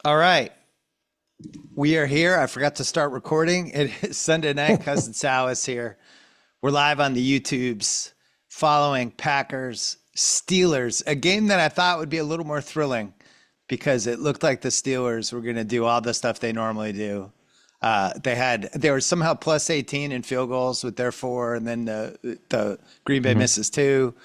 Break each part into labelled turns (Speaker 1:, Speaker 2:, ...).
Speaker 1: All right. We are here. I forgot to start recording. It is Sunday night. Cousin Sal is here. We're live on the YouTubes following Packers Steelers, a game that I thought would be a little more thrilling because it looked like the Steelers were going to do all the stuff they normally do. They were somehow plus 18 in field goals with their four, and then the Green Bay misses two.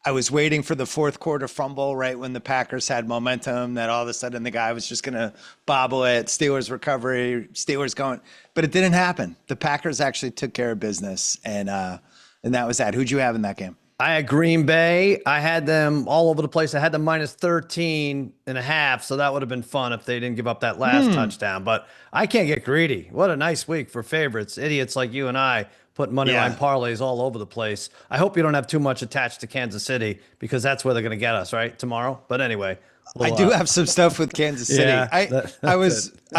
Speaker 1: I was waiting for the fourth quarter fumble right when the Packers had momentum, that all of a sudden the guy was just going to bobble it. Steelers recovery, Steelers going, but it didn't happen. The Packers actually took care of business, and that was that. Who'd you have in that game?
Speaker 2: I had Green Bay. I had them all over the place. I had them minus 13 and a half. So that would have been fun if they didn't give up that last touchdown. But I can't get greedy. What a nice week for favorites. Idiots like you and I put money line parlays all over the place. I hope you don't have too much attached to Kansas City because that's where they're going to get us, right? Tomorrow. But anyway.
Speaker 1: I do have some stuff with Kansas City.
Speaker 2: Yeah,
Speaker 1: I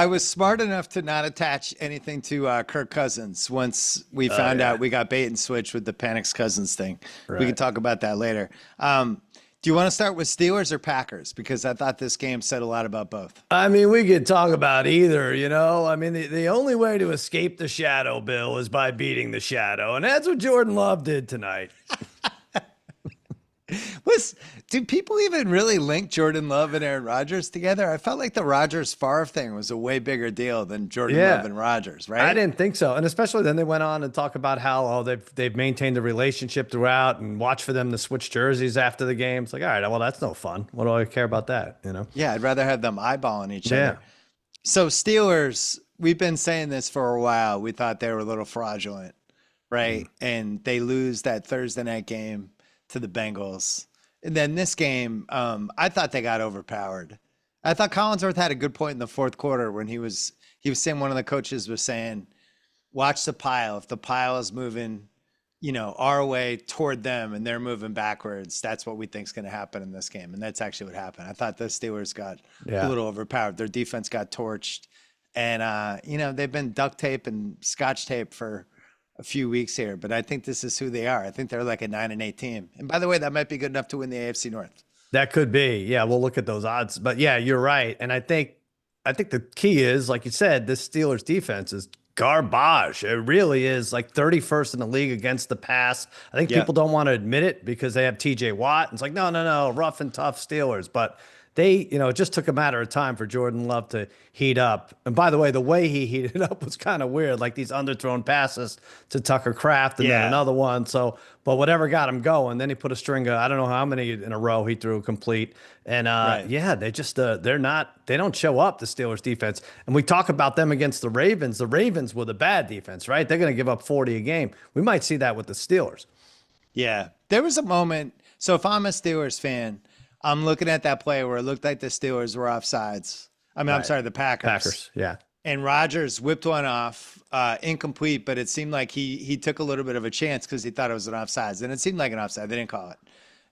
Speaker 1: was smart enough to not attach anything to Kirk Cousins once we found out we got bait and switch with the Panics Cousins thing.
Speaker 2: Right.
Speaker 1: We can talk about that later. Do you want to start with Steelers or Packers? Because I thought this game said a lot about both.
Speaker 2: I mean, we could talk about either, you know. I mean, the only way to escape the shadow, Bill, is by beating the shadow. And that's what Jordan Love did tonight.
Speaker 1: Do people even really link Jordan Love and Aaron Rodgers together? I felt like the Rodgers Favre thing was a way bigger deal than Jordan Love and Rodgers, right?
Speaker 2: I didn't think so. And especially then they went on and talk about how they've maintained the relationship throughout and watch for them to switch jerseys after the game. It's like, all right, well, that's no fun. What do I care about that, you know?
Speaker 1: Yeah, I'd rather have them eyeballing each other. So Steelers, we've been saying this for a while. We thought they were a little fraudulent, right? And they lose that Thursday night game to the Bengals. And then this game, I thought they got overpowered. I thought Collinsworth had a good point in the fourth quarter when he was saying, one of the coaches was saying, watch the pile. If the pile is moving, our way toward them and they're moving backwards, that's what we think is going to happen in this game. And that's actually what happened. I thought the Steelers got a little overpowered. Their defense got torched. And, they've been duct tape and scotch tape for a few weeks here, but I think this is who they are. I think they're like a 9-8 team. And by the way, that might be good enough to win the AFC North.
Speaker 2: That could be. Yeah, we'll look at those odds. But yeah, you're right. And I think the key is, like you said, this Steelers defense is garbage. It really is, like 31st in the league against the pass. I think people don't want to admit it because they have TJ Watt. It's like, no, rough and tough Steelers. But they, it just took a matter of time for Jordan Love to heat up. And by the way, the way he heated up was kind of weird, like these underthrown passes to Tucker Kraft and then another one. So, but whatever got him going, then he put a string of, I don't know how many in a row he threw complete. And they just, they don't show up, the Steelers defense. And we talk about them against the Ravens. The Ravens were the bad defense, right? They're going to give up 40 a game. We might see that with the Steelers.
Speaker 1: Yeah. There was a moment. So if I'm a Steelers fan, I'm looking at that play where it looked like the Steelers were offsides. I'm sorry, the Packers.
Speaker 2: Yeah.
Speaker 1: And Rodgers whipped one off, incomplete, but it seemed like he took a little bit of a chance because he thought it was an offsides. And it seemed like an offside. They didn't call it.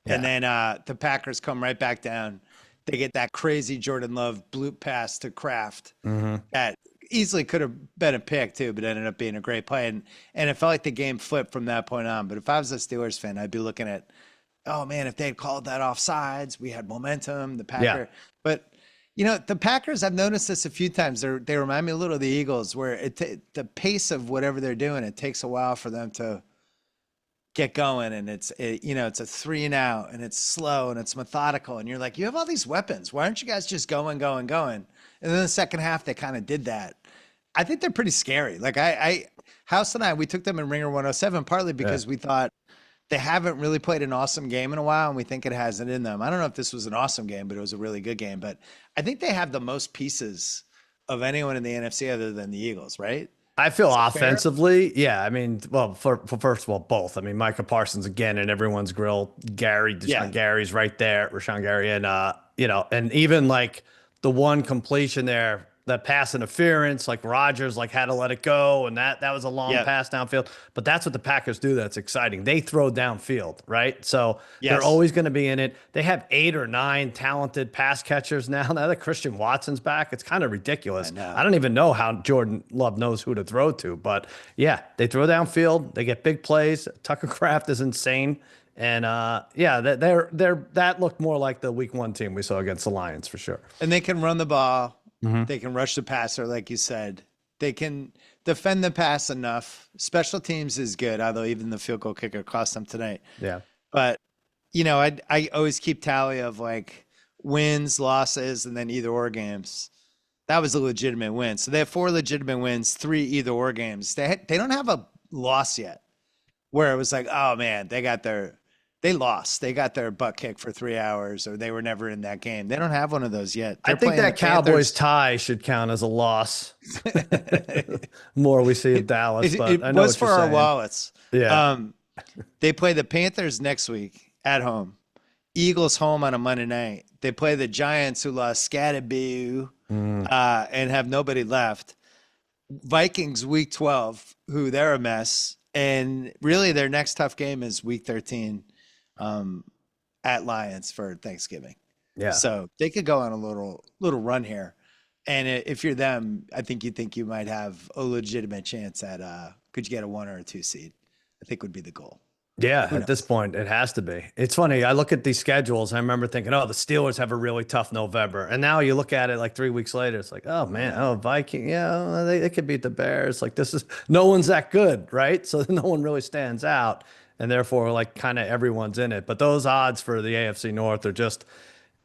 Speaker 1: Yeah. And then the Packers come right back down. They get that crazy Jordan Love bloop pass to Kraft that easily could have been a pick too, but ended up being a great play. And it felt like the game flipped from that point on. But if I was a Steelers fan, I'd be looking at, oh man, if they had called that offsides, we had momentum, the Packers. But, the Packers, I've noticed this a few times. They remind me a little of the Eagles where the pace of whatever they're doing, it takes a while for them to get going. And it's a 3-and-out and it's slow and it's methodical. And you're like, you have all these weapons. Why aren't you guys just going? And then the second half, they kind of did that. I think they're pretty scary. Like House and I, we took them in Ringer 107, partly because we thought, they haven't really played an awesome game in a while, and we think it has it in them. I don't know if this was an awesome game, but it was a really good game. But I think they have the most pieces of anyone in the NFC other than the Eagles, right?
Speaker 2: I feel offensively, yeah. I mean, well, for first of all, both. I mean, Micah Parsons again in everyone's grill. Gary's right there, Rashawn Gary, and and even like the one completion there, that pass interference, like Rodgers had to let it go, and that was a long pass downfield. But that's what the Packers do that's exciting. They throw downfield, right? So they're always going to be in it. They have 8 or 9 talented pass catchers now. Now that Christian Watson's back, it's kind of ridiculous. I don't even know how Jordan Love knows who to throw to. But yeah, they throw downfield. They get big plays. Tucker Kraft is insane. And that looked more like the week 1 team we saw against the Lions for sure.
Speaker 1: And they can run the ball.
Speaker 2: Mhm.
Speaker 1: They can rush the passer, like you said. They can defend the pass enough. Special teams is good, although even the field goal kicker cost them tonight.
Speaker 2: Yeah.
Speaker 1: But I always keep tally of like wins, losses, and then either or games. That was a legitimate win. So they have 4 legitimate wins, 3 either or games. They don't have a loss yet, where it was like, oh man, they lost. They got their butt kicked for 3 hours, or they were never in that game. They don't have one of those yet.
Speaker 2: I
Speaker 1: They're
Speaker 2: think
Speaker 1: playing
Speaker 2: that
Speaker 1: the
Speaker 2: Cowboys
Speaker 1: Panthers.
Speaker 2: tie should count as a loss. More we see of Dallas,
Speaker 1: It,
Speaker 2: but
Speaker 1: it
Speaker 2: I know
Speaker 1: was
Speaker 2: what
Speaker 1: for
Speaker 2: you're
Speaker 1: our
Speaker 2: saying.
Speaker 1: wallets.
Speaker 2: Yeah.
Speaker 1: They play the Panthers next week at home. Eagles home on a Monday night. They play the Giants, who lost Scatterboo and have nobody left. Vikings week 12, who they're a mess. And really their next tough game is week 13 at Lions for Thanksgiving.
Speaker 2: Yeah.
Speaker 1: So they could go on a little run here. And if you're them, I think you might have a legitimate chance at could you get a 1 or a 2 seed? I think would be the goal.
Speaker 2: Yeah,
Speaker 1: Who
Speaker 2: at this
Speaker 1: knows?
Speaker 2: point, it has to be. It's funny. I look at these schedules. I remember thinking, oh, the Steelers have a really tough November. And now you look at it like 3 weeks later, it's like, oh, man, oh, Viking. Yeah, well, they could beat the Bears. Like, no one's that good, right? So no one really stands out. And therefore, like, kind of everyone's in it. But those odds for the AFC North are just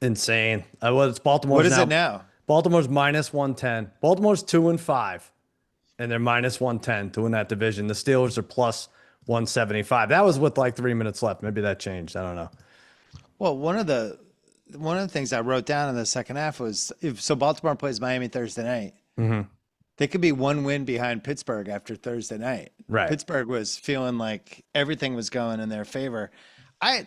Speaker 2: insane. It's
Speaker 1: What
Speaker 2: Baltimore's
Speaker 1: is
Speaker 2: now.
Speaker 1: it now?
Speaker 2: Baltimore's minus 110. Baltimore's 2-5. And they're minus 110 to win that division. The Steelers are plus 175. That was with like 3 minutes left. Maybe that changed. I don't know.
Speaker 1: Well, one of the things I wrote down in the second half was if so Baltimore plays Miami Thursday night. They could be 1 win behind Pittsburgh after Thursday night.
Speaker 2: Right.
Speaker 1: Pittsburgh was feeling like everything was going in their favor. I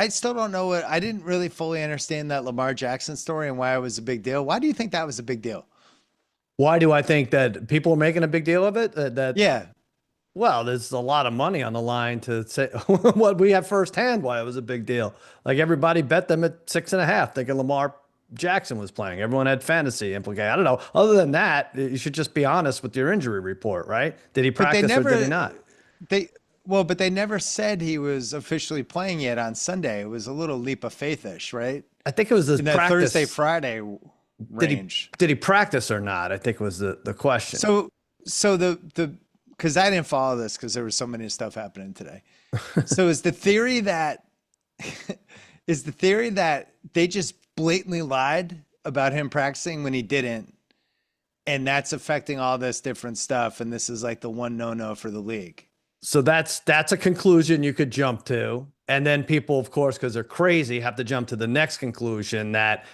Speaker 1: still don't know I didn't really fully understand that Lamar Jackson story and why it was a big deal. Why do you think that was a big deal?
Speaker 2: Why do I think that people are making a big deal of it?
Speaker 1: Yeah.
Speaker 2: Well, there's a lot of money on the line to say what we have firsthand why it was a big deal. Like everybody bet them at 6.5, thinking Lamar Jackson was playing. Everyone had fantasy implicated. I don't know. Other than that, you should just be honest with your injury report, right? Did he
Speaker 1: But
Speaker 2: practice or did he not?
Speaker 1: but they never said he was officially playing yet on Sunday. It was a little leap of faithish, right?
Speaker 2: I think it was the
Speaker 1: In that
Speaker 2: practice.
Speaker 1: Thursday, Friday
Speaker 2: Did he
Speaker 1: range.
Speaker 2: did he practice or not? I think was the question.
Speaker 1: So the because I didn't follow this because there was so many stuff happening today. So is the theory that they just blatantly lied about him practicing when he didn't, and that's affecting all this different stuff, and this is like the one no for the league.
Speaker 2: So that's a conclusion you could jump to. And then people, of course, because they're crazy, have to jump to the next conclusion that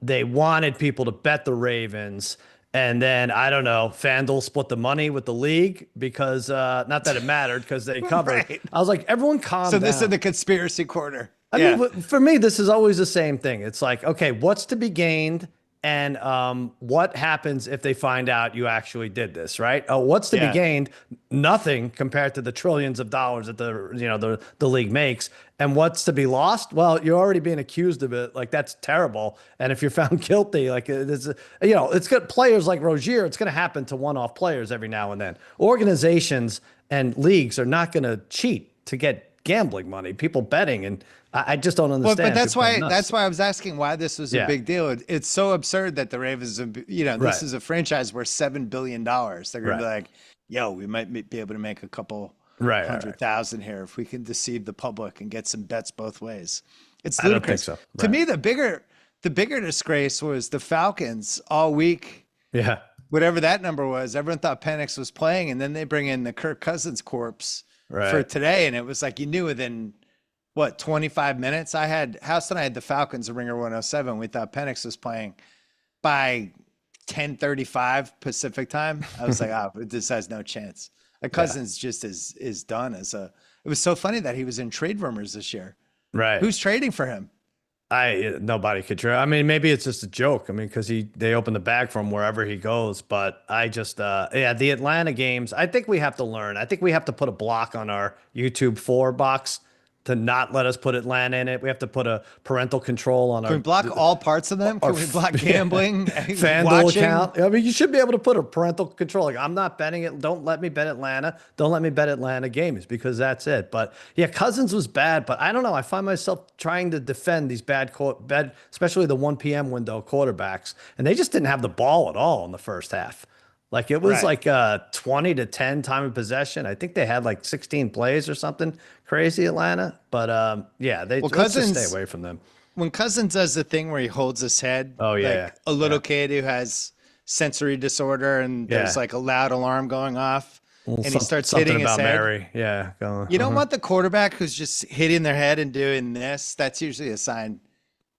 Speaker 2: they wanted people to bet the Ravens. And then, I don't know, FanDuel split the money with the league because not that it mattered because they covered.
Speaker 1: Right.
Speaker 2: I was like, everyone calm
Speaker 1: So
Speaker 2: down.
Speaker 1: this is the conspiracy corner.
Speaker 2: I mean, for me, this is always the same thing. It's like, okay, what's to be gained? And what happens if they find out you actually did this, right? What's to be gained? Nothing compared to the trillions of dollars that the league makes. And what's to be lost? Well, you're already being accused of it. Like that's terrible. And if you're found guilty, like it's got players like Rozier. It's going to happen to one-off players every now and then. Organizations and leagues are not going to cheat to get gambling money. People betting and. I just don't understand.
Speaker 1: But that's why I was asking why this was a big deal. It's so absurd that the Ravens, this is a franchise worth $7 billion. They're going to be like, yo, we might be able to make a couple 100,000 here if we can deceive the public and get some bets both ways. It's ludicrous.
Speaker 2: I don't think so.
Speaker 1: To me, the bigger disgrace was the Falcons all week.
Speaker 2: Yeah.
Speaker 1: Whatever that number was, everyone thought Penix was playing, and then they bring in the Kirk Cousins corpse for today, and it was like you knew within 25 minutes? House and I had the Falcons at Ringer 107. We thought Penix was playing by 10:35 Pacific time. I was like, this has no chance. Cousins just is done it was so funny that he was in trade rumors this year.
Speaker 2: Right.
Speaker 1: Who's trading for him?
Speaker 2: Nobody could trade. I mean, maybe it's just a joke. I mean, because they open the bag for him wherever he goes. But I just, the Atlanta games, I think we have to learn. I think we have to put a block on our YouTube 4 box to not let us put Atlanta in it. We have to put a parental control on
Speaker 1: Can we block all parts of them? Can we block gambling,
Speaker 2: FanDuel
Speaker 1: watching?
Speaker 2: account? I mean, you should be able to put a parental control. Like, I'm not betting it. Don't let me bet Atlanta. Don't let me bet Atlanta games because that's it. But yeah, Cousins was bad. But I don't know. I find myself trying to defend these bad, especially the 1 p.m. window quarterbacks, and they just didn't have the ball at all in the first half. Like it was
Speaker 1: Right.
Speaker 2: like 20-10 time of possession. I think they had like 16 plays or something crazy, Atlanta. But yeah,
Speaker 1: Well,
Speaker 2: let's just stay
Speaker 1: Cousins,
Speaker 2: away from them.
Speaker 1: when Cousins does the thing where he holds his head,
Speaker 2: Oh yeah,
Speaker 1: like a little
Speaker 2: yeah,
Speaker 1: kid who has sensory disorder and there's
Speaker 2: yeah.
Speaker 1: like a loud alarm going off
Speaker 2: Well,
Speaker 1: and he starts
Speaker 2: something
Speaker 1: hitting his
Speaker 2: about
Speaker 1: head.
Speaker 2: Mary. Yeah, going.
Speaker 1: You don't want the quarterback who's just hitting their head and doing this. That's usually a sign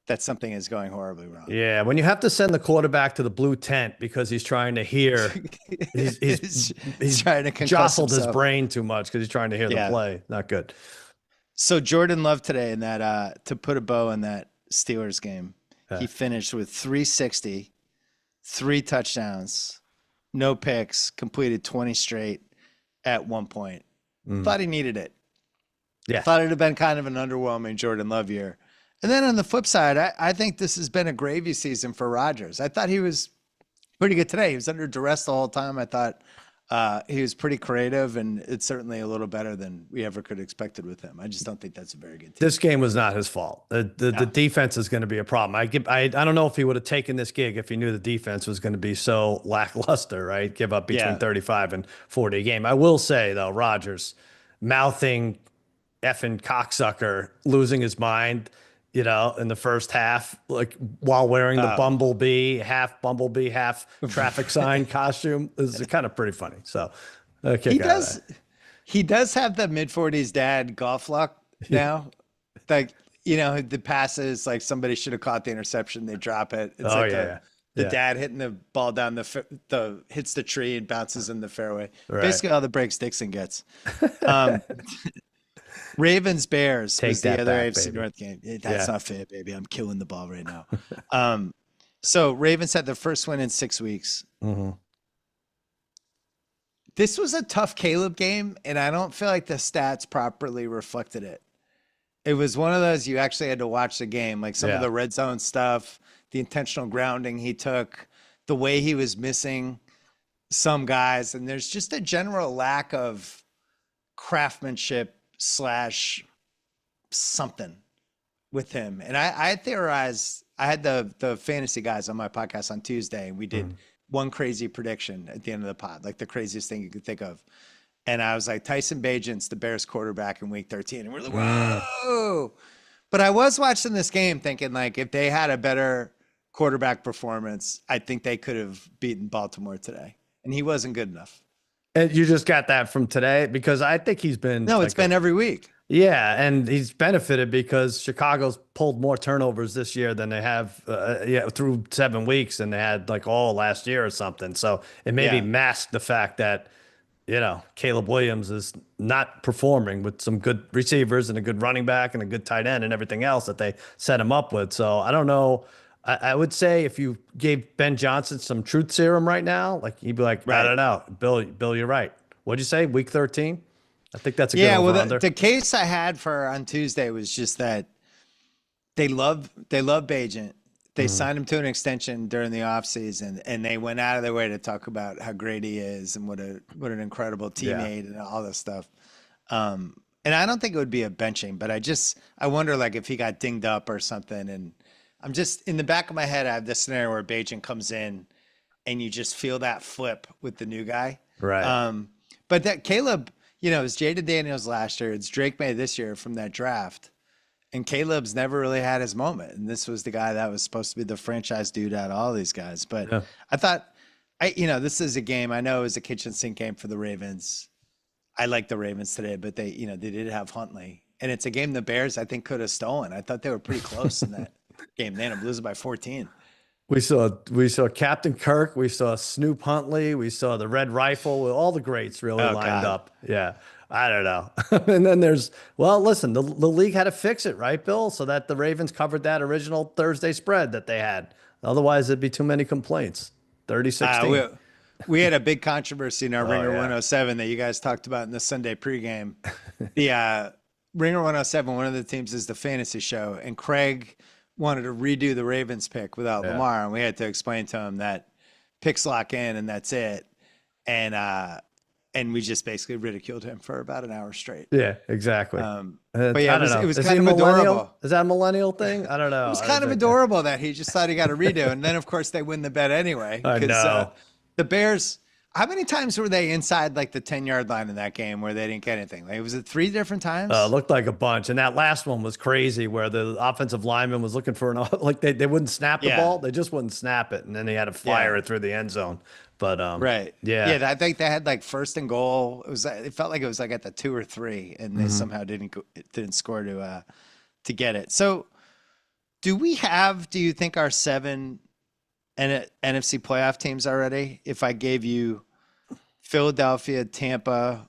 Speaker 1: that something is going horribly wrong.
Speaker 2: Yeah, when you have to send the quarterback to the blue tent because he's trying to hear, he's
Speaker 1: trying to concuss
Speaker 2: jostled his
Speaker 1: himself.
Speaker 2: brain too much because he's trying to hear the
Speaker 1: Yeah.
Speaker 2: play. Not good.
Speaker 1: So Jordan Love today in that to put a bow in that Steelers game,
Speaker 2: Yeah.
Speaker 1: he finished with 360, 3 touchdowns, no picks, completed 20 straight at one point. Thought he needed it.
Speaker 2: Yeah.
Speaker 1: Thought it'd have been kind of an underwhelming Jordan Love year. And then on the flip side, I think this has been a gravy season for Rodgers. I thought he was pretty good today. He was under duress the whole time. I thought he was pretty creative, and it's certainly a little better than we ever could have expected with him. I just don't think that's a very good team.
Speaker 2: This game was not his fault. The defense is going to be a problem. I don't know if he would have taken this gig if he knew the defense was going to be so lackluster, right? Give up between 35 and 40 a game. I will say though, Rodgers mouthing effing cocksucker, losing his mind, in the first half, like while wearing the half bumblebee, half traffic sign costume is kind of pretty funny. So
Speaker 1: he does have the mid-40s dad golf luck now. Like, the passes, like somebody should have caught the interception, they drop it. It's the dad hitting the ball down hits the tree and bounces in the fairway.
Speaker 2: Right.
Speaker 1: Basically all the breaks Dixon gets. Ravens Bears was the other AFC North game. That's not fair, baby. I'm killing the ball right now. So Ravens had their first win in 6 weeks.
Speaker 2: Mm-hmm.
Speaker 1: This was a tough Caleb game, and I don't feel like the stats properly reflected it. It was one of those you actually had to watch the game, like some of the red zone stuff, the intentional grounding he took, the way he was missing some guys, and there's just a general lack of craftsmanship / something with him. And I theorized, I had the fantasy guys on my podcast on Tuesday, and we did one crazy prediction at the end of the pod, like the craziest thing you could think of. And I was like, Tyson Bagent's the Bears quarterback in week 13. And we're like, whoa. But I was watching this game thinking, like, if they had a better quarterback performance, I think they could have beaten Baltimore today. And he wasn't good enough.
Speaker 2: And you just got that from today? Because I think he's been...
Speaker 1: No, it's been every week.
Speaker 2: Yeah, and he's benefited because Chicago's pulled more turnovers this year than they have through 7 weeks than they had like all last year or something. So it maybe masked the fact that, Caleb Williams is not performing with some good receivers and a good running back and a good tight end and everything else that they set him up with. So I don't know. I would say if you gave Ben Johnson some truth serum right now, like he'd be like, I don't know, Bill, you're right. What'd you say? Week 13? I think that's a good over-under.
Speaker 1: The case I had for on Tuesday was just that they love Bagent. They signed him to an extension during the offseason, and they went out of their way to talk about how great he is and what an incredible teammate and all this stuff. And I don't think it would be a benching, but I wonder like if he got dinged up or something. And I'm just in the back of my head, I have this scenario where Bagent comes in and you just feel that flip with the new guy.
Speaker 2: Right.
Speaker 1: But that Caleb, it was Jaden Daniels last year. It's Drake Maye this year from that draft. And Caleb's never really had his moment. And this was the guy that was supposed to be the franchise dude out of all these guys. But I thought, this is a game. I know it was a kitchen sink game for the Ravens. I like the Ravens today, but they did have Huntley. And it's a game the Bears, I think, could have stolen. I thought they were pretty close in that game. They ended up losing by 14.
Speaker 2: We saw Captain Kirk. We saw Snoop Huntley. We saw the Red Rifle. All the greats really lined up. Yeah. I don't know. And then listen, the league had to fix it, right, Bill? So that the Ravens covered that original Thursday spread that they had. Otherwise, it'd be too many complaints. 30-16.
Speaker 1: We had a big controversy in our Ringer 107 that you guys talked about in the Sunday pregame. Ringer 107, one of the teams is the fantasy show, and Craig wanted to redo the Ravens pick without Lamar, and we had to explain to him that picks lock in and that's it. And we just basically ridiculed him for about an hour straight.
Speaker 2: Yeah, exactly.
Speaker 1: But yeah, it was
Speaker 2: Is
Speaker 1: kind
Speaker 2: he
Speaker 1: of adorable.
Speaker 2: Is that a millennial thing? I don't know.
Speaker 1: It was kind of adorable that he just thought he got a redo. And then, of course, they win the bet anyway.
Speaker 2: I know.
Speaker 1: The Bears, how many times were they inside like the 10-yard line in that game where they didn't get anything? Like, was it 3 different times?
Speaker 2: Looked like a bunch. And that last one was crazy where the offensive lineman was looking for like they wouldn't snap the ball. They just wouldn't snap it. And then they had to fire it through the end zone. But
Speaker 1: right. Yeah. I think they had like 1st and goal. It felt like it was like at the 2 or 3, and they somehow didn't score to get it. So do you think our 7 NFC playoff teams already? If I gave you Philadelphia, Tampa,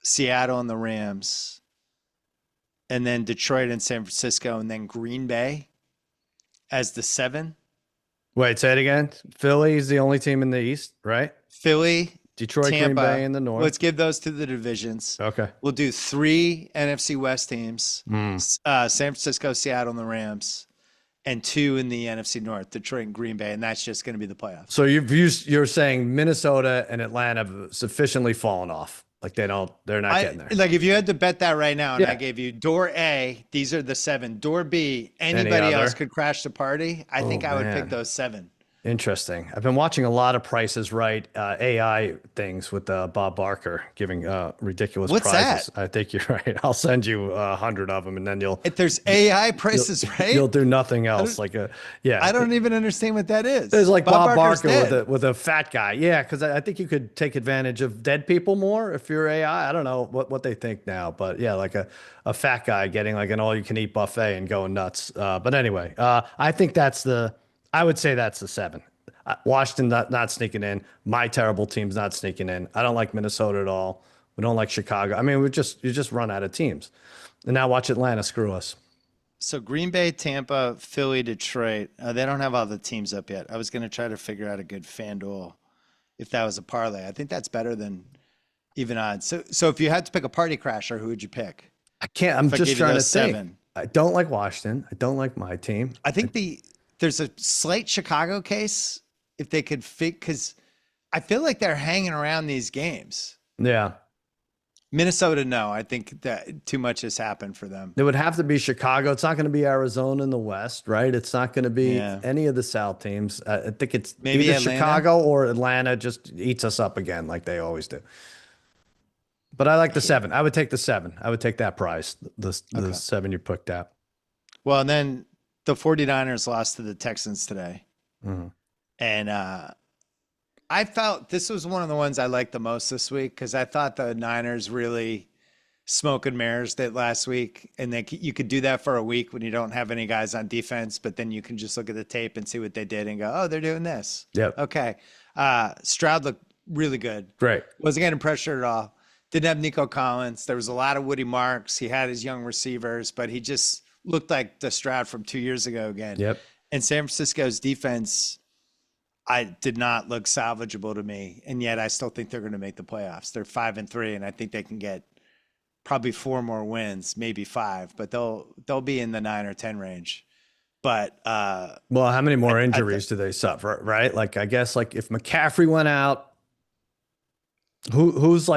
Speaker 1: Seattle, and the Rams, and then Detroit and San Francisco, and then Green Bay as the 7.
Speaker 2: Wait, say it again. Philly's the only team in the East, right?
Speaker 1: Philly,
Speaker 2: Detroit,
Speaker 1: Tampa,
Speaker 2: Green Bay in the North.
Speaker 1: Let's give those to the divisions.
Speaker 2: Okay.
Speaker 1: We'll do 3 NFC West teams, San Francisco, Seattle, and the Rams, and 2 in the NFC North, Detroit and Green Bay, and that's just going to be the playoffs.
Speaker 2: So you're saying Minnesota and Atlanta have sufficiently fallen off. Like they're not getting there.
Speaker 1: Like if you had to bet that right now, and I gave you door A, these are the 7. Door B, anybody else could crash the party. I think I would pick those 7.
Speaker 2: Interesting. I've been watching a lot of Prices Right AI things with Bob Barker giving ridiculous
Speaker 1: What's
Speaker 2: prizes.
Speaker 1: that?
Speaker 2: I think you're right. I'll send you 100 of them, and then
Speaker 1: If there's AI Prices Right,
Speaker 2: you'll do nothing else. I
Speaker 1: don't even understand what that is.
Speaker 2: There's like Bob Barker
Speaker 1: dead.
Speaker 2: with a fat guy. Yeah, because I think you could take advantage of dead people more if you're AI. I don't know what they think now, but yeah, like a fat guy getting like an all-you-can-eat buffet and going nuts. But anyway, I think I would say that's the 7. Washington not sneaking in. My terrible team's not sneaking in. I don't like Minnesota at all. We don't like Chicago. I mean, you just run out of teams. And now watch Atlanta screw us.
Speaker 1: So Green Bay, Tampa, Philly, Detroit. They don't have all the teams up yet. I was going to try to figure out a good FanDuel if that was a parlay. I think that's better than even odds. So if you had to pick a party crasher, who would you pick?
Speaker 2: I can't. I'm just trying to think.
Speaker 1: 7.
Speaker 2: I don't like Washington. I don't like my team.
Speaker 1: I think there's a slight Chicago case if they could fit, because I feel like they're hanging around these games.
Speaker 2: Yeah.
Speaker 1: Minnesota, no. I think that too much has happened for them.
Speaker 2: It would have to be Chicago. It's not going to be Arizona in the West, right? It's not going to be any of the South teams. I think it's maybe either Chicago or Atlanta just eats us up again like they always do. But I like the 7. I would take the 7. I would take that prize, the 7 you picked out.
Speaker 1: Well, and then the 49ers lost to the Texans today.
Speaker 2: Mm-hmm.
Speaker 1: And I felt this was one of the ones I liked the most this week because I thought the Niners really smoke and mirrors that last week. And you could do that for a week when you don't have any guys on defense, but then you can just look at the tape and see what they did and go, oh, they're doing this.
Speaker 2: Yep.
Speaker 1: Okay. Stroud looked really good.
Speaker 2: Great.
Speaker 1: Wasn't getting pressured at all. Didn't have Nico Collins. There was a lot of Woody Marks. He had his young receivers, but he just looked like the Stroud from 2 years ago again.
Speaker 2: Yep.
Speaker 1: And San Francisco's defense, I did not look salvageable to me, and yet I still think they're going to make the playoffs. They're 5-3, and I think they can get probably 4 more wins, maybe 5, but they'll be in the 9 or 10 range. But
Speaker 2: well, how many more injuries do they suffer? Right? Like I guess like if McCaffrey went out, who's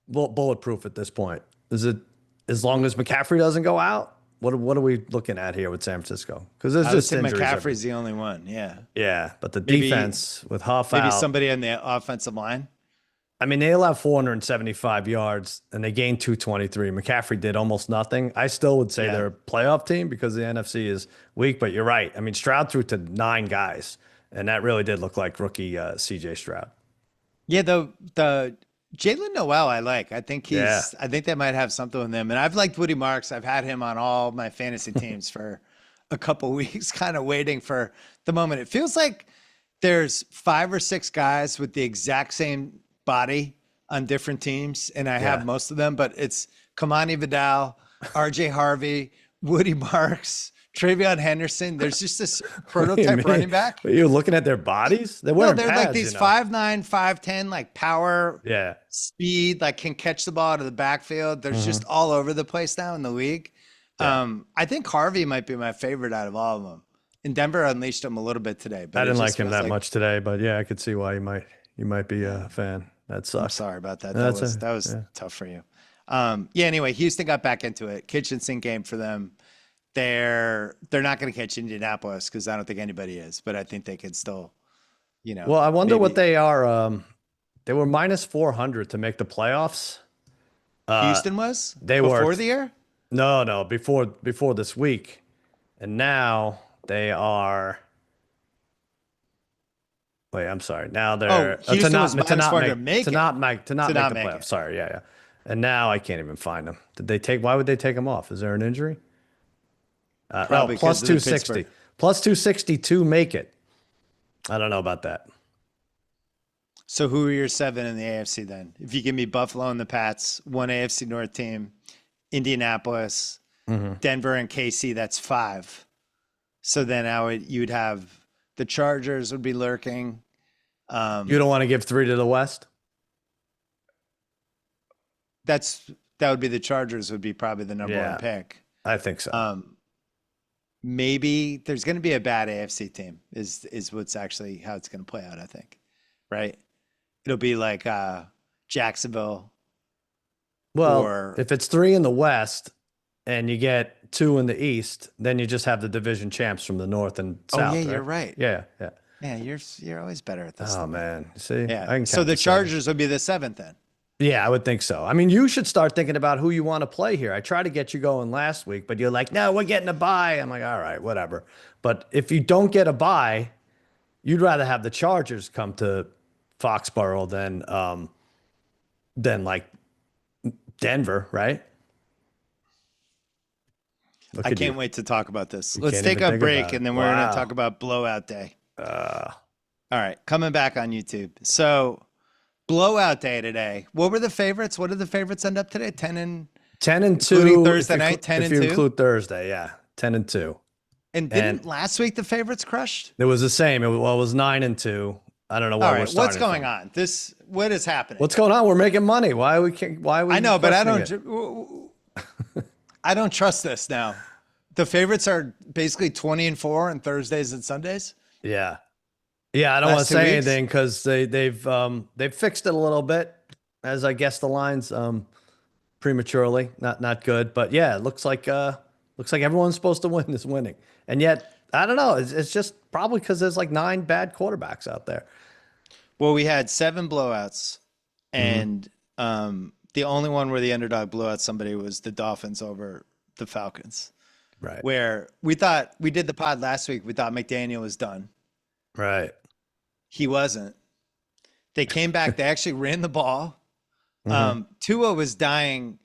Speaker 2: bulletproof at this point? Is it as long as McCaffrey doesn't go out? What are we looking at here with San Francisco? Because there's just injuries.
Speaker 1: McCaffrey's the only one. Yeah.
Speaker 2: Yeah, but the defense with Huff out.
Speaker 1: Maybe somebody on the offensive line.
Speaker 2: I mean, they allowed 475 yards and they gained 223. McCaffrey did almost nothing. I still would say they're a playoff team because the NFC is weak. But you're right. I mean, Stroud threw to 9 guys, and that really did look like rookie C.J. Stroud.
Speaker 1: Yeah, the Jalen Noel, I like. I think I think they might have something with him. And I've liked Woody Marks. I've had him on all my fantasy teams for a couple weeks, kind of waiting for the moment. It feels like there's 5 or 6 guys with the exact same body on different teams, and I have most of them. But it's Kamani Vidal, R.J. Harvey, Woody Marks, Travion Henderson. There's just this
Speaker 2: What do you
Speaker 1: prototype
Speaker 2: mean?
Speaker 1: running back.
Speaker 2: Are you looking at their bodies? They're
Speaker 1: No,
Speaker 2: wearing
Speaker 1: they're
Speaker 2: pads,
Speaker 1: like these
Speaker 2: you know?
Speaker 1: 5'9", 5'10", like power,
Speaker 2: Yeah.
Speaker 1: speed, like can catch the ball out of the backfield. There's just all over the place now in the league.
Speaker 2: Yeah.
Speaker 1: I think Harvey might be my favorite out of all of them. And Denver unleashed him a little bit today, but
Speaker 2: I
Speaker 1: it
Speaker 2: didn't like
Speaker 1: just
Speaker 2: him
Speaker 1: feels
Speaker 2: that much today, but yeah, I could see why you might be a fan. That
Speaker 1: I'm
Speaker 2: sucks.
Speaker 1: sorry about that.
Speaker 2: That's
Speaker 1: That was tough for you. Yeah. Anyway, Houston got back into it. Kitchen sink game for them. They're not going to catch Indianapolis because I don't think anybody is, but I think they could still,
Speaker 2: Well, I wonder what
Speaker 1: maybe.
Speaker 2: they are. They were minus 400 to make the playoffs.
Speaker 1: Houston was
Speaker 2: They
Speaker 1: before
Speaker 2: were
Speaker 1: the year.
Speaker 2: no before this week, and now they are. Wait, I'm sorry. Now
Speaker 1: Oh,
Speaker 2: they're
Speaker 1: Houston was minus 400 to make
Speaker 2: to
Speaker 1: it.
Speaker 2: not make
Speaker 1: To
Speaker 2: the
Speaker 1: not make
Speaker 2: playoffs.
Speaker 1: it.
Speaker 2: Sorry, yeah. And now I can't even find them. Did they take? Why would they take them off? Is there an injury?
Speaker 1: Probably
Speaker 2: Plus
Speaker 1: because of the
Speaker 2: 260.
Speaker 1: Pittsburgh.
Speaker 2: Plus 260 to make it. I don't know about that.
Speaker 1: So who are your 7 in the AFC then? If you give me Buffalo and the Pats, one AFC North team, Indianapolis, Denver and KC, that's 5. So then you'd have the Chargers would be lurking.
Speaker 2: You don't want to give 3 to the West?
Speaker 1: That would be the Chargers would be probably the number
Speaker 2: Yeah.
Speaker 1: one pick.
Speaker 2: I think so.
Speaker 1: Maybe there's going to be a bad AFC team is what's actually how it's going to play out, I think. Right? It'll be like Jacksonville.
Speaker 2: Well,
Speaker 1: or-
Speaker 2: if it's 3 in the West and you get 2 in the East, then you just have the division champs from the North and South.
Speaker 1: yeah, you're right.
Speaker 2: Yeah.
Speaker 1: Yeah, you're always better at this.
Speaker 2: Oh
Speaker 1: than me.
Speaker 2: man, see,
Speaker 1: Yeah.
Speaker 2: I can
Speaker 1: So
Speaker 2: count
Speaker 1: the
Speaker 2: to 7.
Speaker 1: Chargers would be the 7th then.
Speaker 2: Yeah, I would think so. I mean, you should start thinking about who you want to play here. I tried to get you going last week, but you're like, no, we're getting a bye. I'm like, all right, whatever. But if you don't get a bye, you'd rather have the Chargers come to Foxborough than like Denver, right?
Speaker 1: I can't wait to talk about this. Let's
Speaker 2: can't
Speaker 1: take
Speaker 2: even
Speaker 1: a
Speaker 2: think
Speaker 1: break
Speaker 2: about it.
Speaker 1: and then we're going
Speaker 2: Wow.
Speaker 1: to talk about Blowout Day. All right, coming back on YouTube. So Blowout Day today. What were the favorites? What did the favorites end up today? 10 and
Speaker 2: 10 and 2.
Speaker 1: Including Thursday night, 10
Speaker 2: if
Speaker 1: and
Speaker 2: you
Speaker 1: 2?
Speaker 2: include Thursday, yeah, 10 and 2.
Speaker 1: and didn't last week the favorites crushed?
Speaker 2: It was the same. It was 9 and 2. I don't know where
Speaker 1: All
Speaker 2: we're
Speaker 1: right,
Speaker 2: starting
Speaker 1: what's going
Speaker 2: from.
Speaker 1: on? What is happening?
Speaker 2: What's going on? We're making money. Why are we?
Speaker 1: I know, but I
Speaker 2: questioning
Speaker 1: don't.
Speaker 2: it?
Speaker 1: I don't trust this now. The favorites are basically 20 and 4 on Thursdays and Sundays.
Speaker 2: Yeah, I don't want
Speaker 1: Last
Speaker 2: to
Speaker 1: 2
Speaker 2: say
Speaker 1: weeks?
Speaker 2: anything because they've fixed it a little bit, as I guess the lines prematurely. Not good, but yeah, it looks like everyone's supposed to win is winning, and yet I don't know. It's just probably because there's like 9 bad quarterbacks out there.
Speaker 1: Well, we had 7 blowouts, and the only one where the underdog blew out somebody was the Dolphins over the Falcons.
Speaker 2: Right.
Speaker 1: Where we did the pod last week. We thought McDaniel was done.
Speaker 2: Right.
Speaker 1: He wasn't. They came back. They actually ran the ball. Tua was dying.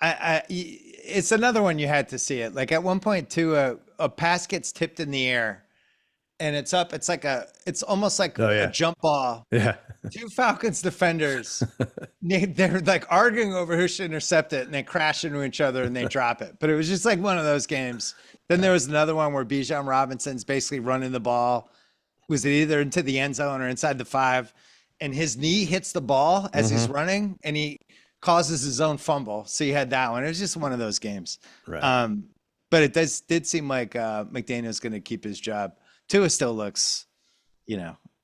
Speaker 1: It's another one you had to see it. Like at one point, Tua, a pass gets tipped in the air, and it's up. It's almost like a jump ball.
Speaker 2: Yeah.
Speaker 1: 2 Falcons defenders, they're like arguing over who should intercept it, and they crash into each other and they drop it. But it was just like one of those games. Then there was another one where Bijan Robinson's basically running the ball. Was it either into the end zone or inside the 5? And his knee hits the ball as he's running, and he causes his own fumble. So you had that one. It was just one of those games.
Speaker 2: Right.
Speaker 1: But it did seem like McDaniel's going to keep his job. Tua still looks,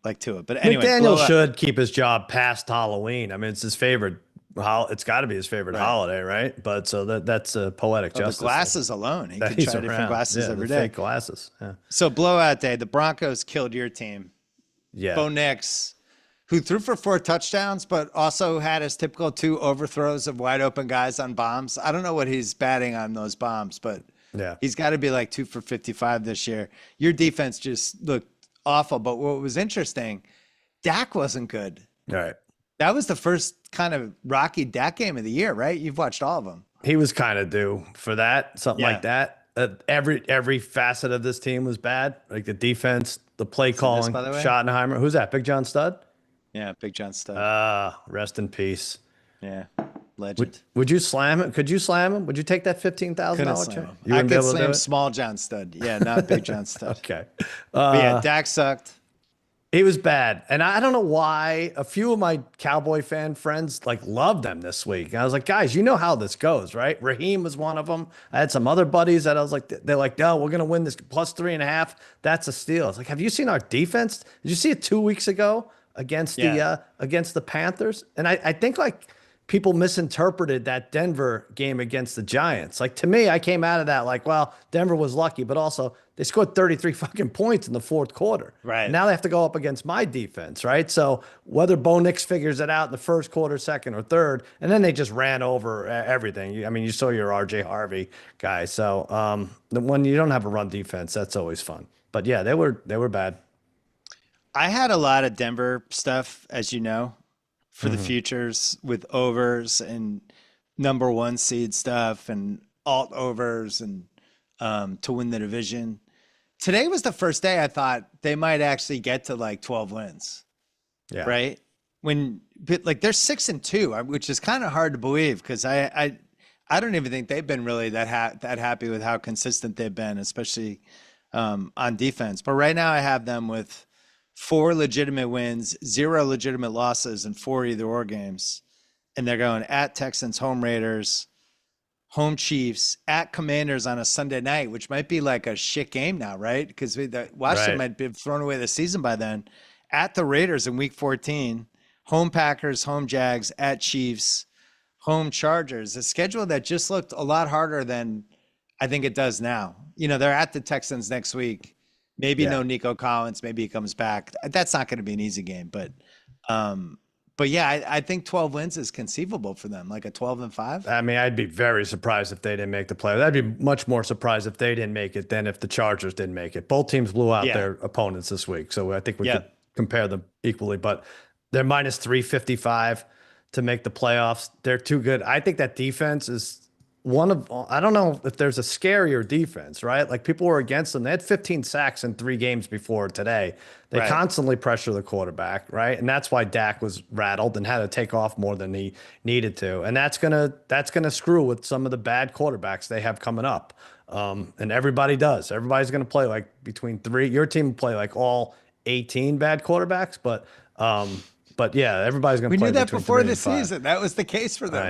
Speaker 1: like Tua. But anyway,
Speaker 2: McDaniel should keep his job past Halloween. I mean, it's his favorite. It's got to be his favorite holiday, right? But so that's a poetic justice.
Speaker 1: The glasses alone, he
Speaker 2: that
Speaker 1: could
Speaker 2: he's
Speaker 1: try different
Speaker 2: around.
Speaker 1: glasses
Speaker 2: Yeah,
Speaker 1: every
Speaker 2: the
Speaker 1: day.
Speaker 2: fake glasses. Yeah.
Speaker 1: So Blowout Day, the Broncos killed your team.
Speaker 2: Yeah.
Speaker 1: Bo Nix, who threw for 4 touchdowns, but also had his typical 2 overthrows of wide open guys on bombs. I don't know what he's batting on those bombs, but he's got to be like 2 for 55 this year. Your defense just looked awful. But what was interesting, Dak wasn't good.
Speaker 2: All right.
Speaker 1: That was the first kind of rocky Dak game of the year, right? You've watched all of them.
Speaker 2: He was kind of due for that, something like that. Every facet of this team was bad. Like the defense, the play calling,
Speaker 1: by the way?
Speaker 2: Schottenheimer. Who's that? Big John Stud?
Speaker 1: Yeah, Big John Stud.
Speaker 2: Rest in peace.
Speaker 1: Yeah. Legend.
Speaker 2: Would you slam him? Could you slam him? Would you take that $15,000 check? You
Speaker 1: I
Speaker 2: wouldn't be
Speaker 1: could
Speaker 2: able to do
Speaker 1: slam
Speaker 2: it?
Speaker 1: small John Stud. Yeah, not big John Stud.
Speaker 2: Okay.
Speaker 1: But yeah, Dak sucked.
Speaker 2: He was bad. And I don't know why a few of my Cowboy fan friends like loved them this week. And I was like, guys, you know how this goes, right? Raheem was one of them. I had some other buddies that I was like, they're like, no, we're going to win this plus 3.5. That's a steal. I was like, have you seen our defense? Did you see it 2 weeks ago against the Panthers? And I think like people misinterpreted that Denver game against the Giants. Like to me, I came out of that like, well, Denver was lucky, but also they scored 33 fucking points in the fourth quarter.
Speaker 1: Right.
Speaker 2: Now they have to go up against my defense, right? So whether Bo Nix figures it out in the first quarter, second, or third, and then they just ran over everything. I mean, you saw your RJ Harvey guy. So when you don't have a run defense, that's always fun. But yeah, they were bad.
Speaker 1: I had a lot of Denver stuff, as you know, for the futures with overs and number 1 seed stuff and alt overs and to win the division. Today was the first day I thought they might actually get to like 12 wins.
Speaker 2: Yeah.
Speaker 1: Right. But like they're 6-2, which is kind of hard to believe because I don't even think they've been really that happy with how consistent they've been, especially on defense. But right now I have them with 4 legitimate wins, 0 legitimate losses, and 4 either-or games. And they're going at Texans, home Raiders, home Chiefs, at Commanders on a Sunday night, which might be like a shit game now, right? Because Washington might be thrown away the season by then. At the Raiders in Week 14, home Packers, home Jags, at Chiefs, home Chargers. A schedule that just looked a lot harder than I think it does now. You know, they're at the Texans next week. Maybe no Nico Collins. Maybe he comes back. That's not going to be an easy game, but yeah, I think 12 wins is conceivable for them, like a 12-5.
Speaker 2: I mean, I'd be very surprised if they didn't make the playoffs. I'd be much more surprised if they didn't make it than if the Chargers didn't make it. Both teams blew out their opponents this week, so I think we could compare them equally. But they're minus 355 to make the playoffs. They're too good. I think that defense is one of, I don't know if there's a scarier defense, right? Like people were against them. They had 15 sacks in 3 games before today. They constantly pressure the quarterback, right? And that's why Dak was rattled and had to take off more than he needed to. And that's gonna screw with some of the bad quarterbacks they have coming up. And everybody does. Everybody's gonna play like between 3. Your team will play like all 18 bad quarterbacks, but yeah, everybody's gonna.
Speaker 1: We
Speaker 2: play
Speaker 1: knew that before the
Speaker 2: 5.
Speaker 1: season. That was the case for them.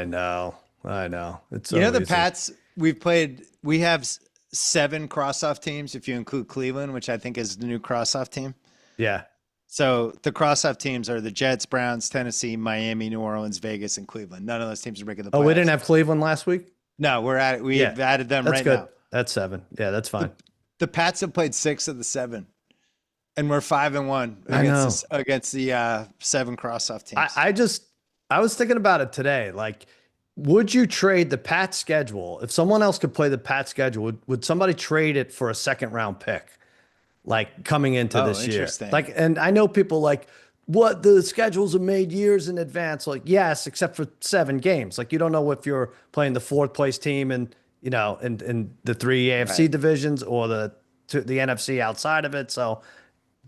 Speaker 2: I know. It's
Speaker 1: so the Pats we have 7 cross-off teams if you include Cleveland, which I think is the new cross-off team.
Speaker 2: Yeah.
Speaker 1: So the cross-off teams are the Jets, Browns, Tennessee, Miami, New Orleans, Vegas, and Cleveland. None of those teams are making the playoffs.
Speaker 2: Oh, we didn't have Cleveland last week?
Speaker 1: No, we're at it. We've added them
Speaker 2: that's
Speaker 1: right
Speaker 2: good.
Speaker 1: now.
Speaker 2: That's 7. Yeah, that's fine.
Speaker 1: The Pats have played 6 of the 7. And we're 5-1 against the 7 cross-off teams.
Speaker 2: I was thinking about it today. Like, would you trade the Pats schedule if someone else could play the Pats schedule? Would somebody trade it for a 2nd-round pick, like coming into this year? Like, and I know people like, what, the schedules are made years in advance. Like, yes, except for 7 games. Like, you don't know if you're playing the 4th place team and in the 3 AFC divisions or the NFC outside of it. So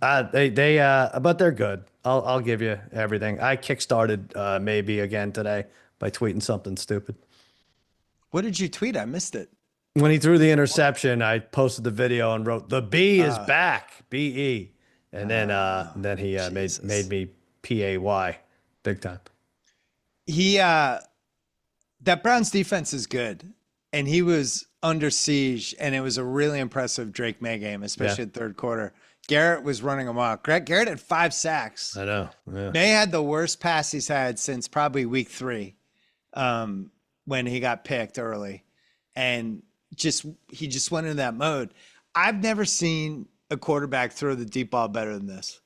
Speaker 2: but they're good. I'll give you everything. I kickstarted maybe again today by tweeting something stupid.
Speaker 1: What did you tweet? I missed it.
Speaker 2: When he threw the interception, I posted the video and wrote, "The B is back, B-E." And then he made me P-A-Y big time.
Speaker 1: That Browns defense is good, and he was under siege, and it was a really impressive Drake Maye game, especially in the 3rd quarter. Garrett was running amok. Garrett had 5 sacks.
Speaker 2: I know. Yeah.
Speaker 1: Maye had the worst pass he's had since probably week 3, when he got picked early, and he just went into that mode. I've never seen a quarterback throw the deep ball better than this.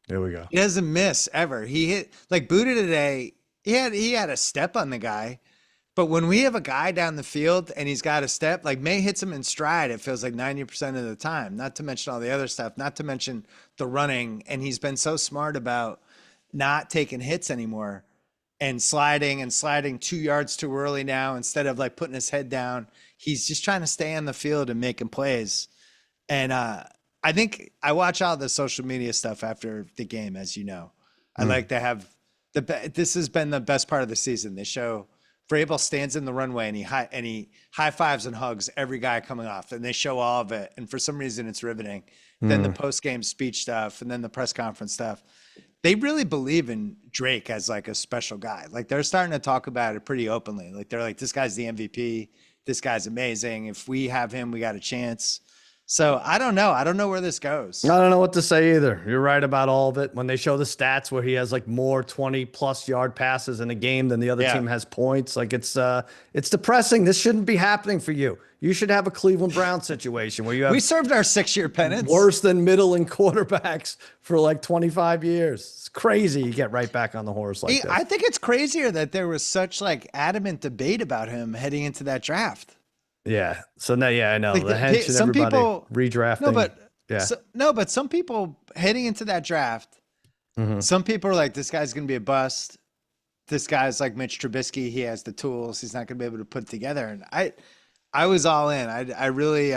Speaker 2: There we go.
Speaker 1: He doesn't miss ever. He hit like Buddha today. He had a step on the guy. But when we have a guy down the field and he's got a step, like Maye hits him in stride, it feels like 90% of the time, not to mention all the other stuff, not to mention the running. And he's been so smart about not taking hits anymore and sliding 2 yards too early now instead of like putting his head down. He's just trying to stay on the field and making plays. And I think I watch all the social media stuff after the game, as you know. I like to have this has been the best part of the season. They show Vrabel stands in the runway and he high fives and hugs every guy coming off, and they show all of it. And for some reason, it's riveting. Then the post game speech stuff, and then the press conference stuff. They really believe in Drake as like a special guy. Like they're starting to talk about it pretty openly. Like they're like, this guy's the MVP. This guy's amazing. If we have him, we got a chance. So I don't know. I don't know where this goes.
Speaker 2: I don't know what to say either. You're right about all of it. When they show the stats where he has like more 20+ yard passes in a game than the other team has points, like it's depressing. This shouldn't be happening for you. You should have a Cleveland Browns situation where you have
Speaker 1: we served our 6-year pennants.
Speaker 2: Worse than middling quarterbacks for like 25 years. It's crazy. You get right back on the horse like this.
Speaker 1: I think it's crazier that there was such like adamant debate about him heading into that draft.
Speaker 2: Yeah. So now, I know
Speaker 1: like
Speaker 2: the hench and everybody redrafting.
Speaker 1: But some people heading into that draft, some people are like, this guy's going to be a bust. This guy's like Mitch Trubisky. He has the tools. He's not going to be able to put it together. And I was all in. I really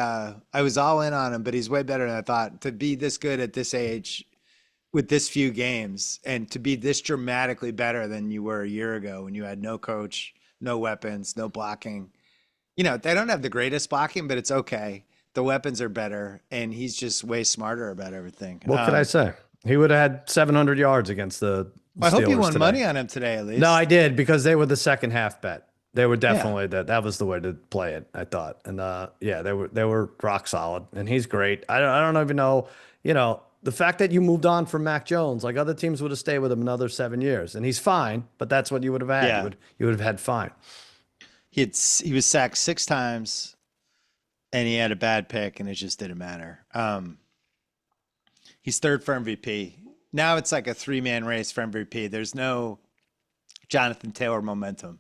Speaker 1: was all in on him, but he's way better than I thought. To be this good at this age with this few games and to be this dramatically better than you were a year ago when you had no coach, no weapons, no blocking. You know, they don't have the greatest blocking, but it's okay. The weapons are better, and he's just way smarter about everything.
Speaker 2: What could I say? He would have had 700 yards against the Steelers
Speaker 1: I hope you won
Speaker 2: today.
Speaker 1: money on him today, at least.
Speaker 2: No, I did, because they were the second half bet. They were definitely that was the way to play it, I thought. And they were rock solid, and he's great. I don't even know, the fact that you moved on from Mac Jones, like other teams would have stayed with him another 7 years, and he's fine, but that's what you would have had.
Speaker 1: Yeah.
Speaker 2: You would have had fine.
Speaker 1: He was sacked 6 times, and he had a bad pick, and it just didn't matter. He's third for MVP. Now it's like a 3-man race for MVP. There's no Jonathan Taylor momentum.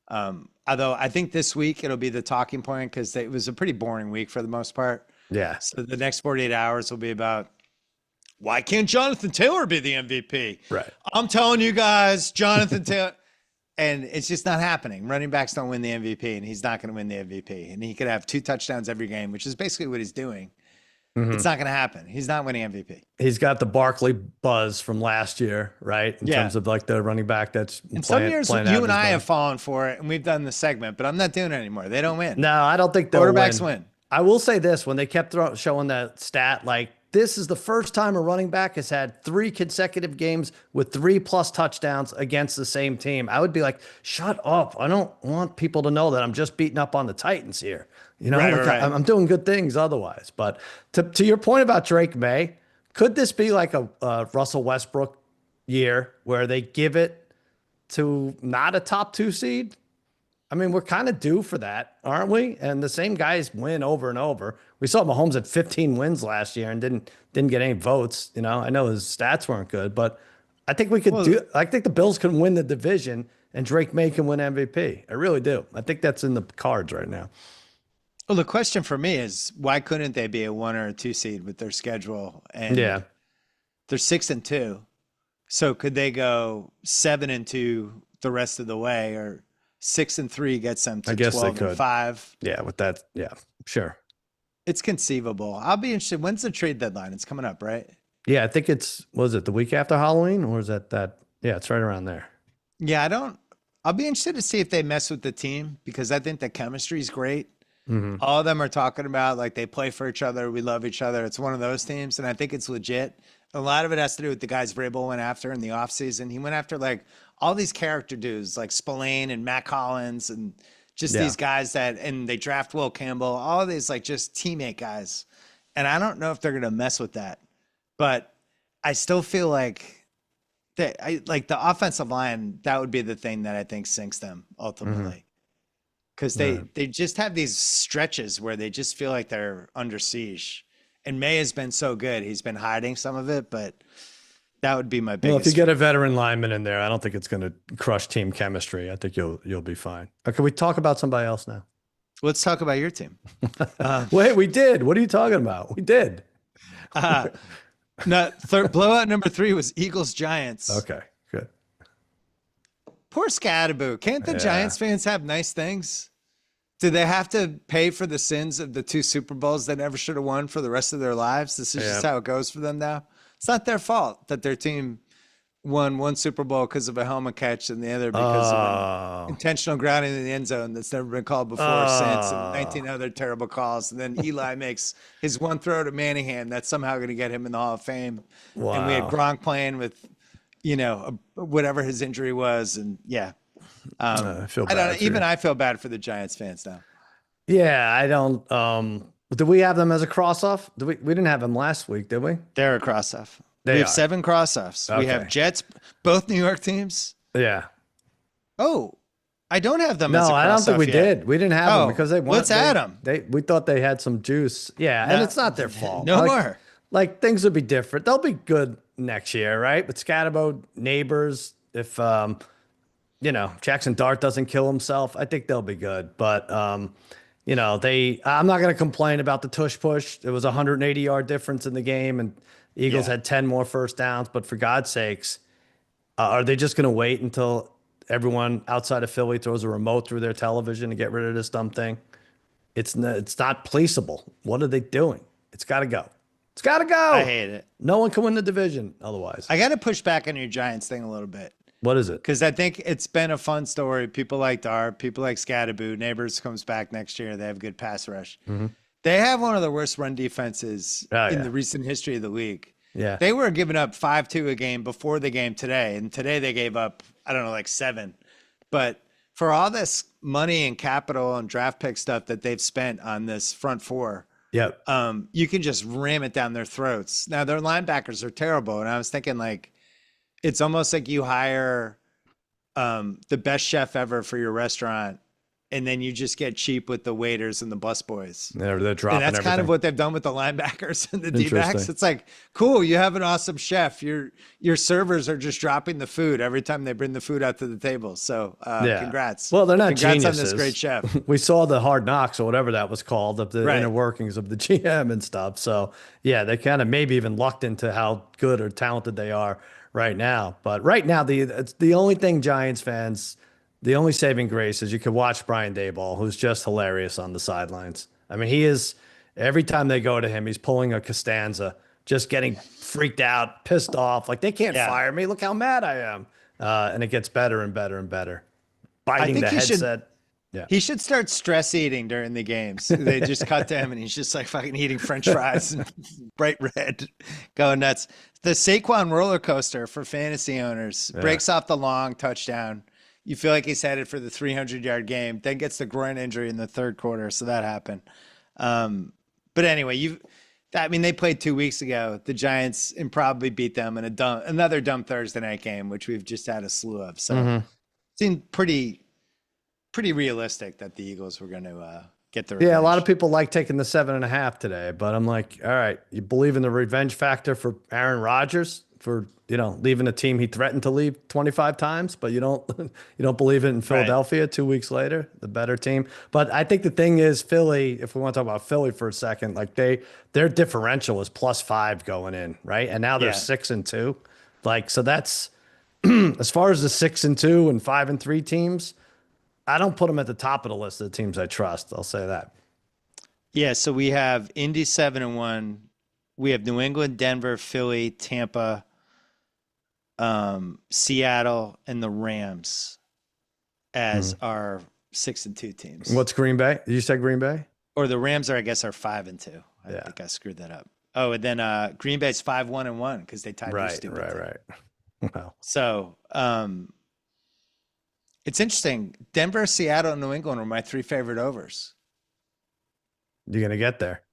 Speaker 1: Although I think this week it'll be the talking point because it was a pretty boring week for the most part.
Speaker 2: Yeah.
Speaker 1: So the next 48 hours will be about, why can't Jonathan Taylor be the MVP?
Speaker 2: Right.
Speaker 1: I'm telling you guys, Jonathan Taylor. And it's just not happening. Running backs don't win the MVP, and he's not going to win the MVP. And he could have 2 touchdowns every game, which is basically what he's doing. It's not going to happen. He's not winning MVP.
Speaker 2: He's got the Barkley buzz from last year, right? In terms of like the running back that's
Speaker 1: in some years, you and I have fallen for it, and we've done the segment, but I'm not doing it anymore. They don't win.
Speaker 2: No, I don't think they'll
Speaker 1: quarterbacks win.
Speaker 2: I will say this: when they kept showing that stat, like this is the first time a running back has had 3 consecutive games with 3+ touchdowns against the same team. I would be like, shut up. I don't want people to know that I'm just beating up on the Titans here.
Speaker 1: Right.
Speaker 2: I'm doing good things otherwise. But to your point about Drake Maye, could this be like a Russell Westbrook year where they give it to not a top 2 seed? I mean, we're kind of due for that, aren't we? And the same guys win over and over. We saw Mahomes at 15 wins last year and didn't get any votes. I know his stats weren't good, but I think we could I think the Bills can win the division and Drake Maye can win MVP. I really do. I think that's in the cards right now.
Speaker 1: Well, the question for me is, why couldn't they be a 1 or a 2 seed with their schedule? And they're 6-2. So could they go 7-2 the rest of the way, or 6-3 gets them to 12-5?
Speaker 2: Yeah, with that. Yeah, sure.
Speaker 1: It's conceivable. I'll be interested. When's the trade deadline? It's coming up, right?
Speaker 2: Yeah, I think was it the week after Halloween, or is that? Yeah, it's right around there.
Speaker 1: Yeah, I'll be interested to see if they mess with the team, because I think the chemistry is great. All of them are talking about like they play for each other. We love each other. It's one of those teams. And I think it's legit. A lot of it has to do with the guys Vrabel went after in the offseason. He went after like all these character dudes like Spillane and Matt Collins and just these guys and they draft Will Campbell, all of these like just teammate guys. And I don't know if they're going to mess with that, but I still feel like like the offensive line, that would be the thing that I think sinks them ultimately. Because they just have these stretches where they just feel like they're under siege. And May has been so good. He's been hiding some of it, but that would be my biggest.
Speaker 2: Well, if you get a veteran lineman in there, I don't think it's going to crush team chemistry. I think you'll be fine. Can we talk about somebody else now?
Speaker 1: Let's talk about your team.
Speaker 2: Wait, we did. What are you talking about? We did.
Speaker 1: Blowout number 3 was Eagles Giants.
Speaker 2: Okay, good.
Speaker 1: Poor Scadaboo. Can't the Giants fans have nice things? Do they have to pay for the sins of the 2 Super Bowls they never should have won for the rest of their lives? This is just how it goes for them now. It's not their fault that their team won one Super Bowl because of a helmet catch and the other because of an intentional grounding in the end zone that's never been called before or since, and 19 other terrible calls. And then Eli makes his one throw to Manningham that's somehow going to get him in the Hall of Fame.
Speaker 2: Wow.
Speaker 1: And we had Gronk playing with, whatever his injury was. And yeah.
Speaker 2: I feel bad.
Speaker 1: I feel bad for the Giants fans now.
Speaker 2: Yeah, I don't. Did we have them as a cross-off? We didn't have them last week, did we?
Speaker 1: They're a cross-off. We have 7 cross-offs.
Speaker 2: Okay.
Speaker 1: We have Jets, both New York teams.
Speaker 2: Yeah.
Speaker 1: Oh, I don't have them as a cross-off.
Speaker 2: No, I don't think we
Speaker 1: yet.
Speaker 2: did. We didn't have them because they won.
Speaker 1: Let's add them.
Speaker 2: We thought they had some juice. Yeah, and it's not their fault.
Speaker 1: No more.
Speaker 2: Like, things will be different. They'll be good next year, right? But Scatterbo, Neighbors, if Jackson Dart doesn't kill himself, I think they'll be good. But I'm not going to complain about the tush push. It was a 180-yard difference in the game, and Eagles had 10 more first downs. But for God's sakes, are they just going to wait until everyone outside of Philly throws a remote through their television to get rid of this dumb thing? It's not policeable. What are they doing? It's got to go. It's got to go.
Speaker 1: I hate it.
Speaker 2: No one can win the division otherwise.
Speaker 1: I got to push back on your Giants thing a little bit.
Speaker 2: What is it?
Speaker 1: Because I think it's been a fun story. People like Dart, people like Scatterbo. Neighbors comes back next year. They have good pass rush. Mm-hmm. They have one of the worst run defenses in the recent history of the league.
Speaker 2: Yeah.
Speaker 1: They were giving up 5-2 a game before the game today. And today they gave up, 7. But for all this money and capital and draft pick stuff that they've spent on this front four, you can just ram it down their throats. Now, their linebackers are terrible. And I was thinking, it's almost like you hire the best chef ever for your restaurant, and then you just get cheap with the waiters and the busboys.
Speaker 2: They're dropping
Speaker 1: and that's
Speaker 2: everything.
Speaker 1: kind of what they've done with the linebackers and the D-backs. It's like, cool, you have an awesome chef. Your servers are just dropping the food every time they bring the food out to the table. So congrats.
Speaker 2: Well, they're not
Speaker 1: congrats
Speaker 2: geniuses.
Speaker 1: On this great chef.
Speaker 2: We saw the Hard Knocks or whatever that was called, of the inner workings of the GM and stuff. So yeah, they kind of maybe even lucked into how good or talented they are right now. But right now, the only thing Giants fans, the only saving grace is you could watch Brian Daboll, who's just hilarious on the sidelines. I mean, he is, every time they go to him, he's pulling a Costanza, just getting freaked out, pissed off. Like, they can't fire me. Look how mad I am. And it gets better and better and better. Biting the headset.
Speaker 1: He should start stress eating during the games. They just cut to him and he's just like fucking eating French fries and bright red, going nuts. The Saquon roller coaster for fantasy owners breaks off the long touchdown. You feel like he's headed for the 300-yard game, then gets the groin injury in the third quarter. So that happened. But anyway, they played 2 weeks ago. The Giants improbably beat them in another dumb Thursday night game, which we've just had a slew of. So it seemed pretty realistic that the Eagles were going to get the revenge.
Speaker 2: Yeah, a lot of people like taking the 7.5 today, but I'm like, all right, you believe in the revenge factor for Aaron Rodgers for leaving a team he threatened to leave 25 times, but you don't believe it in Philadelphia 2 weeks later, the better team. But I think the thing is, Philly, if we want to talk about Philly for a second, like their differential was +5 going in, right? And now they're 6-2. Like, so that's as far as the 6-2 and 5-3 teams, I don't put them at the top of the list of the teams I trust. I'll say that.
Speaker 1: Yeah, so we have Indy 7-1. We have New England, Denver, Philly, Tampa, Seattle, and the Rams as our 6-2 teams.
Speaker 2: What's Green Bay? Did you say Green Bay?
Speaker 1: Or the Rams are, I guess, are 5-2. I think I screwed that up. Oh, and then Green Bay's 5-1-1 because they tied their stupid thing.
Speaker 2: Right. Wow.
Speaker 1: So it's interesting. Denver, Seattle, and New England were my 3 favorite overs.
Speaker 2: You're gonna get there.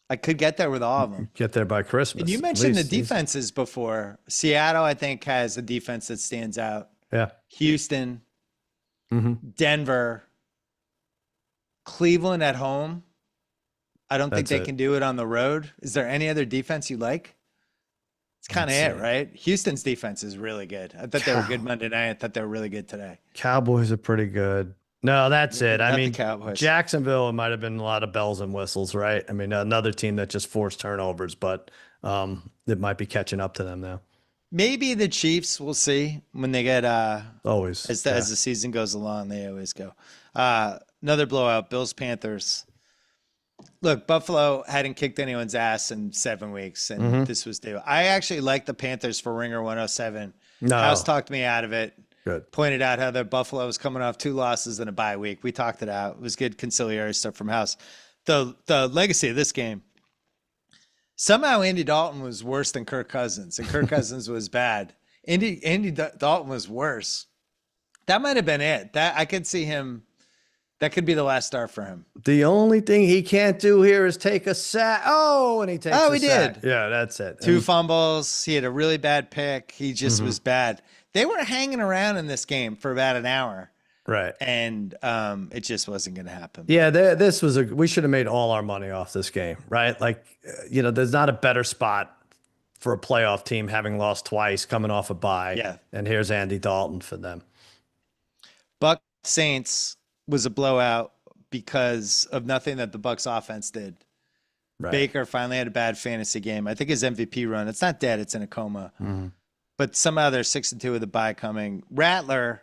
Speaker 1: I could get there with all of them.
Speaker 2: Get there by Christmas.
Speaker 1: And you mentioned the defenses before. Seattle, I think, has a defense that stands out.
Speaker 2: Yeah.
Speaker 1: Houston, Denver, Cleveland at home. I don't think they can do it on the road. Is there any other defense you like? It's kind of it, right? Houston's defense is really good. I thought they were good Monday night. I thought they were really good today.
Speaker 2: Cowboys are pretty good. No, that's it. I mean,
Speaker 1: Cowboys.
Speaker 2: Jacksonville, it might have been a lot of bells and whistles, right? I mean, another team that just forced turnovers, but it might be catching up to them now.
Speaker 1: Maybe the Chiefs, we'll see when they get
Speaker 2: always
Speaker 1: as the season goes along, they always go. Another blowout, Bills Panthers. Look, Buffalo hadn't kicked anyone's ass in 7 weeks, and this was due. I actually like the Panthers for Ringer 107 House
Speaker 2: No,
Speaker 1: talked me out of it.
Speaker 2: good.
Speaker 1: Pointed out how the Buffalo was coming off 2 losses in a bye week. We talked it out. It was good conciliatory stuff from House. The legacy of this game. Somehow Andy Dalton was worse than Kirk Cousins, and Kirk Cousins was bad. Andy Dalton was worse. That might have been it. That I could see him. That could be the last start for him.
Speaker 2: The only thing he can't do here is take a sack. Oh, and he takes
Speaker 1: Oh,
Speaker 2: a
Speaker 1: he
Speaker 2: sack.
Speaker 1: did.
Speaker 2: Yeah, that's it.
Speaker 1: Two
Speaker 2: And-
Speaker 1: fumbles. He had a really bad pick. He just was bad. They were hanging around in this game for about an hour,
Speaker 2: right.
Speaker 1: and it just wasn't going to happen.
Speaker 2: Yeah, this was we should have made all our money off this game, right? Like, there's not a better spot for a playoff team having lost twice, coming off a bye.
Speaker 1: Yeah.
Speaker 2: And here's Andy Dalton for them.
Speaker 1: Buck Saints was a blowout because of nothing that the Bucks offense did.
Speaker 2: Right.
Speaker 1: Baker finally had a bad fantasy game. I think his MVP run, it's not dead, it's in a coma. But somehow they're 6-2 with a bye coming. Rattler,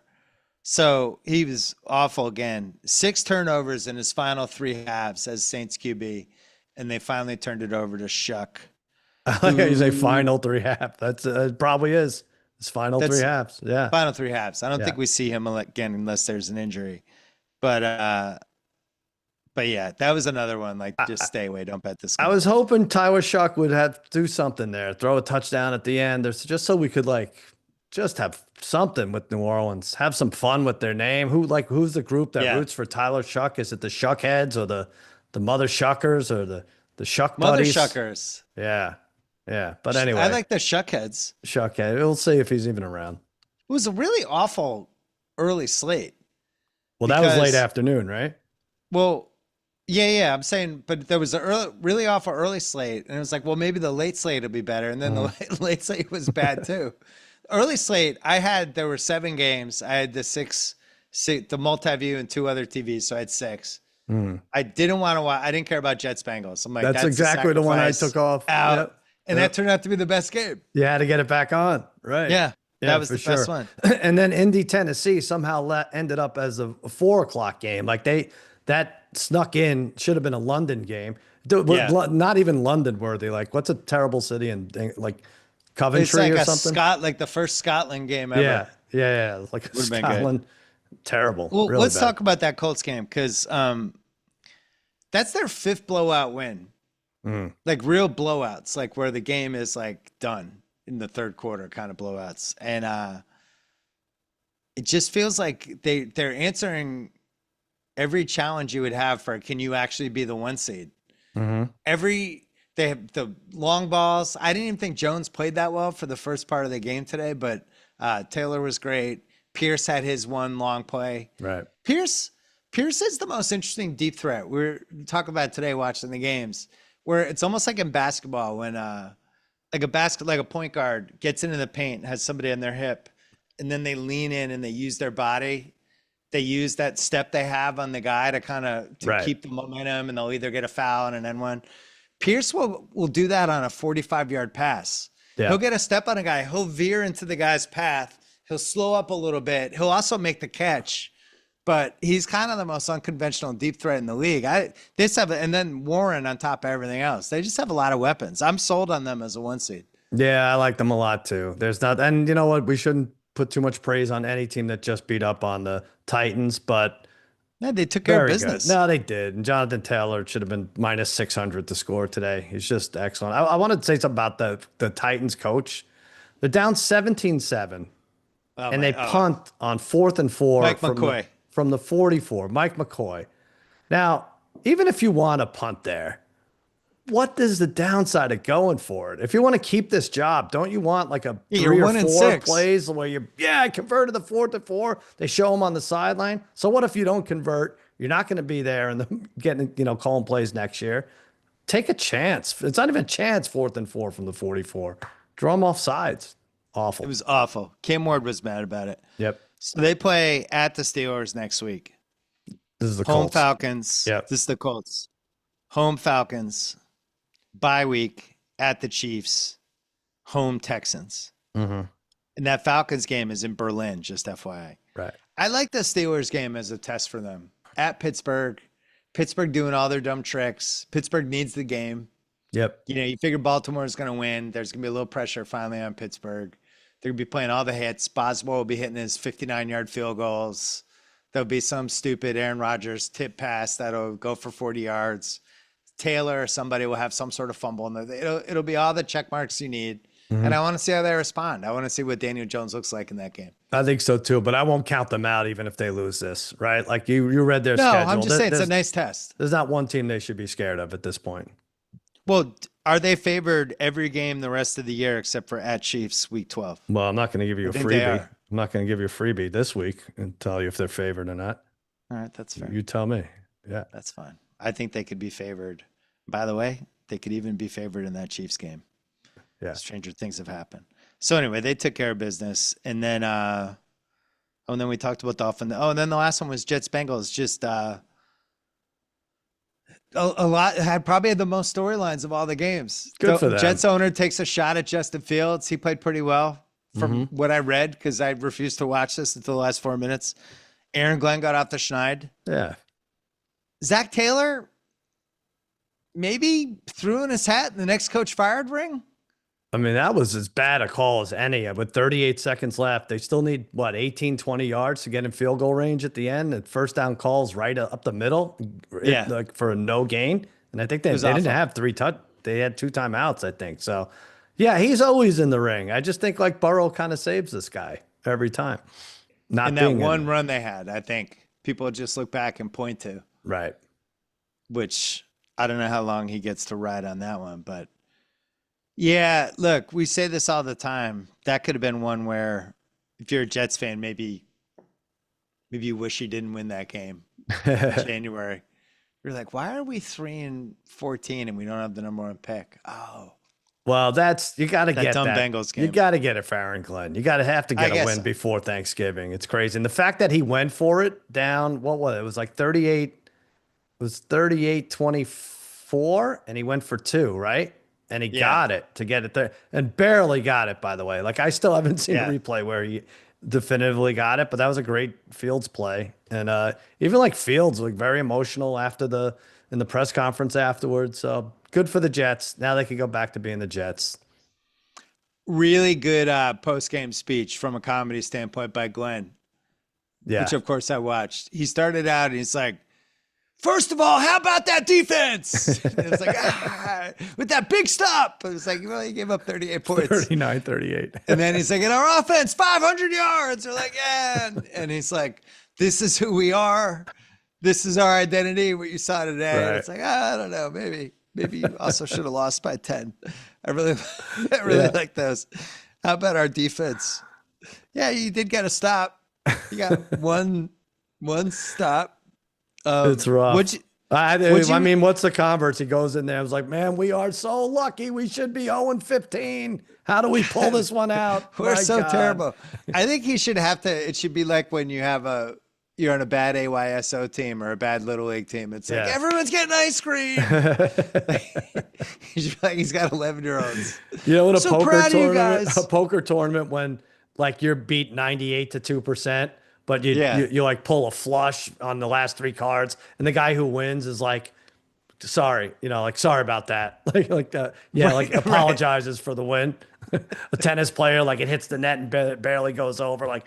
Speaker 1: so he was awful again. 6 turnovers in his final 3 halves as Saints QB, and they finally turned it over to Shuck.
Speaker 2: I like how you say final 3 half. That's it probably is. His final 3 halves. Yeah.
Speaker 1: Final 3 halves. I don't
Speaker 2: Yeah.
Speaker 1: think we see him again unless there's an injury. But yeah, that was another one. Like, just stay away. Don't bet this game.
Speaker 2: I was hoping Tyler Shuck would have do something there, throw a touchdown at the end. There's just so we could just have something with New Orleans, have some fun with their name. Who's the group that roots for Tyler Shuck? Is it the Shuckheads or the Mother Shuckers or the Shuck
Speaker 1: Mother
Speaker 2: Buddies?
Speaker 1: Shuckers.
Speaker 2: Yeah. Yeah. But anyway,
Speaker 1: I like the Shuckheads.
Speaker 2: Shuckhead. We'll see if he's even around.
Speaker 1: It was a really awful early slate.
Speaker 2: Well, that was late
Speaker 1: Because-
Speaker 2: afternoon, right?
Speaker 1: Well, yeah. I'm saying, but there was a really awful early slate, and it was like, well, maybe the late slate will be better, and then the late slate was bad too. Early slate, there were 7 games. I had the multi-view and 2 other TVs, so I had 6. I didn't want to watch. I didn't care about Jets Bengals. I'm like,
Speaker 2: That's
Speaker 1: a
Speaker 2: exactly the one I
Speaker 1: sacrifice
Speaker 2: took off.
Speaker 1: out,
Speaker 2: Yep.
Speaker 1: and that turned out to be the best game.
Speaker 2: You had to get it back on, right?
Speaker 1: Yeah,
Speaker 2: Yeah,
Speaker 1: that was
Speaker 2: for
Speaker 1: the best
Speaker 2: sure.
Speaker 1: one.
Speaker 2: And then Indy, Tennessee somehow ended up as a 4:00 game. Like that snuck in, should have been a London game. Not even London worthy. Like, what's a terrible city in like Coventry
Speaker 1: It's like
Speaker 2: or
Speaker 1: a
Speaker 2: something?
Speaker 1: like the first Scotland game ever.
Speaker 2: Yeah. Like
Speaker 1: Would've been good.
Speaker 2: Scotland. Terrible.
Speaker 1: Well,
Speaker 2: really
Speaker 1: let's
Speaker 2: bad.
Speaker 1: talk about that Colts game because that's their 5th blowout win. Like real blowouts, like where the game is like done in the 3rd quarter kind of blowouts. And it just feels like they're answering every challenge you would have for can you actually be the 1 seed? They have the long balls. I didn't even think Jones played that well for the first part of the game today, but Taylor was great. Pierce had his one long play.
Speaker 2: Right.
Speaker 1: Pierce is the most interesting deep threat. We're talking about today watching the games where it's almost like in basketball when like a point guard gets into the paint, has somebody on their hip, and then they lean in and they use their body. They use that step they have on the guy to keep the momentum, and they'll either get a foul and an N1. Pierce will do that on a 45-yard pass.
Speaker 2: Yeah.
Speaker 1: He'll get a step on a guy. He'll veer into the guy's path. He'll slow up a little bit. He'll also make the catch. But he's kind of the most unconventional deep threat in the league. And then Warren on top of everything else. They just have a lot of weapons. I'm sold on them as a 1 seed.
Speaker 2: Yeah, I like them a lot too. And you know what? We shouldn't put too much praise on any team that just beat up on the Titans, but
Speaker 1: Yeah, they took care of
Speaker 2: very
Speaker 1: business.
Speaker 2: good. No, they did. And Jonathan Taylor should have been minus 600 to score today. He's just excellent. I wanted to say something about the Titans coach. They're down 17-7, and they punt on 4th and 4
Speaker 1: Mike McCoy.
Speaker 2: From the 44. Mike McCoy. Now, even if you want to punt there, what is the downside of going for it? If you want to keep this job, don't you want like a
Speaker 1: you're
Speaker 2: 3 or
Speaker 1: 1 and
Speaker 2: 4
Speaker 1: 6.
Speaker 2: plays where I converted the 4th and 4. They show them on the sideline. So what if you don't convert? You're not going to be there and getting, calling plays next year. Take a chance. It's not even a chance 4th and 4 from the 44. Draw them off sides. Awful.
Speaker 1: It was awful. Cam Ward was mad about it.
Speaker 2: Yep.
Speaker 1: So they play at the Steelers next week.
Speaker 2: This is the
Speaker 1: Home
Speaker 2: Colts.
Speaker 1: Falcons.
Speaker 2: Yep.
Speaker 1: This is the Colts. Home Falcons. Bye week at the Chiefs. Home Texans.
Speaker 2: Mm-hmm.
Speaker 1: And that Falcons game is in Berlin, just FYI.
Speaker 2: Right.
Speaker 1: I like the Steelers game as a test for them. At Pittsburgh. Pittsburgh doing all their dumb tricks. Pittsburgh needs the game.
Speaker 2: Yep.
Speaker 1: You figure Baltimore is going to win. There's going to be a little pressure finally on Pittsburgh. They're going to be playing all the hits. Boswell will be hitting his 59-yard field goals. There'll be some stupid Aaron Rodgers tip pass that'll go for 40 yards. Taylor or somebody will have some sort of fumble. And it'll be all the check marks you need. And I want to see how they respond. I want to see what Daniel Jones looks like in that game.
Speaker 2: I think so too, but I won't count them out even if they lose this, right? Like you read their
Speaker 1: No,
Speaker 2: schedule.
Speaker 1: I'm just saying it's a nice test.
Speaker 2: There's not one team they should be scared of at this point.
Speaker 1: Well, are they favored every game the rest of the year except for at Chiefs week 12?
Speaker 2: Well, I'm not going to give you a
Speaker 1: think they
Speaker 2: freebie.
Speaker 1: are.
Speaker 2: I'm not going to give you a freebie this week and tell you if they're favored or not.
Speaker 1: All right, that's fair.
Speaker 2: You tell me. Yeah.
Speaker 1: That's fine. I think they could be favored. By the way, they could even be favored in that Chiefs game.
Speaker 2: Yeah.
Speaker 1: Stranger things have happened. So anyway, they took care of business. And then and then we talked about Dolphins. Oh, and then the last one was Jets Bengals. Just a lot probably had the most storylines of all the games.
Speaker 2: Good for them.
Speaker 1: Jets owner takes a shot at Justin Fields. He played pretty well from what I read because I refused to watch this until the last 4 minutes. Aaron Glenn got off the schneid.
Speaker 2: Yeah.
Speaker 1: Zach Taylor maybe threw in his hat in the next coach fired ring.
Speaker 2: I mean, that was as bad a call as any. With 38 seconds left, they still need, 18, 20 yards to get in field goal range at the end. And first down calls right up the middle, like for a no gain. And I think they didn't have they had 2 timeouts, I think. So, yeah, he's always in the ring. I just think like Burrow kind of saves this guy every time.
Speaker 1: And that one run they had, I think people just look back and point to.
Speaker 2: Right.
Speaker 1: Which I don't know how long he gets to ride on that one, but yeah, look, we say this all the time. That could have been one where if you're a Jets fan, maybe you wish he didn't win that game in January. You're like, why are we 3-14 and we don't have the number 1 pick? Oh.
Speaker 2: Well, you got to get
Speaker 1: dumb
Speaker 2: that.
Speaker 1: Bengals game.
Speaker 2: You got to get it for Aaron Glenn. You got to have to get a win before Thanksgiving. It's crazy. And the fact that he went for it down, what was it? It was like 38. It was 38-24, and he went for 2, right? And he got it to get it there, and barely got it, by the way. Like, I still haven't seen a replay where he definitively got it, but that was a great Fields play. And even like Fields, like very emotional in the press conference afterwards. So good for the Jets. Now they can go back to being the Jets.
Speaker 1: Really good post-game speech from a comedy standpoint by Glenn. Yeah. Which, of course, I watched. He started out and he's like, first of all, how about that defense? It was like, with that big stop. It was like, well, he gave up 38 points.
Speaker 2: 39-38.
Speaker 1: And then he's like, in our offense, 500 yards. They're like, yeah. And he's like, this is who we are. This is our identity, what you saw today.
Speaker 2: Right.
Speaker 1: And it's like, I don't know, maybe you also should have lost by 10. I really like those. How about our defense? Yeah, you did get a stop. You got one stop.
Speaker 2: It's rough. I mean, what's the converse? He goes in there. I was like, man, we are so lucky. We should be 0-15. How do we pull this one out?
Speaker 1: We're so terrible. I think he should have to. It should be like when you're on a bad AYSO team or a bad Little League team. It's like, everyone's getting ice cream. He should be like, he's got 11-year-olds.
Speaker 2: You know, in a poker tournament when like you're beat 98-2%. But you like pull a flush on the last 3 cards, and the guy who wins is like, sorry, sorry about that. Apologizes for the win. A tennis player, like it hits the net and barely goes over.
Speaker 1: They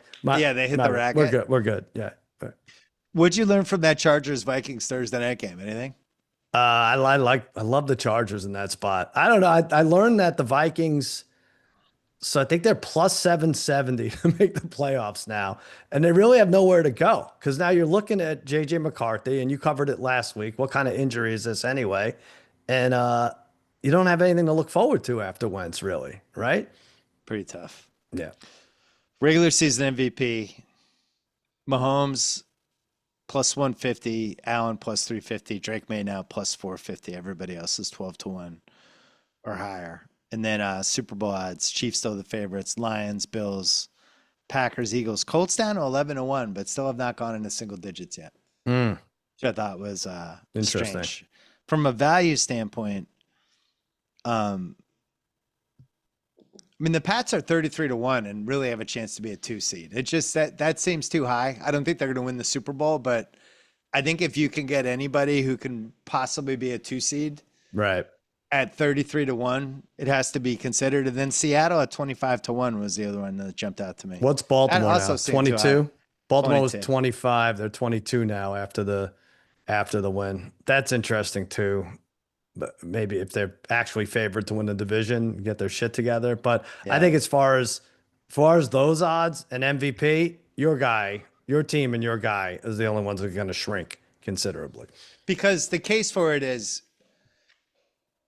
Speaker 1: hit the racket.
Speaker 2: We're good. Yeah.
Speaker 1: What'd you learn from that Chargers Vikings Thursday night game? Anything?
Speaker 2: I love the Chargers in that spot. I don't know. I learned that the Vikings. So I think they're plus 770 to make the playoffs now. And they really have nowhere to go because now you're looking at J.J. McCarthy, and you covered it last week. What kind of injury is this anyway? And you don't have anything to look forward to after Wentz, really, right?
Speaker 1: Pretty tough.
Speaker 2: Yeah.
Speaker 1: Regular season MVP, Mahomes plus 150, Allen plus 350, Drake Maye now plus 450. Everybody else is 12-1 or higher. And then Super Bowl odds, Chiefs still the favorites, Lions, Bills, Packers, Eagles. Colts down to 11-1, but still have not gone into single digits yet. Which I thought was
Speaker 2: interesting.
Speaker 1: Strange. From a value standpoint, I mean, the Pats are 33-1 and really have a chance to be a 2 seed. It just that seems too high. I don't think they're going to win the Super Bowl, but I think if you can get anybody who can possibly be a 2 seed,
Speaker 2: right?
Speaker 1: at 33-1, it has to be considered. And then Seattle at 25-1 was the other one that jumped out to me.
Speaker 2: What's Baltimore
Speaker 1: That also
Speaker 2: now?
Speaker 1: seemed too
Speaker 2: 22?
Speaker 1: high.
Speaker 2: Baltimore was
Speaker 1: 22.
Speaker 2: 25. They're 22 now after the win. That's interesting too. But maybe if they're actually favored to win the division, get their shit together. But I
Speaker 1: Yeah.
Speaker 2: think as far as those odds and MVP, your team and your guy is the only ones that are going to shrink considerably.
Speaker 1: Because the case for it is,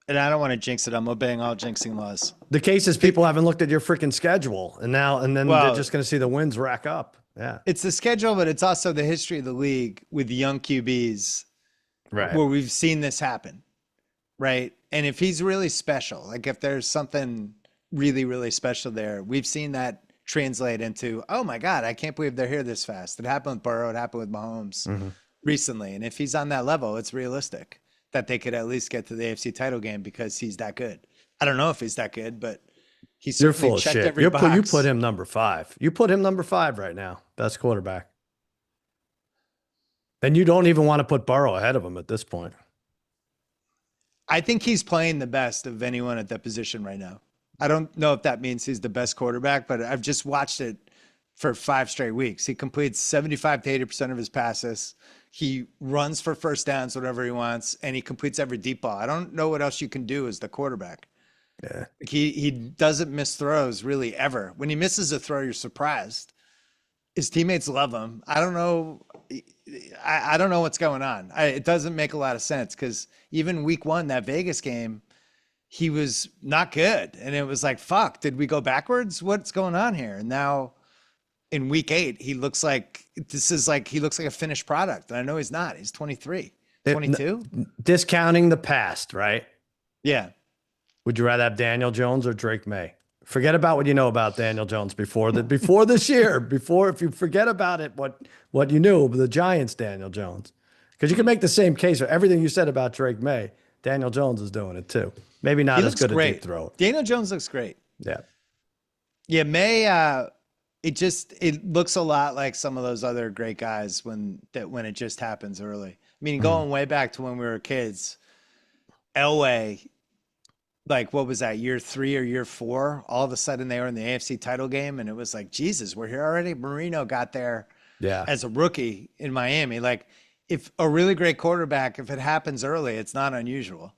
Speaker 1: and I don't want to jinx it, I'm obeying all jinxing laws.
Speaker 2: The case is people haven't looked at your freaking schedule, and then
Speaker 1: Well,
Speaker 2: they're just going to see the wins rack up. Yeah,
Speaker 1: it's the schedule, but it's also the history of the league with young QBs
Speaker 2: right.
Speaker 1: where we've seen this happen, right? And if he's really special, like if there's something really, really special there, we've seen that translate into, oh my God, I can't believe they're here this fast. It happened with Burrow, it happened with Mahomes recently. And if he's on that level, it's realistic that they could at least get to the AFC title game because he's that good. I don't know if he's that good, but he's
Speaker 2: You're
Speaker 1: certainly
Speaker 2: full of
Speaker 1: checked
Speaker 2: shit.
Speaker 1: every
Speaker 2: You
Speaker 1: box.
Speaker 2: put him number 5. You put him number 5 right now. Best quarterback. And you don't even want to put Burrow ahead of him at this point.
Speaker 1: I think he's playing the best of anyone at that position right now. I don't know if that means he's the best quarterback, but I've just watched it for 5 straight weeks. He completes 75 to 80% of his passes. He runs for first downs, whatever he wants, and he completes every deep ball. I don't know what else you can do as the quarterback.
Speaker 2: Yeah.
Speaker 1: He doesn't miss throws really ever. When he misses a throw, you're surprised. His teammates love him. I don't know. I don't know what's going on. It doesn't make a lot of sense because even week 1, that Vegas game, he was not good. And it was like, fuck, did we go backwards? What's going on here? And now in week 8, he looks like a finished product. And I know he's not. He's 23, 22.
Speaker 2: Discounting the past, right?
Speaker 1: Yeah.
Speaker 2: Would you rather have Daniel Jones or Drake Maye? Forget about what you know about Daniel Jones before this year. If you forget about it, what you knew of the Giants, Daniel Jones, because you can make the same case for everything you said about Drake Maye. Daniel Jones is doing it too. Maybe not as good a deep throw.
Speaker 1: Daniel Jones looks great.
Speaker 2: Yeah.
Speaker 1: Yeah, May. It looks a lot like some of those other great guys when it just happens early. I mean, going way back to when we were kids, Elway. Like, what was that, year 3 or year 4? All of a sudden they were in the AFC title game, and it was like, Jesus, we're here already. Marino got there as a rookie in Miami. Like, if a really great quarterback, if it happens early, it's not unusual.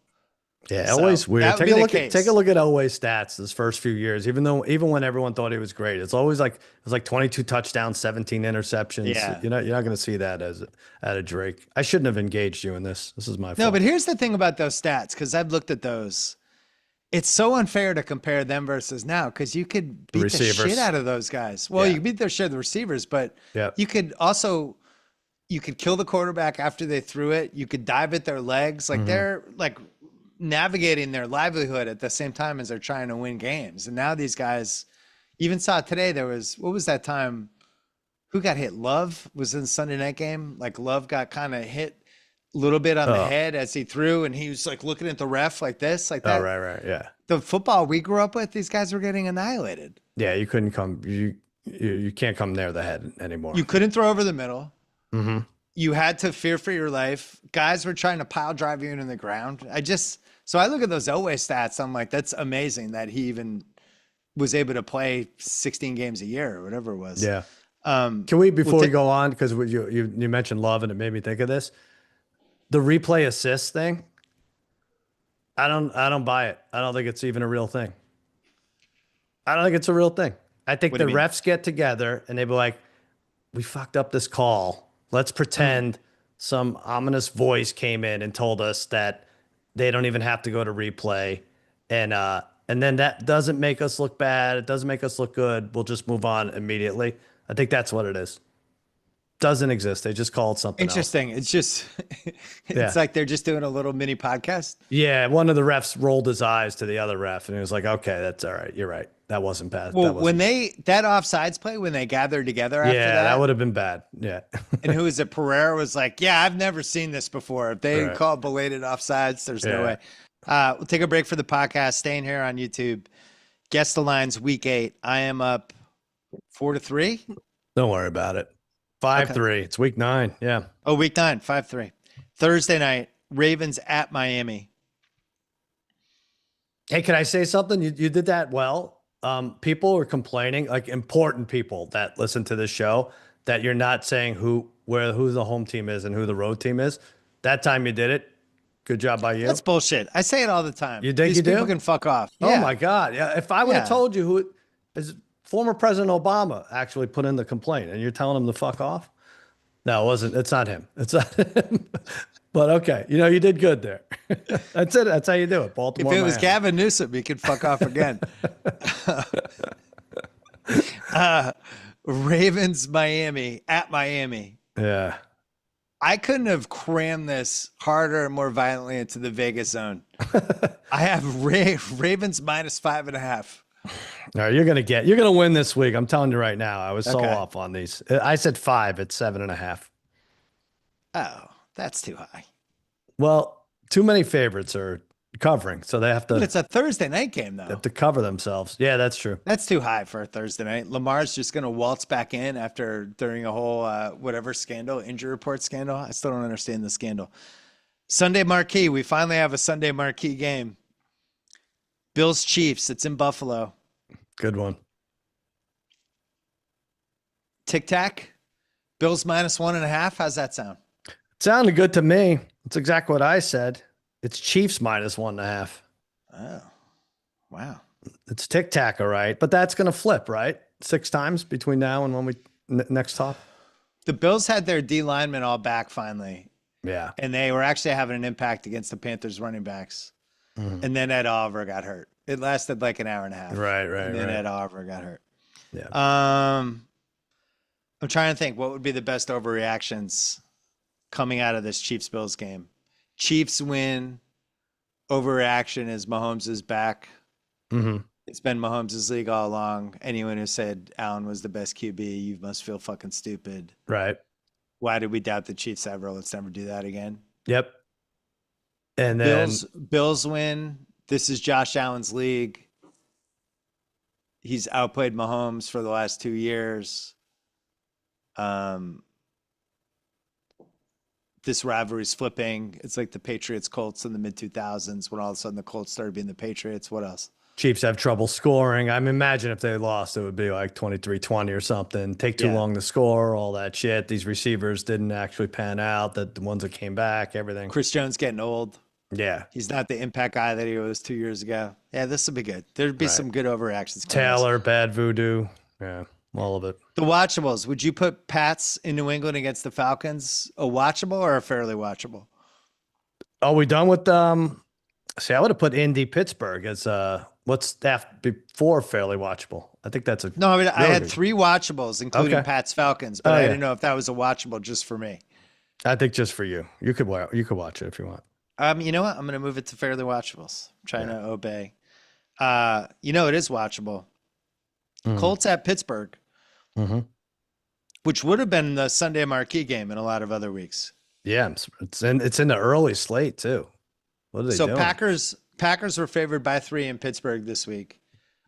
Speaker 2: Yeah, Elway's weird. Take a look at Elway's stats his first few years. Even when everyone thought he was great, it's always like 22 touchdowns, 17 interceptions.
Speaker 1: Yeah.
Speaker 2: You're not going to see that out of Drake. I shouldn't have engaged you in this. This is my fault.
Speaker 1: No, but here's the thing about those stats, because I've looked at those. It's so unfair to compare them versus now because you could beat the shit out of those guys. Well, you could beat the shit out of the receivers, but you could kill the quarterback after they threw it. You could dive at their legs. Like they're like navigating their livelihood at the same time as they're trying to win games. And now these guys, even saw today, what was that time? Who got hit? Love was in the Sunday night game. Like Love got kind of hit a little bit on the head as he threw, and he was like looking at the ref like this, like that.
Speaker 2: Oh, right, yeah.
Speaker 1: The football we grew up with, these guys were getting annihilated.
Speaker 2: Yeah, you couldn't come. You can't come near the head anymore.
Speaker 1: You couldn't throw over the middle. You had to fear for your life. Guys were trying to pile drive you into the ground. So I look at those Elway stats. I'm like, that's amazing that he even was able to play 16 games a year or whatever it was.
Speaker 2: Yeah. Can we, before we go on, because you mentioned Love and it made me think of this. The replay assist thing, I don't buy it. I don't think it's even a real thing. I don't think it's a real thing. I think the refs get together and they be like, we fucked up this call. Let's pretend some ominous voice came in and told us that they don't even have to go to replay. And then that doesn't make us look bad. It doesn't make us look good. We'll just move on immediately. I think that's what it is. Doesn't exist. They just call it something
Speaker 1: interesting.
Speaker 2: else.
Speaker 1: It's just, it's like they're just doing a little mini podcast.
Speaker 2: Yeah. One of the refs rolled his eyes to the other ref and he was like, okay, that's all right. You're right. That wasn't bad.
Speaker 1: Well, when that offsides play, when they gathered together after
Speaker 2: that would have been bad. Yeah.
Speaker 1: And who is it? Pereira was like, yeah, I've never seen this before. If they call belated offsides, there's no way. We'll take a break for the podcast. Staying here on YouTube. Guess the lines week 8. I am up 4-3.
Speaker 2: Don't worry about it. 5-3. It's week 9. Yeah.
Speaker 1: Oh, week 9, 5-3. Thursday night, Ravens at Miami.
Speaker 2: Hey, can I say something? You did that well. People are complaining, like important people that listen to this show, that you're not saying who the home team is and who the road team is. That time you did it. Good job by you.
Speaker 1: That's bullshit. I say it all the time.
Speaker 2: You think
Speaker 1: These
Speaker 2: you
Speaker 1: people
Speaker 2: do?
Speaker 1: can fuck off.
Speaker 2: Oh
Speaker 1: Yeah.
Speaker 2: my God. Yeah. If I would have
Speaker 1: Yeah.
Speaker 2: told you who is former President Obama actually put in the complaint and you're telling him to fuck off. No, it wasn't. It's not him. It's not him. But okay. You did good there. That's it. That's how you do it.
Speaker 1: If
Speaker 2: Baltimore,
Speaker 1: it was
Speaker 2: Miami.
Speaker 1: Gavin Newsom, he could fuck off again. Ravens, Miami, at Miami.
Speaker 2: Yeah.
Speaker 1: I couldn't have crammed this harder and more violently into the Vegas zone. I have Ravens minus 5.5.
Speaker 2: All right, you're gonna win this week. I'm telling you right now. I was so
Speaker 1: Okay.
Speaker 2: off on these. I said 5. It's 7.5.
Speaker 1: Oh, that's too high.
Speaker 2: Well, too many favorites are covering, so they have
Speaker 1: But
Speaker 2: to
Speaker 1: it's a Thursday night game, though.
Speaker 2: cover themselves. Yeah, that's true.
Speaker 1: That's too high for a Thursday night. Lamar's just going to waltz back in during a whole whatever scandal, injury report scandal. I still don't understand the scandal. Sunday marquee. We finally have a Sunday marquee game. Bills Chiefs. It's in Buffalo.
Speaker 2: Good one.
Speaker 1: Tic Tac. Bills minus 1.5. How's that sound?
Speaker 2: Sounded good to me. It's exactly what I said. It's Chiefs minus 1.5.
Speaker 1: Oh, wow.
Speaker 2: It's tic tac, all right, but that's gonna flip, right? 6 times between now and when we next talk.
Speaker 1: The Bills had their D linemen all back finally,
Speaker 2: Yeah.
Speaker 1: and they were actually having an impact against the Panthers running backs. And then Ed Oliver got hurt. It lasted like an hour and a half.
Speaker 2: Right.
Speaker 1: And then Ed Oliver got hurt.
Speaker 2: Yeah.
Speaker 1: I'm trying to think what would be the best overreactions coming out of this Chiefs Bills game. Chiefs win. Overreaction is Mahomes is back.
Speaker 2: Mm-hmm.
Speaker 1: It's been Mahomes' league all along. Anyone who said Allen was the best QB, you must feel fucking stupid.
Speaker 2: Right.
Speaker 1: Why did we doubt the Chiefs ever? Let's never do that again.
Speaker 2: Yep. And then
Speaker 1: Bills win. This is Josh Allen's league. He's outplayed Mahomes for the last 2 years. This rivalry's flipping. It's like the Patriots Colts in the mid 2000s when all of a sudden the Colts started being the Patriots. What else?
Speaker 2: Chiefs have trouble scoring. I mean, imagine if they lost, it would be like 23-20 or something. Take too long to score, all that shit. These receivers didn't actually pan out. The ones that came back, everything.
Speaker 1: Chris Jones getting old.
Speaker 2: Yeah.
Speaker 1: He's not the impact guy that he was 2 years ago. Yeah, this will be good. There'd be some good overreactions.
Speaker 2: Taylor, bad voodoo. Yeah, all of it.
Speaker 1: The watchables. Would you put Pats in New England against the Falcons a watchable or a fairly watchable?
Speaker 2: Are we done with see, I would have put Indy Pittsburgh as what's that before fairly watchable. I think that's
Speaker 1: No, I mean I had 3 watchables, including Pats Falcons, but I didn't know if that was a watchable just for me.
Speaker 2: I think just for you. You could watch it if you want.
Speaker 1: You know what? I'm gonna move it to fairly watchables. I'm trying to obey. It is watchable. Colts at Pittsburgh, which would have been the Sunday marquee game in a lot of other weeks.
Speaker 2: Yeah, it's in the early slate too. What are they doing?
Speaker 1: Packers were favored by 3 in Pittsburgh this week.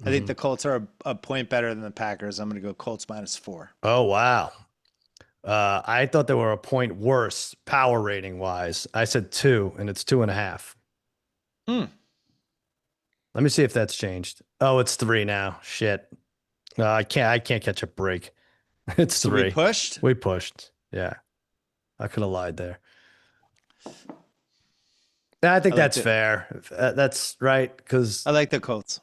Speaker 1: I think the Colts are a point better than the Packers. I'm going to go Colts minus 4.
Speaker 2: Oh, wow. I thought they were a point worse power rating wise. I said 2 and it's 2.5. Let me see if that's changed. Oh, it's 3 now. Shit. I can't catch a break. It's 3.
Speaker 1: We pushed?
Speaker 2: We pushed. Yeah. I could have lied there. I think that's fair. That's right. Because
Speaker 1: I like the Colts.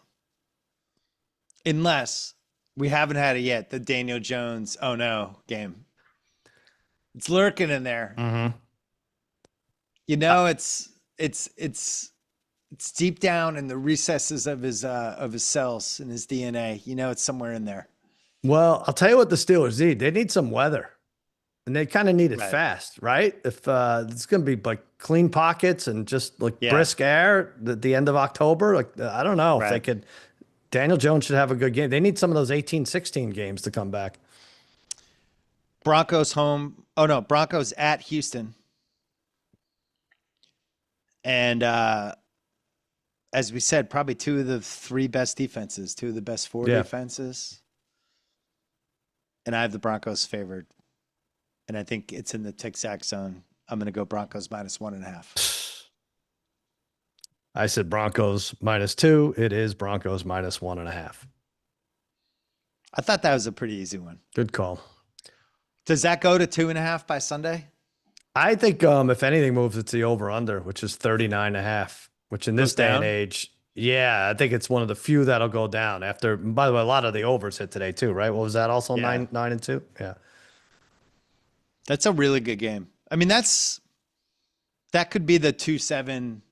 Speaker 1: Unless we haven't had it yet, the Daniel Jones, oh no, game. It's lurking in there. It's deep down in the recesses of his cells and his DNA. It's somewhere in there.
Speaker 2: Well, I'll tell you what the Steelers need. They need some weather. And they kind of need it fast, right? If it's going to be like clean pockets and just like brisk air at the end of October, like I don't know if they could. Daniel Jones should have a good game. They need some of those 18-16 games to come back.
Speaker 1: Broncos home. Oh no, Broncos at Houston. And as we said, probably 2 of the 3 best defenses, 2 of the best 4 defenses. And I have the Broncos favored. And I think it's in the tic-tac zone. I'm going to go Broncos minus 1.5.
Speaker 2: I said Broncos -2. It is Broncos -1.5.
Speaker 1: I thought that was a pretty easy one.
Speaker 2: Good call.
Speaker 1: Does that go to 2.5 by Sunday?
Speaker 2: I think if anything moves, it's the over/under, which is 39.5, which in this
Speaker 1: Goes
Speaker 2: day and
Speaker 1: down?
Speaker 2: age, yeah, I think it's one of the few that'll go down after. By the way, a lot of the overs hit today too, right? What was that? Also
Speaker 1: Yeah.
Speaker 2: 9-2? Yeah.
Speaker 1: That's a really good game. I mean, that could be the 2-7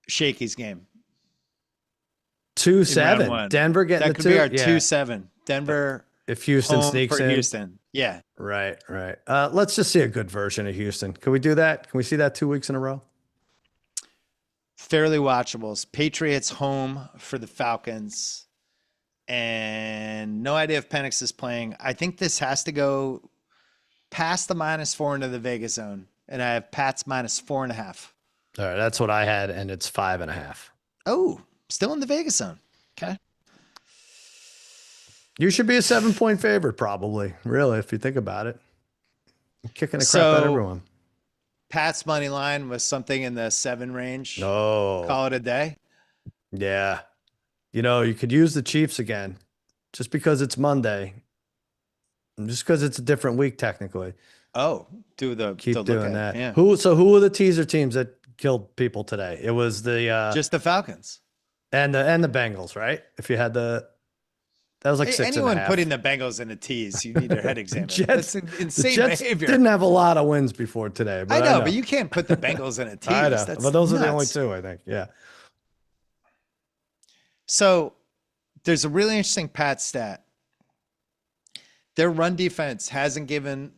Speaker 1: Shakey's game.
Speaker 2: 2-7.
Speaker 1: One.
Speaker 2: Denver getting
Speaker 1: That
Speaker 2: the
Speaker 1: could be our
Speaker 2: 2. Yeah.
Speaker 1: 2-7. Denver
Speaker 2: If Houston
Speaker 1: home
Speaker 2: sneaks
Speaker 1: for
Speaker 2: in.
Speaker 1: Houston. Yeah.
Speaker 2: Right. Let's just see a good version of Houston. Can we do that? Can we see that 2 weeks in a row?
Speaker 1: Fairly watchables. Patriots home for the Falcons. And no idea if Penix is playing. I think this has to go past the -4 into the Vegas zone. And I have Pats -4.5.
Speaker 2: All right. That's what I had, and it's 5.5.
Speaker 1: Oh, still in the Vegas zone. Okay.
Speaker 2: You should be a 7-point favorite, probably. Really, if you think about it. Kicking the crap out of everyone.
Speaker 1: Pat's money line was something in the 7 range.
Speaker 2: No.
Speaker 1: Call it a day.
Speaker 2: Yeah. You could use the Chiefs again just because it's Monday. And just because it's a different week, technically.
Speaker 1: Oh,
Speaker 2: Keep doing that.
Speaker 1: Yeah.
Speaker 2: Who were the teaser teams that killed people today? It was the
Speaker 1: just the Falcons
Speaker 2: and the Bengals, right? If you had that was like 6.5.
Speaker 1: Anyone putting the Bengals in a tease, you need your head examined.
Speaker 2: Jets,
Speaker 1: That's insane
Speaker 2: the Jets
Speaker 1: behavior.
Speaker 2: didn't have a lot of wins before today.
Speaker 1: I know, but you can't put the Bengals in a tease.
Speaker 2: I know,
Speaker 1: That's
Speaker 2: but those
Speaker 1: nuts.
Speaker 2: are the only two, I think. Yeah.
Speaker 1: So there's a really interesting Pat stat. Their run defense hasn't given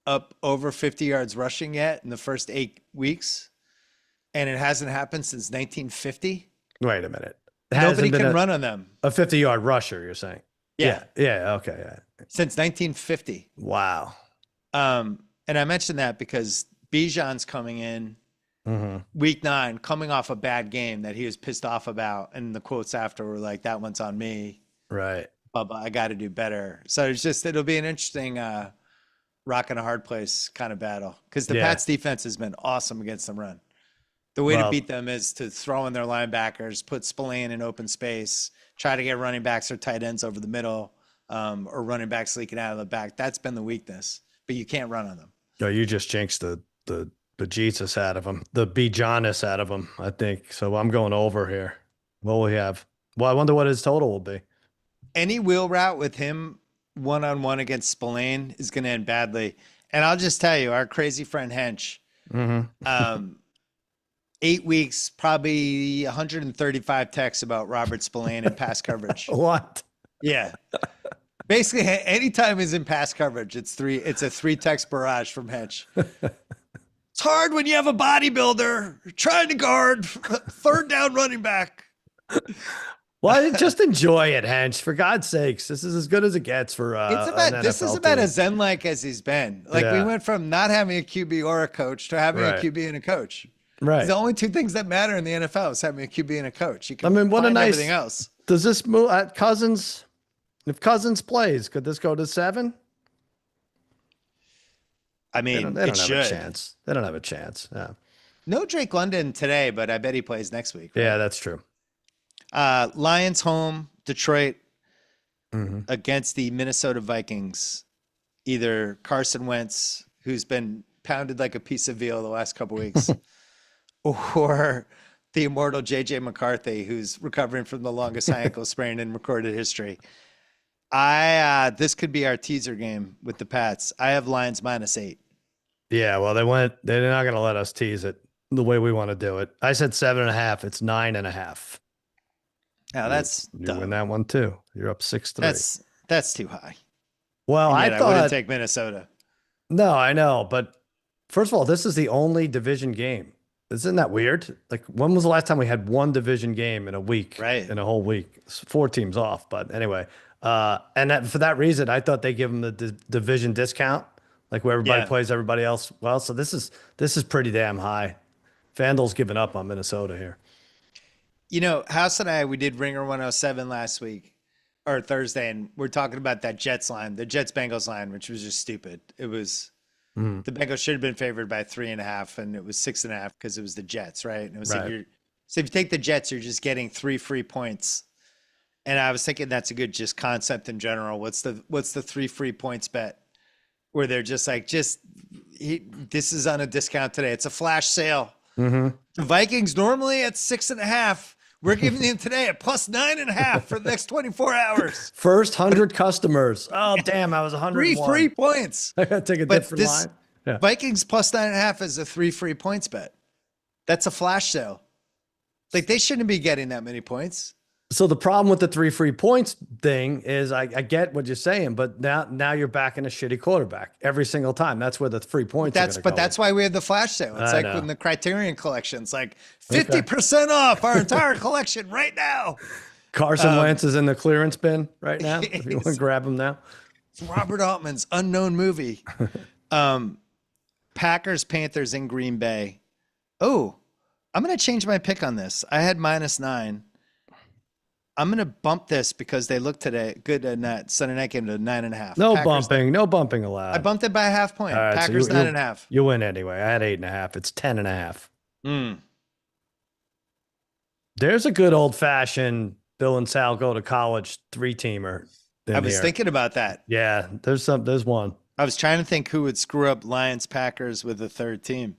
Speaker 1: up over 50 yards rushing yet in the first 8 weeks, and it hasn't happened since 1950.
Speaker 2: Wait a minute.
Speaker 1: Nobody can run on them.
Speaker 2: A 50-yard rusher, you're saying?
Speaker 1: Yeah.
Speaker 2: Yeah. Okay. Yeah.
Speaker 1: Since 1950.
Speaker 2: Wow.
Speaker 1: And I mentioned that because Bijan's coming in week 9, coming off a bad game that he was pissed off about. And the quotes after were like, that one's on me.
Speaker 2: Right.
Speaker 1: Bubba, I got to do better. So it'll be an interesting rock and a hard place kind of battle. Because the Pats defense has been awesome against the run. The way to beat them is to throw in their linebackers, put Spillane in open space, try to get running backs or tight ends over the middle, or running backs leaking out of the back. That's been the weakness, but you can't run on them.
Speaker 2: No, you just jinxed the Jesus out of them, the Bijanis out of them, I think. So I'm going over here. What will we have? Well, I wonder what his total will be.
Speaker 1: Any wheel route with him one-on-one against Spillane is going to end badly. And I'll just tell you, our crazy friend Hench, 8 weeks, probably 135 texts about Robert Spillane and pass coverage.
Speaker 2: What?
Speaker 1: Yeah. Basically, anytime he's in pass coverage, it's a 3-text barrage from Hench. It's hard when you have a bodybuilder trying to guard third down running back.
Speaker 2: Well, just enjoy it, Hench. For God's sakes, this is as good as it gets for
Speaker 1: this is about as zen-like as he's been. Like we went from not having a QB or a coach to having a QB and a coach.
Speaker 2: Right.
Speaker 1: The only 2 things that matter in the NFL is having a QB and a coach. You can
Speaker 2: what a
Speaker 1: find
Speaker 2: nice
Speaker 1: everything else.
Speaker 2: Does this move at Cousins? If Cousins plays, could this go to 7?
Speaker 1: I mean,
Speaker 2: they don't
Speaker 1: it
Speaker 2: have
Speaker 1: should.
Speaker 2: a chance. They don't have a chance. Yeah.
Speaker 1: No Drake London today, but I bet he plays next week. Right?
Speaker 2: Yeah, that's true.
Speaker 1: Lions home, Detroit against the Minnesota Vikings. Either Carson Wentz, who's been pounded like a piece of veal the last couple weeks, or the immortal J.J. McCarthy, who's recovering from the longest high ankle sprain in recorded history. This could be our teaser game with the Pats. I have Lions -8.
Speaker 2: Yeah, well, they're not going to let us tease it the way we want to do it. I said 7.5. It's 9.5.
Speaker 1: Now that's
Speaker 2: you win that one too. You're up 6-3.
Speaker 1: That's too high.
Speaker 2: Well, I thought
Speaker 1: wouldn't take Minnesota.
Speaker 2: No, I know, but first of all, this is the only division game. Isn't that weird? Like, when was the last time we had one division game in a week?
Speaker 1: Right.
Speaker 2: In a whole week. It's 4 teams off, but anyway. And for that reason, I thought they give them the division discount, like where everybody plays everybody else. Well, so this is pretty damn high. FanDuel's giving up on Minnesota here.
Speaker 1: House and I, we did Ringer 107 last week or Thursday, and we're talking about that Jets line, the Jets-Bengals line, which was just stupid. It was the Bengals should have been favored by 3.5, and it was 6.5 because it was the Jets, right? And it was like So if you take the Jets, you're just getting 3 free points. And I was thinking that's a good just concept in general. What's the 3 free points bet? Where they're just like, this is on a discount today. It's a flash sale. The Vikings normally at 6.5. We're giving them today at plus 9.5 for the next 24 hours.
Speaker 2: First 100 customers. Oh, damn. I was 101.
Speaker 1: 3 free points.
Speaker 2: I got to take a different line. Yeah.
Speaker 1: Vikings plus 9.5 is a 3 free points bet. That's a flash sale. Like, they shouldn't be getting that many points.
Speaker 2: So the problem with the 3 free points thing is I get what you're saying, but now you're backing a shitty quarterback every single time. That's where the 3 points
Speaker 1: That's why we had the flash sale. It's like when the Criterion collection, it's like 50% off our entire collection right now.
Speaker 2: Carson Wentz is in the clearance bin right now. If you want to grab him now.
Speaker 1: It's Robert Altman's unknown movie. Packers, Panthers in Green Bay. Oh, I'm going to change my pick on this. I had -9. I'm going to bump this because they look today good in that Sunday night game to 9.5.
Speaker 2: No bumping allowed.
Speaker 1: I bumped it by a half point.
Speaker 2: Right,
Speaker 1: Packers
Speaker 2: so
Speaker 1: 9.5.
Speaker 2: You win anyway. I had 8.5. It's 10.5. There's a good old fashioned Bill and Sal go to college 3-teamer.
Speaker 1: I was thinking about that.
Speaker 2: Yeah, there's one.
Speaker 1: I was trying to think who would screw up Lions Packers with a third team.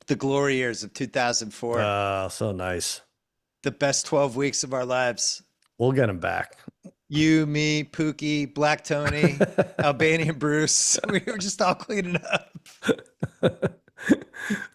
Speaker 1: The glory years of 2004.
Speaker 2: Oh, so nice.
Speaker 1: The best 12 weeks of our lives.
Speaker 2: We'll get him back.
Speaker 1: You, me, Pookie, Black Tony, Albanian Bruce. We were just all cleaning up.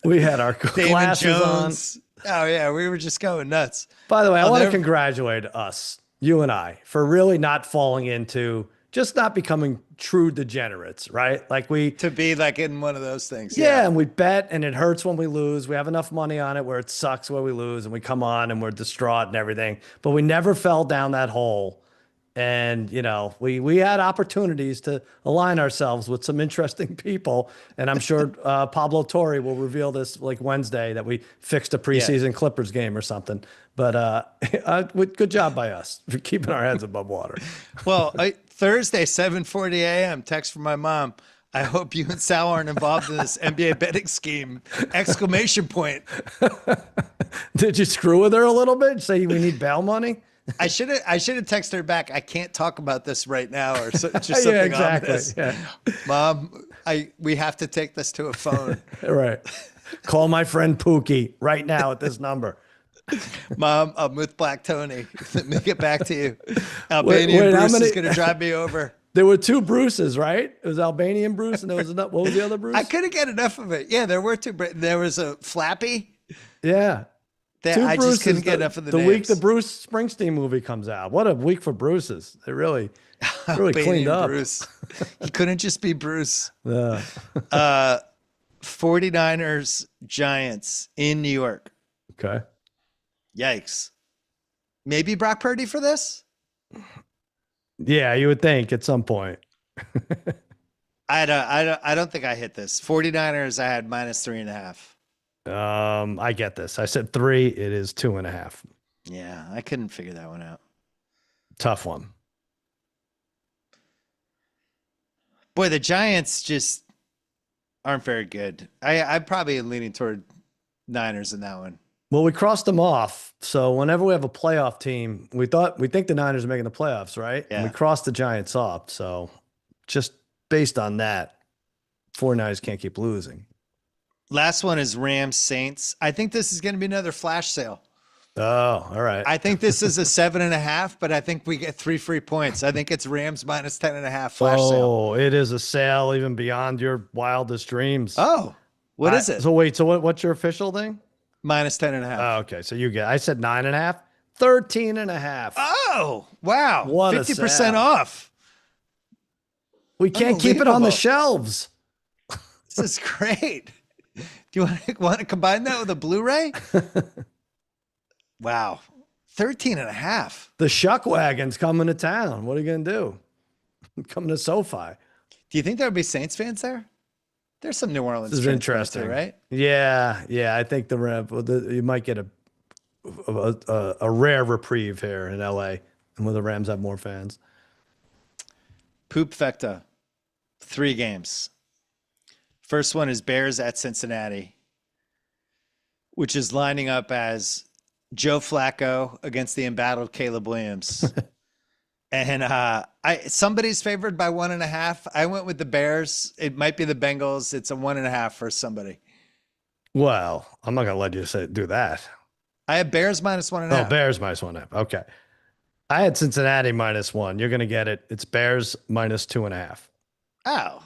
Speaker 2: We had our
Speaker 1: Damon
Speaker 2: glasses
Speaker 1: Jones. On. Oh, yeah. We were just going nuts.
Speaker 2: By the way, I want to congratulate us, you and I, for really not falling into just not becoming true degenerates, right? Like to
Speaker 1: be like in one of those things.
Speaker 2: Yeah, and we bet and it hurts when we lose. We have enough money on it where it sucks when we lose and we come on and we're distraught and everything. But we never fell down that hole. And, we had opportunities to align ourselves with some interesting people. And I'm sure Pablo Torre will reveal this like Wednesday that we fixed a preseason Clippers game or something. But good job by us for keeping our heads above water.
Speaker 1: Well, Thursday, 7:40 a.m., text from my mom. I hope you and Sal aren't involved in this NBA betting scheme! !
Speaker 2: Did you screw with her a little bit? Say we need bail money?
Speaker 1: I should have texted her back. I can't talk about this right now, or just something ominous. Yeah. Mom, we have to take this to a phone.
Speaker 2: Right. Call my friend Pookie right now at this number.
Speaker 1: Mom, I'm with Black Tony. Let me get back to you. Albanian Bruce is going to drive me over.
Speaker 2: There were 2 Bruces, right? It was Albanian Bruce, and there was what was the other Bruce?
Speaker 1: I couldn't get enough of it. Yeah, there were 2. There was a Flappy.
Speaker 2: Yeah.
Speaker 1: I just couldn't get enough of the names.
Speaker 2: The week the Bruce Springsteen movie comes out. What a week for Bruces. They really cleaned up.
Speaker 1: Bruce. He couldn't just be Bruce.
Speaker 2: Yeah.
Speaker 1: 49ers, Giants in New York.
Speaker 2: Okay.
Speaker 1: Yikes. Maybe Brock Purdy for this?
Speaker 2: Yeah, you would think at some point.
Speaker 1: I don't think I hit this. 49ers, I had -3.5.
Speaker 2: I get this. I said 3. It is 2.5.
Speaker 1: Yeah, I couldn't figure that one out.
Speaker 2: Tough one.
Speaker 1: Boy, the Giants just aren't very good. I'm probably leaning toward Niners in that one.
Speaker 2: Well, we crossed them off. So whenever we have a playoff team, we think the Niners are making the playoffs, right?
Speaker 1: Yeah.
Speaker 2: And we crossed the Giants off. So just based on that, 49ers can't keep losing.
Speaker 1: Last one is Rams Saints. I think this is going to be another flash sale.
Speaker 2: Oh, all right.
Speaker 1: I think this is a 7.5, but I think we get 3 free points. I think it's Rams -10.5 flash sale.
Speaker 2: Oh, it is a sale even beyond your wildest dreams.
Speaker 1: Oh, what is it?
Speaker 2: So wait, what's your official thing?
Speaker 1: -10.5.
Speaker 2: Oh, okay. So I said 9.5, 13.5.
Speaker 1: Oh, wow.
Speaker 2: What
Speaker 1: 50% off.
Speaker 2: We can't keep it on the shelves.
Speaker 1: This is great. Do you want to combine that with a Blu-ray? Wow. 13.5.
Speaker 2: The Shuck Wagon's coming to town. What are you going to do? Coming to SoFi.
Speaker 1: Do you think there would be Saints fans there? There's some New Orleans
Speaker 2: fans. This is interesting,
Speaker 1: there, right?
Speaker 2: Yeah. I think you might get a rare reprieve here in LA, and where the Rams have more fans.
Speaker 1: Poop Fecta. 3 games. First one is Bears at Cincinnati. which is lining up as Joe Flacco against the embattled Caleb Williams. And somebody's favored by 1.5. I went with the Bears. It might be the Bengals. It's a 1.5 for somebody.
Speaker 2: Well, I'm not gonna let you do that.
Speaker 1: I have Bears minus 1.5.
Speaker 2: Oh, Bears minus 1.5. Okay. I had Cincinnati -1. You're gonna get it. It's Bears -2.5.
Speaker 1: Oh.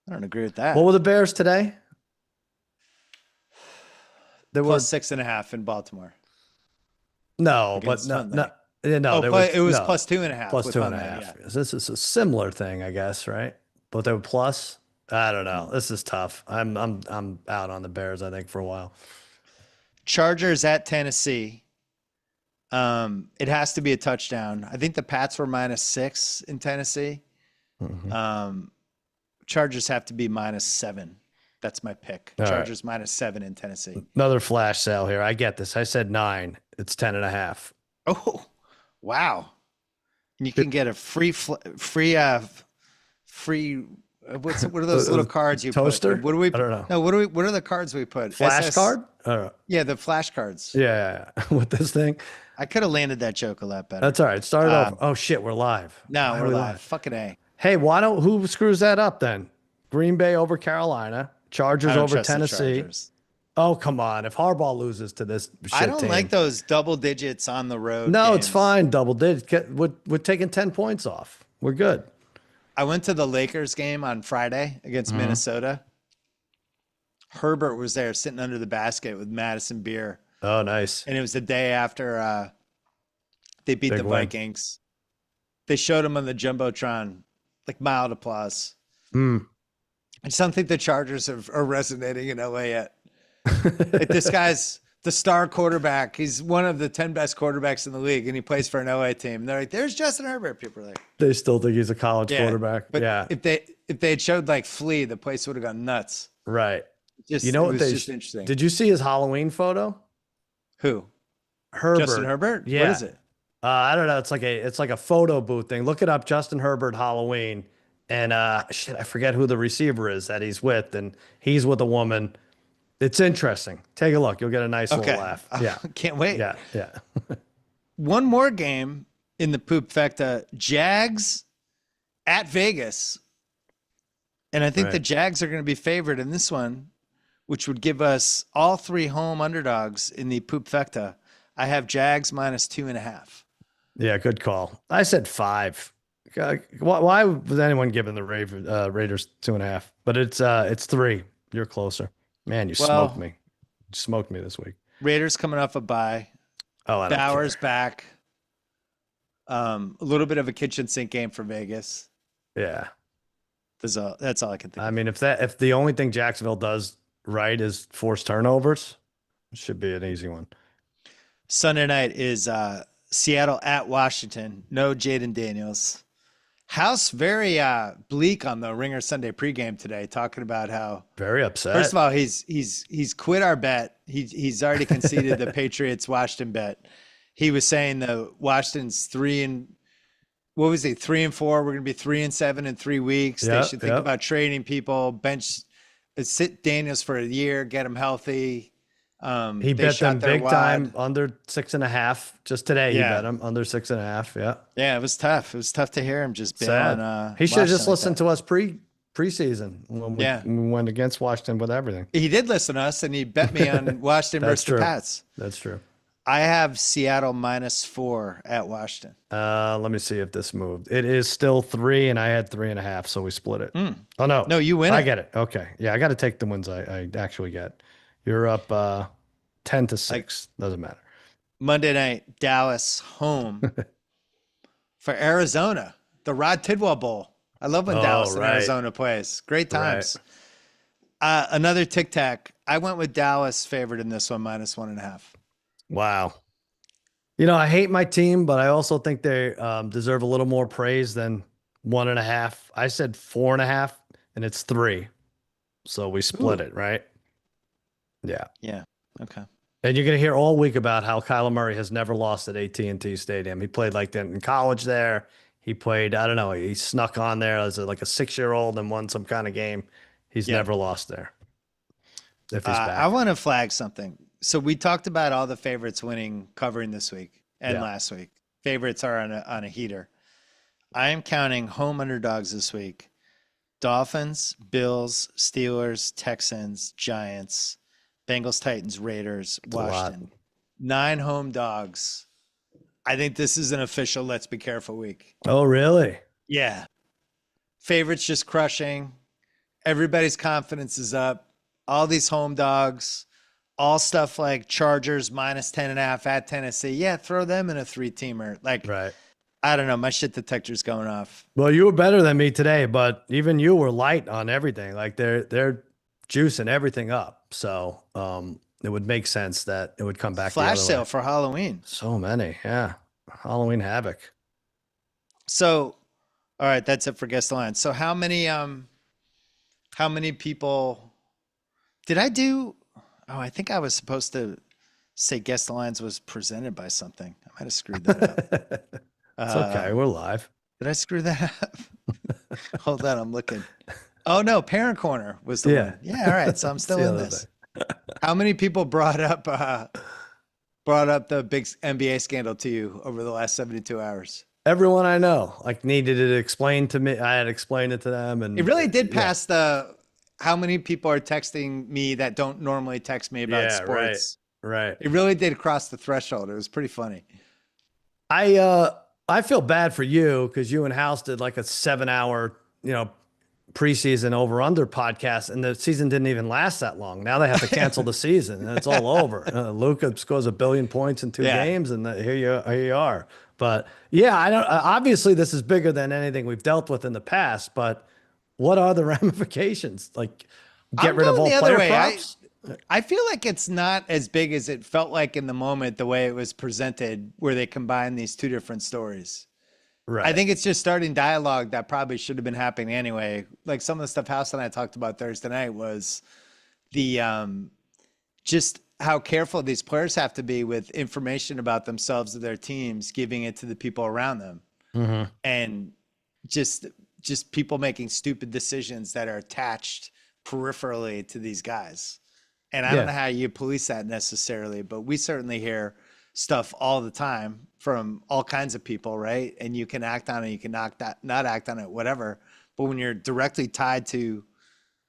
Speaker 1: I don't agree with that.
Speaker 2: What were the Bears today? They were
Speaker 1: plus 6.5 in Baltimore.
Speaker 2: No, but
Speaker 1: Against
Speaker 2: no,
Speaker 1: Sunday.
Speaker 2: no, yeah, no.
Speaker 1: It was
Speaker 2: no,
Speaker 1: plus 2.5.
Speaker 2: plus
Speaker 1: with
Speaker 2: 2.5.
Speaker 1: Monday, yeah.
Speaker 2: This is a similar thing, I guess, right? But they were plus. I don't know. This is tough. I'm out on the Bears, I think, for a while.
Speaker 1: Chargers at Tennessee. It has to be a touchdown. I think the Pats were -6 in Tennessee.
Speaker 2: Mhm.
Speaker 1: Chargers have to be -7. That's my pick.
Speaker 2: All
Speaker 1: Chargers -7 in Tennessee.
Speaker 2: Another flash sale here. I get this. I said 9. It's 10.5.
Speaker 1: Oh, wow! And you can get a free. What are those little cards you
Speaker 2: toaster?
Speaker 1: put? What do we?
Speaker 2: I don't know.
Speaker 1: No, what are the cards we put?
Speaker 2: Flash card?
Speaker 1: Yeah, the flash cards.
Speaker 2: Yeah, with this thing.
Speaker 1: I could have landed that joke a lot better.
Speaker 2: That's all right. Start off. Oh shit, we're live.
Speaker 1: No,
Speaker 2: Why are
Speaker 1: we're
Speaker 2: we
Speaker 1: live. Fucking A.
Speaker 2: Hey, who screws that up then? Green Bay over Carolina, Chargers
Speaker 1: I don't
Speaker 2: over
Speaker 1: trust the
Speaker 2: Tennessee.
Speaker 1: Chargers.
Speaker 2: Oh, come on. If Harbaugh loses to this shit
Speaker 1: I don't
Speaker 2: team.
Speaker 1: like those double digits on the road.
Speaker 2: No,
Speaker 1: games.
Speaker 2: it's fine. Double digit. We're taking 10 points off. We're good.
Speaker 1: I went to the Lakers game on Friday against Minnesota. Herbert was there sitting under the basket with Madison Beer.
Speaker 2: Oh, nice.
Speaker 1: And it was the day after they beat
Speaker 2: Big
Speaker 1: the
Speaker 2: win.
Speaker 1: Vikings. They showed him on the Jumbotron, like mild applause. I just don't think the Chargers are resonating in LA yet. Like, this guy's the star quarterback. He's one of the 10 best quarterbacks in the league, and he plays for an LA team. And they're like, there's Justin Herbert. People are like,
Speaker 2: They still think he's a college quarterback.
Speaker 1: But
Speaker 2: yeah.
Speaker 1: if they had showed like Flea, the place would have gone nuts.
Speaker 2: Right.
Speaker 1: Just,
Speaker 2: You know
Speaker 1: it
Speaker 2: what
Speaker 1: was just interesting.
Speaker 2: Did you see his Halloween photo?
Speaker 1: Who?
Speaker 2: Herbert.
Speaker 1: Justin Herbert?
Speaker 2: Yeah.
Speaker 1: What is it?
Speaker 2: I don't know. It's like a photo booth thing. Look it up, Justin Herbert Halloween. And shit, I forget who the receiver is that he's with, and he's with a woman. It's interesting. Take a look. You'll get a nice little laugh. Yeah.
Speaker 1: Can't wait.
Speaker 2: Yeah. Yeah.
Speaker 1: One more game in the Poop Fecta. Jags at Vegas. And I think the Jags are going to be favored in this one, which would give us all 3 home underdogs in the Poop Fecta. I have Jags -2.5.
Speaker 2: Yeah, good call. I said 5. Why was anyone giving the Raiders 2.5? But it's 3. You're closer. Man, you smoked me. You smoked me this week.
Speaker 1: Raiders coming off a bye.
Speaker 2: Oh, I don't
Speaker 1: Bauer's
Speaker 2: care.
Speaker 1: back. A little bit of a kitchen sink game for Vegas.
Speaker 2: Yeah.
Speaker 1: That's all I can think.
Speaker 2: I mean, if the only thing Jacksonville does right is force turnovers, it should be an easy one.
Speaker 1: Sunday night is Seattle at Washington. No Jaden Daniels. House very bleak on the Ringer Sunday pregame today, talking about how
Speaker 2: Very upset.
Speaker 1: first of all he's quit our bet. He's already conceded the Patriots Washington bet. He was saying the Washington's 3 and 4. We're gonna be 3 and 7 in 3 weeks. They should think about trading people, sit Daniels for a year, get him healthy.
Speaker 2: He bet them big time under 6.5. Just today, he bet him under 6.5. Yeah.
Speaker 1: Yeah, it was tough. It was tough to hear him just bail on.
Speaker 2: He should have just listened to us preseason when we went against Washington with everything.
Speaker 1: He did listen to us, and he bet me on Washington versus the Pats.
Speaker 2: That's true.
Speaker 1: I have Seattle -4 at Washington.
Speaker 2: Let me see if this moved. It is still 3, and I had 3.5, so we split it. Oh no,
Speaker 1: no, you win.
Speaker 2: I get it. Okay, yeah, I got to take the ones I actually get. You're up 10-6. Doesn't matter.
Speaker 1: Monday night, Dallas home for Arizona, the Rod Tidwell Bowl. I love when Dallas and Arizona plays. Great times. Another tic tac. I went with Dallas favored in this one, -1.5.
Speaker 2: Wow. You know, I hate my team, but I also think they deserve a little more praise than 1.5. I said 4.5, and it's 3. So we split it, right? Yeah.
Speaker 1: Yeah. Okay.
Speaker 2: And you're going to hear all week about how Kyler Murray has never lost at AT&T Stadium. He played like that in college there. He played, I don't know, he snuck on there as like a 6-year-old and won some kind of game. He's never lost there. if he's
Speaker 1: I
Speaker 2: back.
Speaker 1: want to flag something. So we talked about all the favorites winning, covering this week and
Speaker 2: Yeah.
Speaker 1: last week. Favorites are on a heater. I am counting home underdogs this week. Dolphins, Bills, Steelers, Texans, Giants, Bengals, Titans, Raiders,
Speaker 2: It's a lot.
Speaker 1: Washington. 9 home dogs. I think this is an official let's be careful week.
Speaker 2: Oh, really?
Speaker 1: Yeah. Favorites just crushing. Everybody's confidence is up. All these home dogs, all stuff like Chargers -10.5 at Tennessee. Yeah, throw them in a 3-teamer. Like,
Speaker 2: Right.
Speaker 1: I don't know. My shit detector's going off.
Speaker 2: Well, you were better than me today, but even you were light on everything. Like they're juicing everything up. So it would make sense that it would come back the
Speaker 1: Flash
Speaker 2: other
Speaker 1: sale
Speaker 2: way.
Speaker 1: for Halloween.
Speaker 2: So many, yeah. Halloween havoc.
Speaker 1: So, all right, that's it for guest the line. So how many people did I do? Oh, I think I was supposed to say guest the lines was presented by something. I might have screwed that up.
Speaker 2: It's okay. We're live.
Speaker 1: Did I screw that up? Hold on, I'm looking. Oh no, Parent Corner was the
Speaker 2: Yeah.
Speaker 1: one. Yeah, all right. So I'm still
Speaker 2: the
Speaker 1: in
Speaker 2: other
Speaker 1: this. How many people brought up the big NBA scandal to you over the last 72 hours?
Speaker 2: Everyone I know like needed it explained to me. I had explained it to them, and
Speaker 1: It really did
Speaker 2: yeah.
Speaker 1: pass the how many people are texting me that don't normally text me about
Speaker 2: Yeah,
Speaker 1: sports.
Speaker 2: Right.
Speaker 1: It really did cross the threshold. It was pretty funny.
Speaker 2: I feel bad for you because you and House did like a 7-hour, preseason over under podcast, and the season didn't even last that long. Now they have to cancel the season, and it's all over. Luka scores 1 billion points in 2
Speaker 1: Yeah.
Speaker 2: games, and here you are. But yeah, I don't. Obviously, this is bigger than anything we've dealt with in the past. But what are the ramifications? Like, get
Speaker 1: I'm
Speaker 2: rid of all
Speaker 1: going the
Speaker 2: player
Speaker 1: other way.
Speaker 2: props?
Speaker 1: I feel like it's not as big as it felt like in the moment, the way it was presented, where they combined these two different stories.
Speaker 2: Right.
Speaker 1: I think it's just starting dialogue that probably should have been happening anyway. Like some of the stuff House and I talked about Thursday night was the just how careful these players have to be with information about themselves or their teams, giving it to the people around them, and just people making stupid decisions that are attached peripherally to these guys. And I don't know how you police that necessarily, but we certainly hear stuff all the time from all kinds of people, right? And you can act on it, you can not act on it, whatever. But when you're directly tied to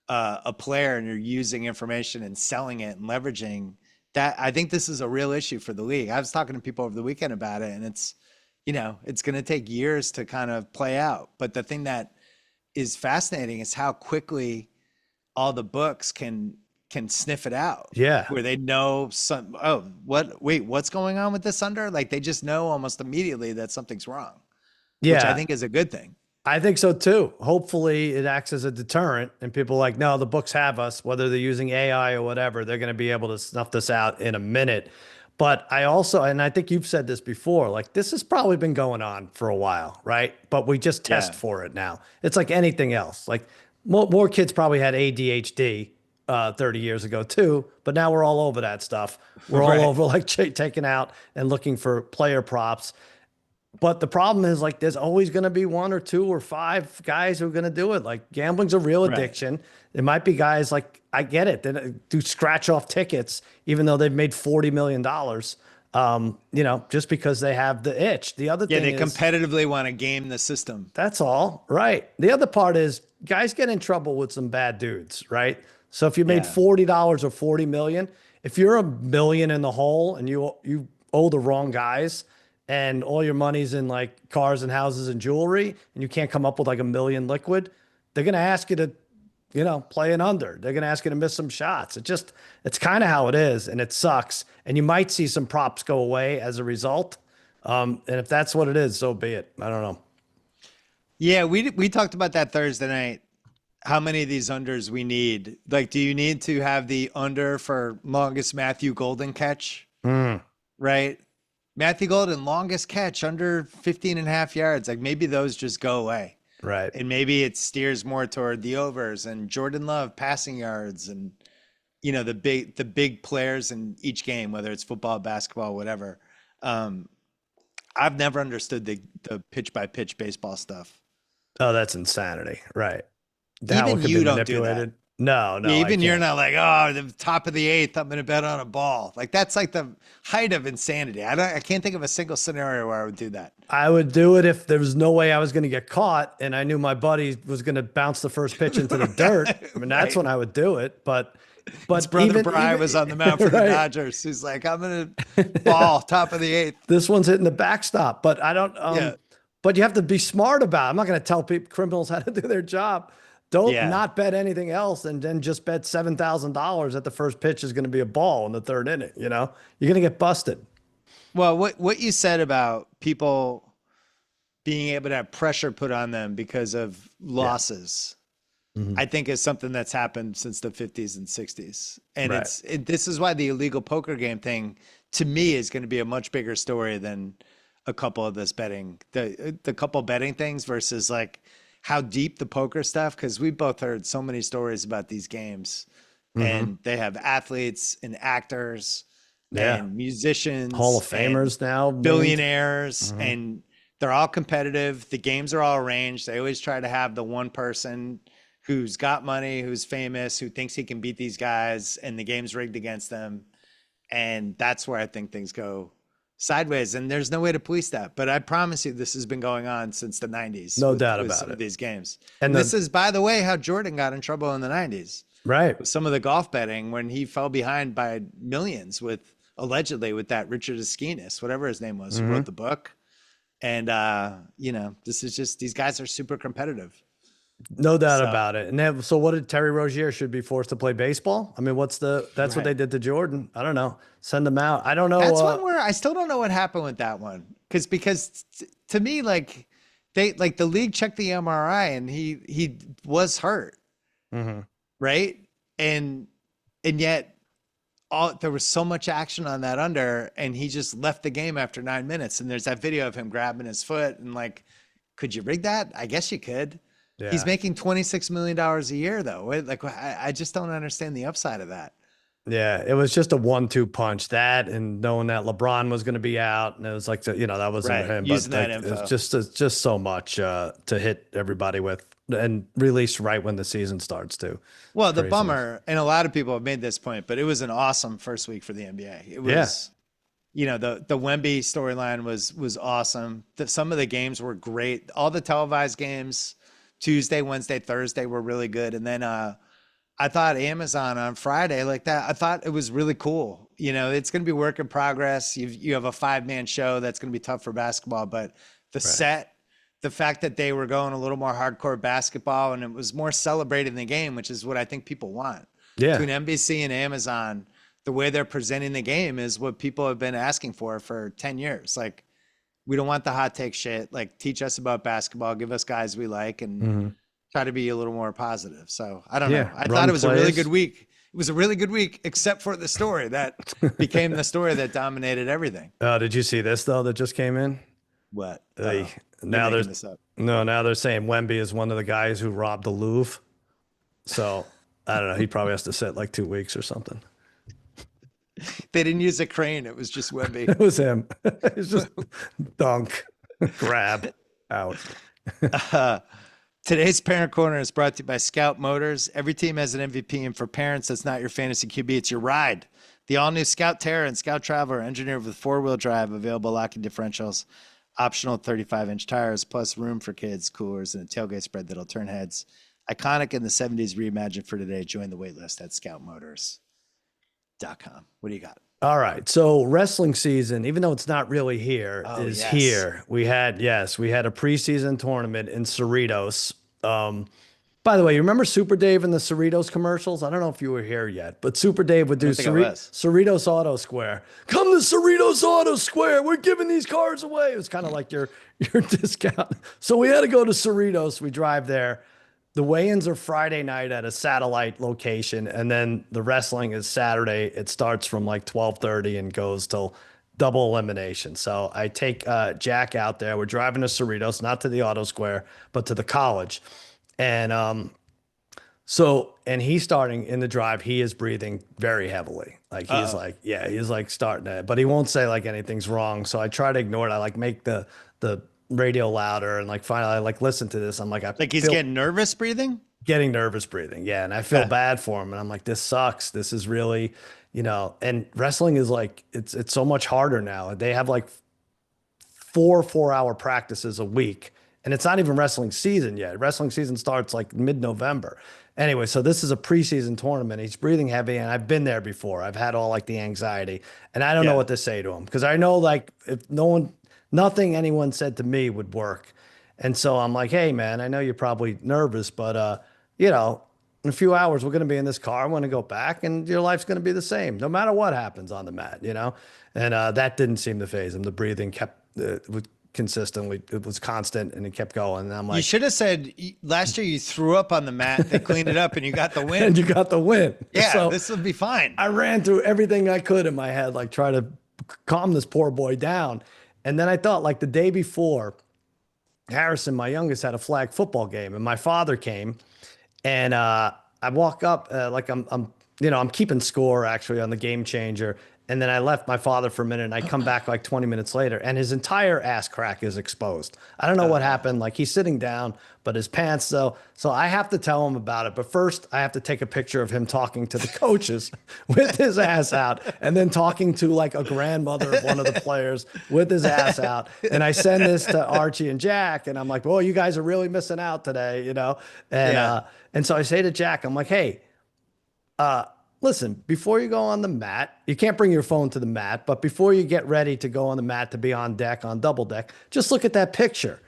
Speaker 1: a player and you're using information and selling it and leveraging that, I think this is a real issue for the league. I was talking to people over the weekend about it, and it's going to take years to kind of play out. But the thing that is fascinating is how quickly all the books can sniff it out.
Speaker 2: Yeah.
Speaker 1: Where they know what's going on with this under? Like they just know almost immediately that something's wrong.
Speaker 2: Yeah.
Speaker 1: Which I think is a good thing.
Speaker 2: I think so too. Hopefully it acts as a deterrent and people are like, no, the books have us, whether they're using AI or whatever, they're going to be able to snuff this out in a minute. But I also, and I think you've said this before, like this has probably been going on for a while, right? But we just test for it now. It's like anything else. Like more kids probably had ADHD 30 years ago too, but now we're all over that stuff. We're all over like taking out and looking for player props. But the problem is like there's always going to be 1 or 2 or 5 guys who are going to do it. Like gambling's a real addiction. It might be guys like, I get it, they do scratch off tickets even though they've made $40 million. Just because they have the itch. The other thing
Speaker 1: they
Speaker 2: is
Speaker 1: competitively want to game the system.
Speaker 2: that's all, right? The other part is guys get in trouble with some bad dudes, right? So if you made $40 or 40 million, if you're $1 million in the hole and you owe the wrong guys and all your money's in like cars and houses and jewelry and you can't come up with like $1 million liquid, they're going to ask you to, play an under. They're going to ask you to miss some shots. It's kind of how it is, and it sucks. And you might see some props go away as a result. And if that's what it is, so be it. I don't know.
Speaker 1: Yeah, we talked about that Thursday night. How many of these unders we need? Like, do you need to have the under for longest Matthew Golden catch? Right? Matthew Golden, longest catch under 15.5 yards. Like maybe those just go away.
Speaker 2: Right.
Speaker 1: And maybe it steers more toward the overs and Jordan Love passing yards and, the big players in each game, whether it's football, basketball, whatever. I've never understood the pitch by pitch baseball stuff.
Speaker 2: Oh, that's insanity. Right.
Speaker 1: Even you don't do that.
Speaker 2: No,
Speaker 1: Yeah,
Speaker 2: no, I
Speaker 1: even you're
Speaker 2: can't.
Speaker 1: not like, oh, the top of the eighth, I'm gonna bet on a ball. Like that's like the height of insanity. I can't think of a single scenario where I would do that.
Speaker 2: I would do it if there was no way I was going to get caught and I knew my buddy was going to bounce the first pitch into the dirt. I mean, that's
Speaker 1: Right.
Speaker 2: when I would do it.
Speaker 1: His
Speaker 2: But
Speaker 1: brother Bry
Speaker 2: even
Speaker 1: was on the mound for the
Speaker 2: right.
Speaker 1: Dodgers. He's like, I'm gonna ball top of the eighth.
Speaker 2: This one's hitting the backstop, but I don't.
Speaker 1: Yeah.
Speaker 2: But you have to be smart about it. I'm not going to tell people criminals how to do their job. Don't
Speaker 1: Yeah.
Speaker 2: not bet anything else, and then just bet $7,000 that the first pitch is going to be a ball in the third inning. You know, you're going to get busted.
Speaker 1: Well, what you said about people being able to have pressure put on them because of
Speaker 2: Yeah.
Speaker 1: losses,
Speaker 2: Mhm.
Speaker 1: I think is something that's happened since the 50s and 60s. And
Speaker 2: Right.
Speaker 1: this is why the illegal poker game thing to me is going to be a much bigger story than a couple of this betting, the couple betting things versus like how deep the poker stuff, because we both heard so many stories about these games
Speaker 2: Mhm.
Speaker 1: and they have athletes and actors
Speaker 2: Yeah.
Speaker 1: and
Speaker 2: Hall of
Speaker 1: musicians and
Speaker 2: Famers now named.
Speaker 1: billionaires,
Speaker 2: Mhm.
Speaker 1: and they're all competitive. The games are all arranged. They always try to have the one person who's got money, who's famous, who thinks he can beat these guys, and the game's rigged against them. And that's where I think things go sideways. And there's no way to police that. But I promise you, this has been going on since the 90s
Speaker 2: No doubt
Speaker 1: with
Speaker 2: about
Speaker 1: some of
Speaker 2: it.
Speaker 1: these games.
Speaker 2: And
Speaker 1: And this
Speaker 2: the
Speaker 1: is, by the way, how Jordan got in trouble in the 90s
Speaker 2: right.
Speaker 1: with some of the golf betting when he fell behind by millions with allegedly with that Richard Esquinas, whatever his name was, who
Speaker 2: Mhm.
Speaker 1: wrote the book. And this is just these guys are super competitive.
Speaker 2: No doubt
Speaker 1: So
Speaker 2: about it. And then, so what did Terry Rozier should be forced to play baseball? I mean, that's what they
Speaker 1: right.
Speaker 2: did to Jordan. I don't know. Send him out. I don't know.
Speaker 1: That's one where I still don't know what happened with that one. To me, like they like the league checked the MRI and he was hurt,
Speaker 2: Mhm.
Speaker 1: right? And yet there was so much action on that under, and he just left the game after 9 minutes. And there's that video of him grabbing his foot and like, could you rig that? I guess you could. He's
Speaker 2: Yeah.
Speaker 1: making $26 million a year though. Like I just don't understand the upside of that.
Speaker 2: Yeah. It was just a 1-2 punch, that and knowing that LeBron was going to be out. And it was like, that wasn't
Speaker 1: Right.
Speaker 2: him,
Speaker 1: Using
Speaker 2: but
Speaker 1: that
Speaker 2: like,
Speaker 1: info.
Speaker 2: it's just so much to hit everybody with and release right when the season starts too. It's
Speaker 1: Well, the
Speaker 2: craziness.
Speaker 1: bummer, and a lot of people have made this point, but it was an awesome first week for the NBA. It
Speaker 2: Yeah.
Speaker 1: was, the Wemby storyline was awesome. Some of the games were great. All the televised games, Tuesday, Wednesday, Thursday were really good. And then I thought Amazon on Friday like that, I thought it was really cool. It's going to be work in progress. You have a 5-man show that's going to be tough for basketball, but the
Speaker 2: Right.
Speaker 1: set, the fact that they were going a little more hardcore basketball and it was more celebrating the game, which is what I think people want.
Speaker 2: Yeah.
Speaker 1: Between NBC and Amazon, the way they're presenting the game is what people have been asking for 10 years. Like, we don't want the hot take shit. Like, teach us about basketball, give us guys we like, and
Speaker 2: Mhm.
Speaker 1: try to be a little more positive. So I don't know.
Speaker 2: Yeah.
Speaker 1: I thought
Speaker 2: Run
Speaker 1: it was a really
Speaker 2: plays.
Speaker 1: good week. It was a really good week, except for the story that became the story that dominated everything.
Speaker 2: Did you see this though that just came in?
Speaker 1: What?
Speaker 2: They
Speaker 1: You're
Speaker 2: now
Speaker 1: making
Speaker 2: there's
Speaker 1: this up.
Speaker 2: no now they're saying Wemby is one of the guys who robbed the Louvre. So I don't know. He probably has to sit like 2 weeks or something.
Speaker 1: They didn't use a crane. It was just Wemby.
Speaker 2: It was him. It's just dunk, grab, out.
Speaker 1: Today's Parent Corner is brought to you by Scout Motors. Every team has an MVP, and for parents, that's not your fantasy QB, it's your ride. The all-new Scout Terra and Scout Traveler are engineered with 4-wheel drive, available locking differentials, optional 35-inch tires, plus room for kids, coolers, and a tailgate spread that'll turn heads. Iconic in the 70s, reimagined for today. Join the waitlist at scoutmotors.com. What do you got?
Speaker 2: All right. So wrestling season, even though it's not really here,
Speaker 1: Oh,
Speaker 2: is
Speaker 1: yes.
Speaker 2: here. We had a preseason tournament in Cerritos. By the way, you remember Super Dave and the Cerritos commercials? I don't know if you were here yet, but Super Dave would do
Speaker 1: don't think I was.
Speaker 2: Cerritos Auto Square. Come to Cerritos Auto Square. We're giving these cars away. It was kind of like your discount. So we had to go to Cerritos. We drive there. The weigh-ins are Friday night at a satellite location, and then the wrestling is Saturday. It starts from like 12:30 and goes till double elimination. So I take Jack out there. We're driving to Cerritos, not to the Auto Square, but to the college. And and he's starting in the drive. He is breathing very heavily. Like he's like starting to, but he won't say like anything's wrong. So I try to ignore it. I like make the radio louder and like finally I like listen to this. I'm like,
Speaker 1: Like he's getting nervous breathing?
Speaker 2: getting nervous breathing. Yeah. And I feel bad for him. And I'm like, this sucks. This is really, and wrestling is like, it's so much harder now. They have like 4 4-hour practices a week. And it's not even wrestling season yet. Wrestling season starts like mid-November. Anyway, so this is a preseason tournament. He's breathing heavy, and I've been there before. I've had all like the anxiety, and I don't know what to say to him because I know like if nothing anyone said to me would work. And so I'm like, hey man, I know you're probably nervous, but in a few hours we're going to be in this car. I'm going to go back, and your life's going to be the same, no matter what happens on the mat. And that didn't seem to phase him. The breathing kept consistently, it was constant, and it kept going. And I'm like,
Speaker 1: you should have said last year you threw up on the mat, they cleaned it up, and you got the win.
Speaker 2: And you got the win.
Speaker 1: Yeah,
Speaker 2: so
Speaker 1: this will be fine.
Speaker 2: I ran through everything I could in my head, like try to calm this poor boy down. And then I thought, like the day before, Harrison, my youngest, had a flag football game, and my father came, and I walk up like I'm keeping score actually on the game changer. And then I left my father for a minute, and I come back like 20 minutes later, and his entire ass crack is exposed. I don't know what happened. Like he's sitting down, but his pants though. So I have to tell him about it. But first I have to take a picture of him talking to the coaches with his ass out, and then talking to like a grandmother of one of the players with his ass out. And I send this to Archie and Jack, and I'm like, "Boy, you guys are really missing out today," And so I say to Jack, I'm like, "Hey, listen, before you go on the mat, you can't bring your phone to the mat, but before you get ready to go on the mat to be on deck, on double deck, just look at that picture.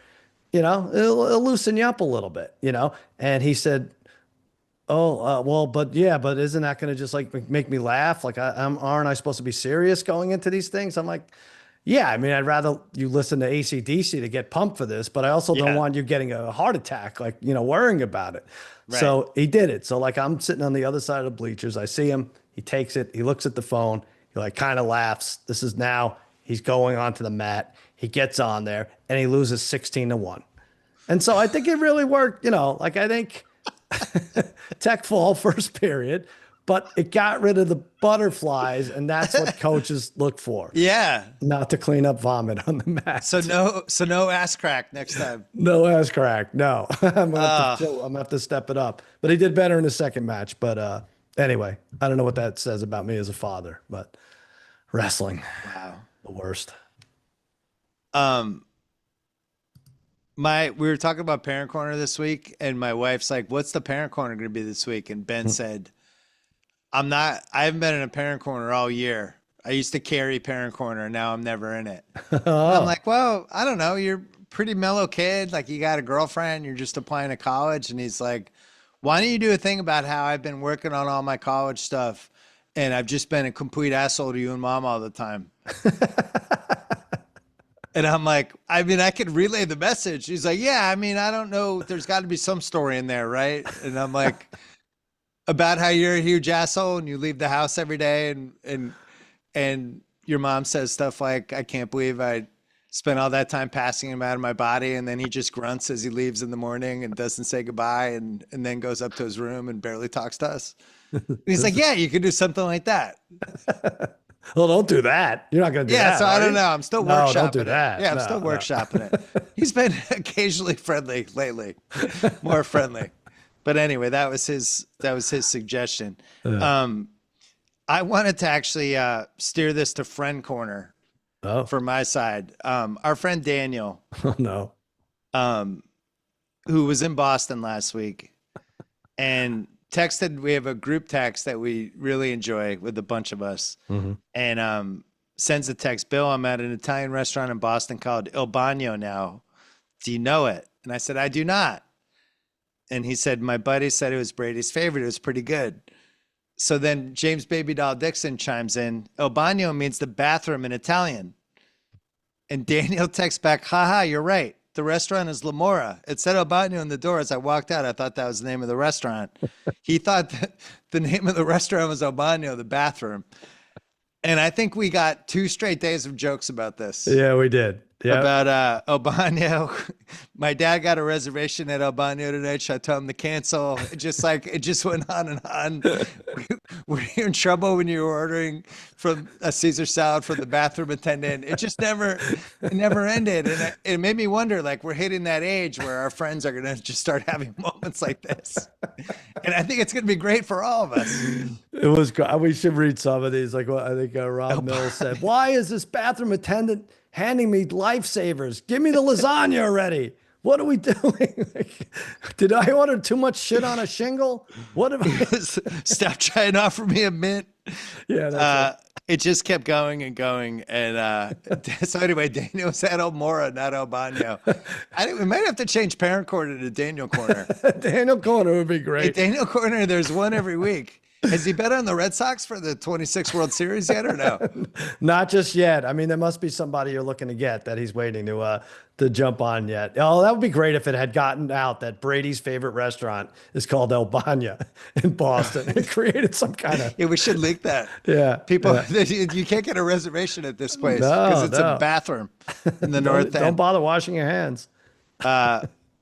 Speaker 2: It'll loosen you up a little bit, And he said, well, but isn't that going to just like make me laugh? Like, aren't I supposed to be serious going into these things? I'm like, yeah, I mean, I'd rather you listen to AC/DC to get pumped for this, but I also don't want you getting a heart attack, like, worrying about it. Right. So he did it. So like I'm sitting on the other side of the bleachers. I see him. He takes it. He looks at the phone. He like kind of laughs. This is now he's going onto the mat. He gets on there and he loses 16-1. And so I think it really worked. Like I think Tech fall first period, but it got rid of the butterflies, and that's what coaches look for.
Speaker 1: Yeah.
Speaker 2: Not to clean up vomit on the mat.
Speaker 1: So no ass crack next time.
Speaker 2: No ass crack. No. I'm gonna have to step it up. But he did better in the second match. But anyway, I don't know what that says about me as a father, but wrestling.
Speaker 1: Wow.
Speaker 2: The worst.
Speaker 1: We were talking about Parent Corner this week, and my wife's like, "What's the Parent Corner going to be this week?" And Ben said, I haven't been in a Parent Corner all year. I used to carry Parent Corner. Now I'm never in it. I'm like, well, I don't know. You're a pretty mellow kid. Like you got a girlfriend. You're just applying to college. And he's like, why don't you do a thing about how I've been working on all my college stuff, and I've just been a complete asshole to you and Mom all the time. And I'm like, I mean, I could relay the message. He's like, yeah, I mean, I don't know. There's got to be some story in there, right? And I'm like, about how you're a huge asshole and you leave the house every day, and your mom says stuff like, I can't believe I spent all that time passing him out of my body, and then he just grunts as he leaves in the morning and doesn't say goodbye, and then goes up to his room and barely talks to us. And he's like, yeah, you could do something like that.
Speaker 2: Well, don't do that. You're not going to do that.
Speaker 1: Yeah, so I don't know. I'm still workshopping
Speaker 2: don't do that.
Speaker 1: it. Yeah, I'm still workshopping it. He's been occasionally friendly lately, more friendly. But anyway, that was his suggestion. I wanted to actually steer this to friend corner for my side. Our friend Daniel, who was in Boston last week, and texted. We have a group text that we really enjoy with a bunch of us, and sends a text. Bill, I'm at an Italian restaurant in Boston called Il Bagno now. Do you know it? And I said, I do not. And he said, my buddy said it was Brady's favorite. It was pretty good. So then James Baby Doll Dixon chimes in. Il bagno means the bathroom in Italian. And Daniel texts back, haha, you're right. The restaurant is Lamora. It said Il bagno in the door. As I walked out, I thought that was the name of the restaurant. He thought that the name of the restaurant was Il bagno, the bathroom. And I think we got 2 straight days of jokes about this.
Speaker 2: Yeah, we did. Yeah.
Speaker 1: about Albano. My dad got a reservation at Albano tonight. So I told him to cancel. It just went on and on. Were you in trouble when you were ordering from a Caesar salad from the bathroom attendant? It never ended. And it made me wonder, like, we're hitting that age where our friends are going to just start having moments like this. And I think it's going to be great for all of us.
Speaker 2: It was. We should read some of these. Like what I think Rob Mills said. Why is this bathroom attendant handing me lifesavers? Give me the lasagna already. What are we doing? Did I order too much shit on a shingle? What am I?
Speaker 1: Stop trying to offer me a mint.
Speaker 2: Yeah.
Speaker 1: It just kept going and going. And so anyway, Daniel was at Elmora, not Albano. We might have to change Parent Corner to Daniel Corner.
Speaker 2: Daniel Corner would be great.
Speaker 1: Hey, Daniel Corner, there's one every week. Has he bet on the Red Sox for the 26 World Series yet or no?
Speaker 2: Not just yet. I mean, there must be somebody you're looking to get that he's waiting to jump on yet. Oh, that would be great if it had gotten out that Brady's favorite restaurant is called El Banya in Boston. It created some kind of...
Speaker 1: Yeah, we should link that.
Speaker 2: Yeah.
Speaker 1: People, you can't get a reservation at this place because it's a bathroom in the North End.
Speaker 2: Don't bother washing your hands.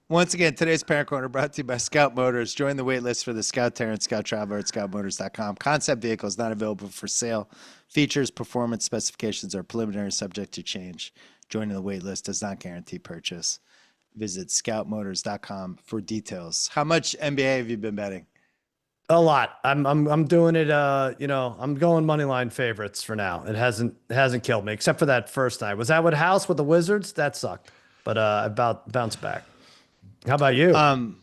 Speaker 1: Once again, today's Parent Corner brought to you by Scout Motors. Join the wait list for the Scout Terran Scout Traveler at scoutmotors.com. Concept vehicles not available for sale. Features, performance specifications are preliminary, subject to change. Joining the wait list does not guarantee purchase. Visit scoutmotors.com for details. How much NBA have you been betting?
Speaker 2: A lot. I'm doing it. I'm going money line favorites for now. It hasn't killed me except for that first night. Was that with House with the Wizards? That sucked, but I bounced back. How about you?
Speaker 1: I've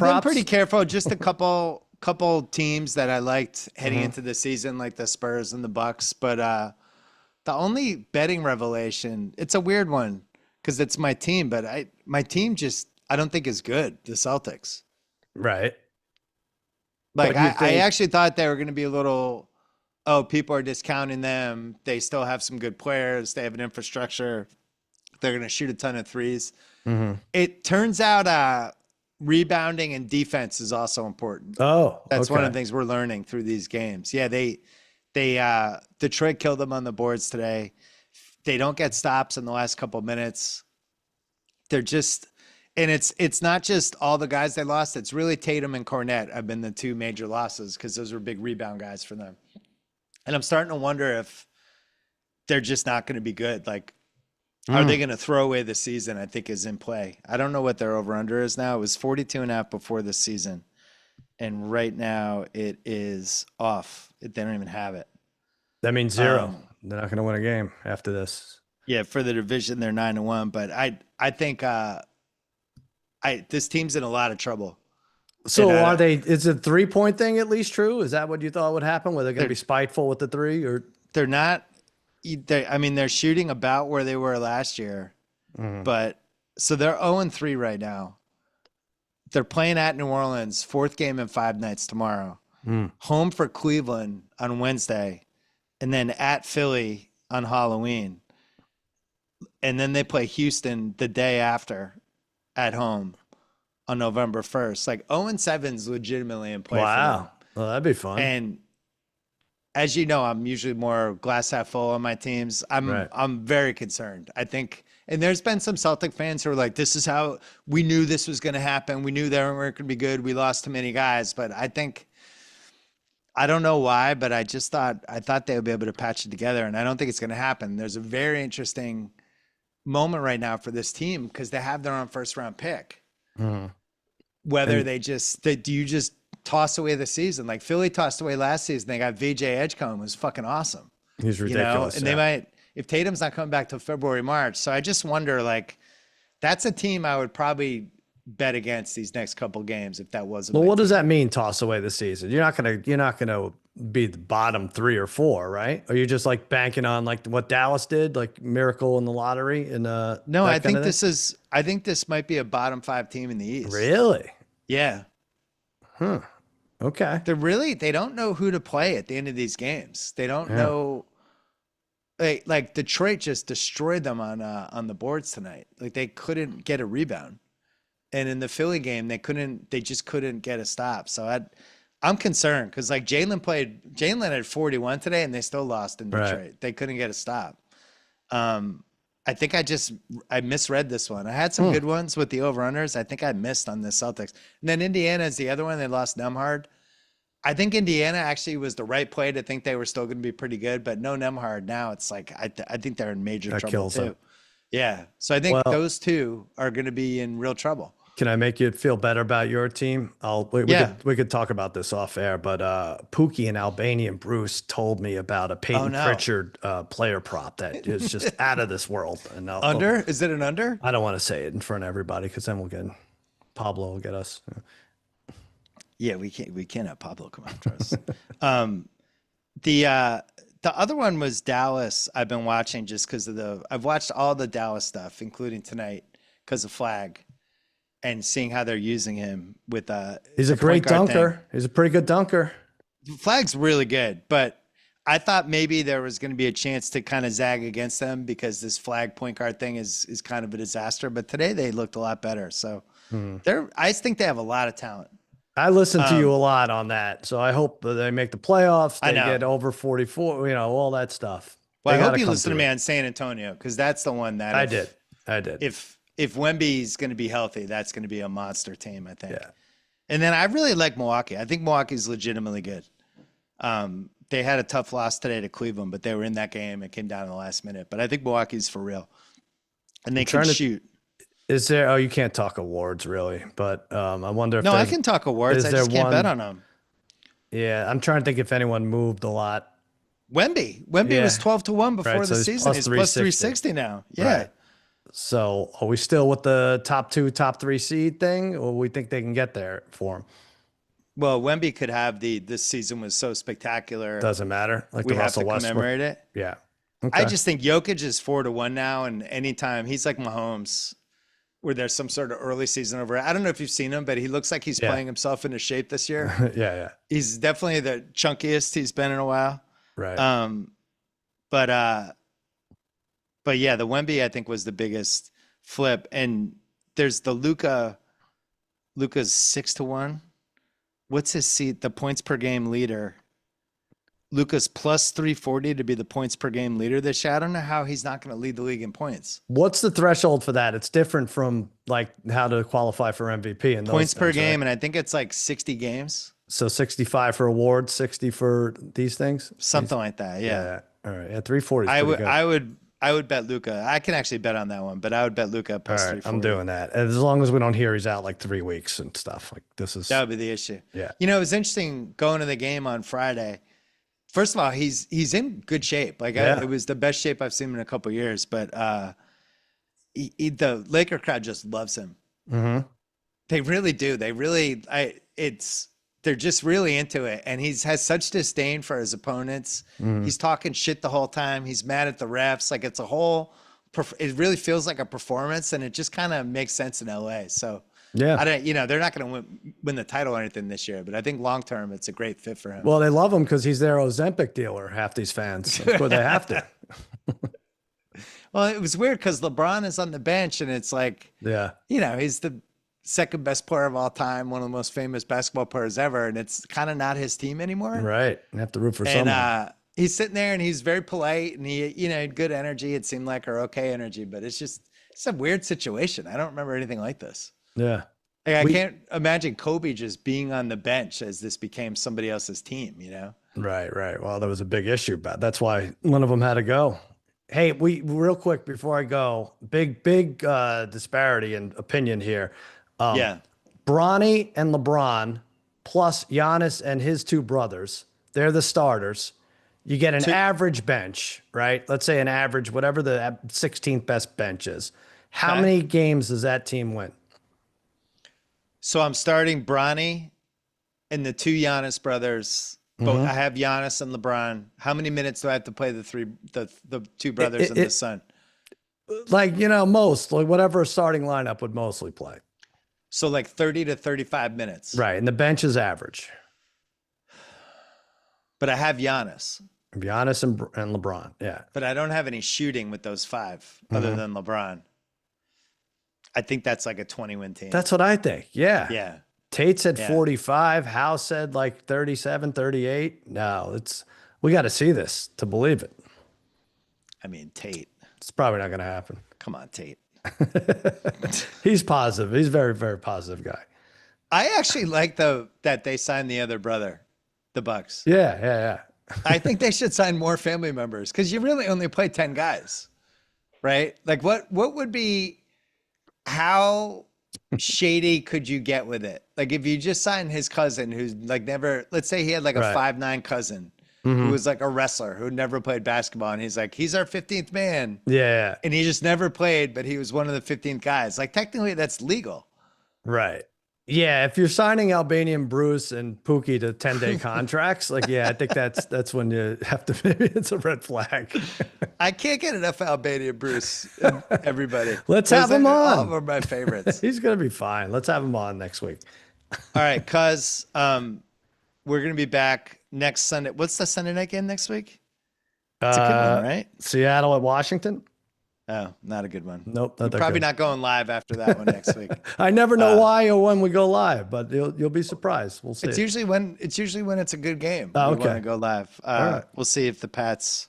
Speaker 1: been pretty careful. Just a couple teams that I liked heading into the season, like the Spurs and the Bucks. But the only betting revelation, it's a weird one because it's my team, but my team I don't think is good. The Celtics,
Speaker 2: right?
Speaker 1: Like I actually thought they were going to be a little. Oh, people are discounting them. They still have some good players. They have an infrastructure. They're going to shoot a ton of threes. It turns out rebounding and defense is also important.
Speaker 2: Oh,
Speaker 1: that's one of the things we're learning through these games. Yeah, they Detroit killed them on the boards today. They don't get stops in the last couple of minutes. They're just, and it's not just all the guys they lost. It's really Tatum and Cornette have been the two major losses because those were big rebound guys for them. And I'm starting to wonder if they're just not going to be good. Like, are they going to throw away the season? I think is in play. I don't know what their over-under is now. It was 42.5 before the season. And right now it is off. They don't even have it.
Speaker 2: That means 0. They're not going to win a game after this.
Speaker 1: Yeah, for the division, they're 9-1. But I think this team's in a lot of trouble.
Speaker 2: So is a 3-point thing at least true? Is that what you thought would happen? Where they're going to be spiteful with the 3? Or
Speaker 1: they're not. They're shooting about where they were last year, but so they're 0-3 right now. They're playing at New Orleans, 4th game in 5 nights tomorrow. Home for Cleveland on Wednesday, and then at Philly on Halloween. And then they play Houston the day after at home on November 1st. Like 0-7 is legitimately in play.
Speaker 2: Wow.
Speaker 1: For them.
Speaker 2: Well, that'd be fun.
Speaker 1: And as you know, I'm usually more glass half full on my teams. I'm very concerned. I think, and there's been some Celtic fans who are like, this is how we knew this was going to happen. We knew they weren't going to be good. We lost too many guys. But I don't know why, but I thought they would be able to patch it together. And I don't think it's going to happen. There's a very interesting moment right now for this team because they have their own 1st round pick. Whether do you just toss away the season? Like Philly tossed away last season. They got VJ Edgecombe, who was fucking awesome.
Speaker 2: He's ridiculous.
Speaker 1: And they might, if Tatum's not coming back till February, March. So I just wonder, like, that's a team I would probably bet against these next couple games if that wasn't.
Speaker 2: Well, what does that mean? Toss away the season? You're not gonna be the bottom 3 or 4, right? Or you just like banking on like what Dallas did, like miracle in the lottery? And
Speaker 1: no, I think this might be a bottom 5 team in the East.
Speaker 2: Really?
Speaker 1: Yeah.
Speaker 2: Okay.
Speaker 1: They don't know who to play at the end of these games. They don't know. Like Detroit just destroyed them on the boards tonight. Like they couldn't get a rebound. And in the Philly game, they just couldn't get a stop. So I'm concerned because like Jalen had 41 today and they still lost in Detroit. Right. They couldn't get a stop. I think I misread this one. I had some good ones with the over-unders. I think I missed on the Celtics. And then Indiana is the other one. They lost Nemhard. I think Indiana actually was the right play to think they were still going to be pretty good, but no Nemhard now. It's like I think they're in major
Speaker 2: That
Speaker 1: trouble
Speaker 2: kills
Speaker 1: too.
Speaker 2: them.
Speaker 1: Yeah. So I think
Speaker 2: Well,
Speaker 1: those two are going to be in real trouble.
Speaker 2: can I make you feel better about your team? We
Speaker 1: Yeah.
Speaker 2: could talk about this off air, but Pookie and Albanian Bruce told me about a
Speaker 1: Oh
Speaker 2: Peyton
Speaker 1: no.
Speaker 2: Pritchard player prop that is just out of this world. And
Speaker 1: Under? Is it an under?
Speaker 2: I don't want to say it in front of everybody because then Pablo will get us.
Speaker 1: Yeah, we can't have Pablo come after us. The other one was Dallas. I've been watching just because I've watched all the Dallas stuff, including tonight, because of Flag, and seeing how they're using him with
Speaker 2: He's a
Speaker 1: the point
Speaker 2: great
Speaker 1: guard
Speaker 2: dunker.
Speaker 1: thing.
Speaker 2: He's a pretty good dunker.
Speaker 1: Flag's really good, but I thought maybe there was going to be a chance to kind of zag against them because this Flag point guard thing is kind of a disaster. But today they looked a lot better. So I think they have a lot of talent.
Speaker 2: I listen to you a lot on that, so I hope that they make the playoffs. They
Speaker 1: I know.
Speaker 2: get over 44. All that stuff.
Speaker 1: Well,
Speaker 2: They
Speaker 1: I hope
Speaker 2: gotta
Speaker 1: you
Speaker 2: come
Speaker 1: listen to
Speaker 2: through
Speaker 1: me
Speaker 2: it.
Speaker 1: on San Antonio because that's the one that
Speaker 2: I did.
Speaker 1: If Wemby's going to be healthy, that's going to be a monster team, I think.
Speaker 2: Yeah.
Speaker 1: And then I really like Milwaukee. I think Milwaukee's legitimately good. They had a tough loss today to Cleveland, but they were in that game. It came down in the last minute. But I think Milwaukee's for real, and they can shoot.
Speaker 2: Is there? Oh, you can't talk awards really, but I wonder if
Speaker 1: No, I
Speaker 2: there's-
Speaker 1: can talk awards.
Speaker 2: is
Speaker 1: I
Speaker 2: there
Speaker 1: just can't bet
Speaker 2: one-
Speaker 1: on them.
Speaker 2: Yeah, I'm trying to think if anyone moved a lot.
Speaker 1: Wemby
Speaker 2: Yeah.
Speaker 1: was 12-1 before
Speaker 2: Right,
Speaker 1: the
Speaker 2: so he's
Speaker 1: season.
Speaker 2: plus
Speaker 1: He's plus
Speaker 2: 360
Speaker 1: 360 now. Yeah.
Speaker 2: Right. So are we still with the top 2, top 3 seed thing, or we think they can get there for him?
Speaker 1: Well, Wemby could have this season was so spectacular.
Speaker 2: Doesn't matter. Like
Speaker 1: We
Speaker 2: the
Speaker 1: have
Speaker 2: Russell
Speaker 1: to
Speaker 2: Westbrook.
Speaker 1: commemorate it.
Speaker 2: Yeah.
Speaker 1: I
Speaker 2: Okay.
Speaker 1: just think Jokic is 4-1 now, and anytime he's like Mahomes, where there's some sort of early season over. I don't know if you've seen him, but he looks like he's
Speaker 2: Yeah.
Speaker 1: playing himself into shape this year.
Speaker 2: yeah.
Speaker 1: He's definitely the chunkiest he's been in a while.
Speaker 2: Right.
Speaker 1: But yeah, the Wemby I think was the biggest flip, and there's the Luca's 6-1. What's his seat? The points per game leader. Luca's plus 340 to be the points per game leader this year. I don't know how he's not going to lead the league in points.
Speaker 2: What's the threshold for that? It's different from like how to qualify for MVP and those
Speaker 1: Points per
Speaker 2: things, right?
Speaker 1: game, and I think it's like 60 games,
Speaker 2: So 65 for awards, 60 for these things.
Speaker 1: something like that. Yeah.
Speaker 2: All right. Yeah. 340. Is
Speaker 1: I
Speaker 2: pretty
Speaker 1: would,
Speaker 2: good.
Speaker 1: I would bet Luca. I can actually bet on that one, but I would bet Luca
Speaker 2: All
Speaker 1: plus
Speaker 2: right.
Speaker 1: 340.
Speaker 2: I'm doing that. As long as we don't hear he's out like 3 weeks and stuff. Like this is.
Speaker 1: That would be the issue.
Speaker 2: Yeah.
Speaker 1: You know, it was interesting going to the game on Friday. First of all, he's in good shape. Like
Speaker 2: Yeah.
Speaker 1: it was the best shape I've seen him in a couple of years. But the Laker crowd just loves him.
Speaker 2: Mhm.
Speaker 1: They really do. They're just really into it. And has such disdain for his opponents.
Speaker 2: Mm-hmm.
Speaker 1: He's talking shit the whole time. He's mad at the refs. Like it's it really feels like a performance, and it just kind of makes sense in LA. So
Speaker 2: Yeah.
Speaker 1: they're not going to win the title or anything this year, but I think long term it's a great fit for him.
Speaker 2: Well, they love him because he's their Ozempic dealer. Half these fans. That's what they have to.
Speaker 1: Well, it was weird because LeBron is on the bench, and it's like,
Speaker 2: Yeah.
Speaker 1: he's the second best player of all time, one of the most famous basketball players ever, and it's kind of not his team anymore.
Speaker 2: Right. You have to root for
Speaker 1: And
Speaker 2: someone.
Speaker 1: he's sitting there, and he's very polite, and he had good energy. It seemed like, or okay energy, but it's a weird situation. I don't remember anything like this.
Speaker 2: Yeah.
Speaker 1: Like, I can't imagine Kobe just being on the bench as this became somebody else's team,
Speaker 2: Right. Well, there was a big issue about that's why one of them had to go. Hey, we real quick before I go, big disparity in opinion here.
Speaker 1: Yeah.
Speaker 2: Bronny and LeBron plus Giannis and his 2 brothers, they're the starters. You get an average bench, right? Let's say an average, whatever the 16th best bench is. How
Speaker 1: Okay.
Speaker 2: many games does that team win?
Speaker 1: So I'm starting Bronny and the 2 Giannis brothers. Both, I have Giannis and LeBron. How many minutes do I have to play the 2 brothers and the son?
Speaker 2: Like, most, like whatever a starting lineup would mostly play.
Speaker 1: So like 30 to 35 minutes.
Speaker 2: Right. And the bench is average.
Speaker 1: But I have Giannis.
Speaker 2: Giannis and LeBron. Yeah.
Speaker 1: But I don't have any shooting with those 5 other than LeBron. I think that's like a 20-win team.
Speaker 2: That's what I think. Yeah.
Speaker 1: Yeah.
Speaker 2: Tate said
Speaker 1: Yeah.
Speaker 2: 45. House said like 37, 38. No, we got to see this to believe it.
Speaker 1: I mean, Tate.
Speaker 2: It's probably not going to happen.
Speaker 1: Come on, Tate.
Speaker 2: He's positive. He's a very, very positive guy.
Speaker 1: I actually like that they signed the other brother, the Bucks.
Speaker 2: Yeah.
Speaker 1: I think they should sign more family members because you really only play 10 guys, right? Like what would be, how shady could you get with it? Like if you just signed his cousin who's like never, let's say he had like a 5'9" cousin who was like a wrestler who never played basketball. And he's like, he's our 15th man.
Speaker 2: Yeah.
Speaker 1: And he just never played, but he was one of the 15th guys. Like technically that's legal.
Speaker 2: Right. Yeah, if you're signing Albanian Bruce and Pookie to 10-day contracts, like, yeah, I think that's when you have to, maybe it's a red flag.
Speaker 1: I can't get enough Albania Bruce and everybody.
Speaker 2: Let's have him on.
Speaker 1: All of them are my favorites.
Speaker 2: He's going to be fine. Let's have him on next week.
Speaker 1: All right, cuz we're going to be back next Sunday. What's the Sunday night game next week? It's a good one, right?
Speaker 2: Seattle at Washington.
Speaker 1: Oh, not a good one.
Speaker 2: Nope.
Speaker 1: We're probably not going live after that one next week.
Speaker 2: I never know why or when we go live, but you'll be surprised. We'll see.
Speaker 1: It's usually when it's a good game.
Speaker 2: Oh,
Speaker 1: we
Speaker 2: okay.
Speaker 1: want to go live.
Speaker 2: Right.
Speaker 1: We'll see if the Pats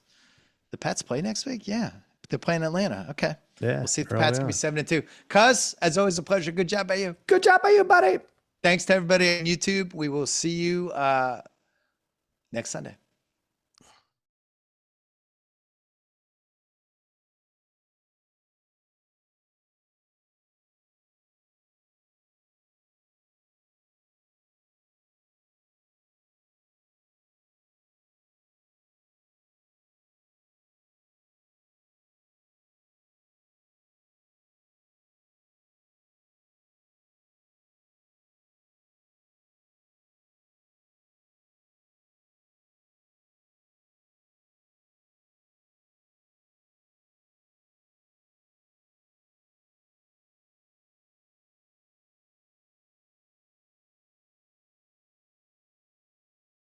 Speaker 1: play next week. Yeah, they're playing Atlanta. Okay.
Speaker 2: Yeah.
Speaker 1: We'll see if the Pats can be 7-2. Cuz, as always, a pleasure. Good job by you.
Speaker 2: Good job by you, buddy.
Speaker 1: Thanks to everybody on YouTube. We will see you next Sunday.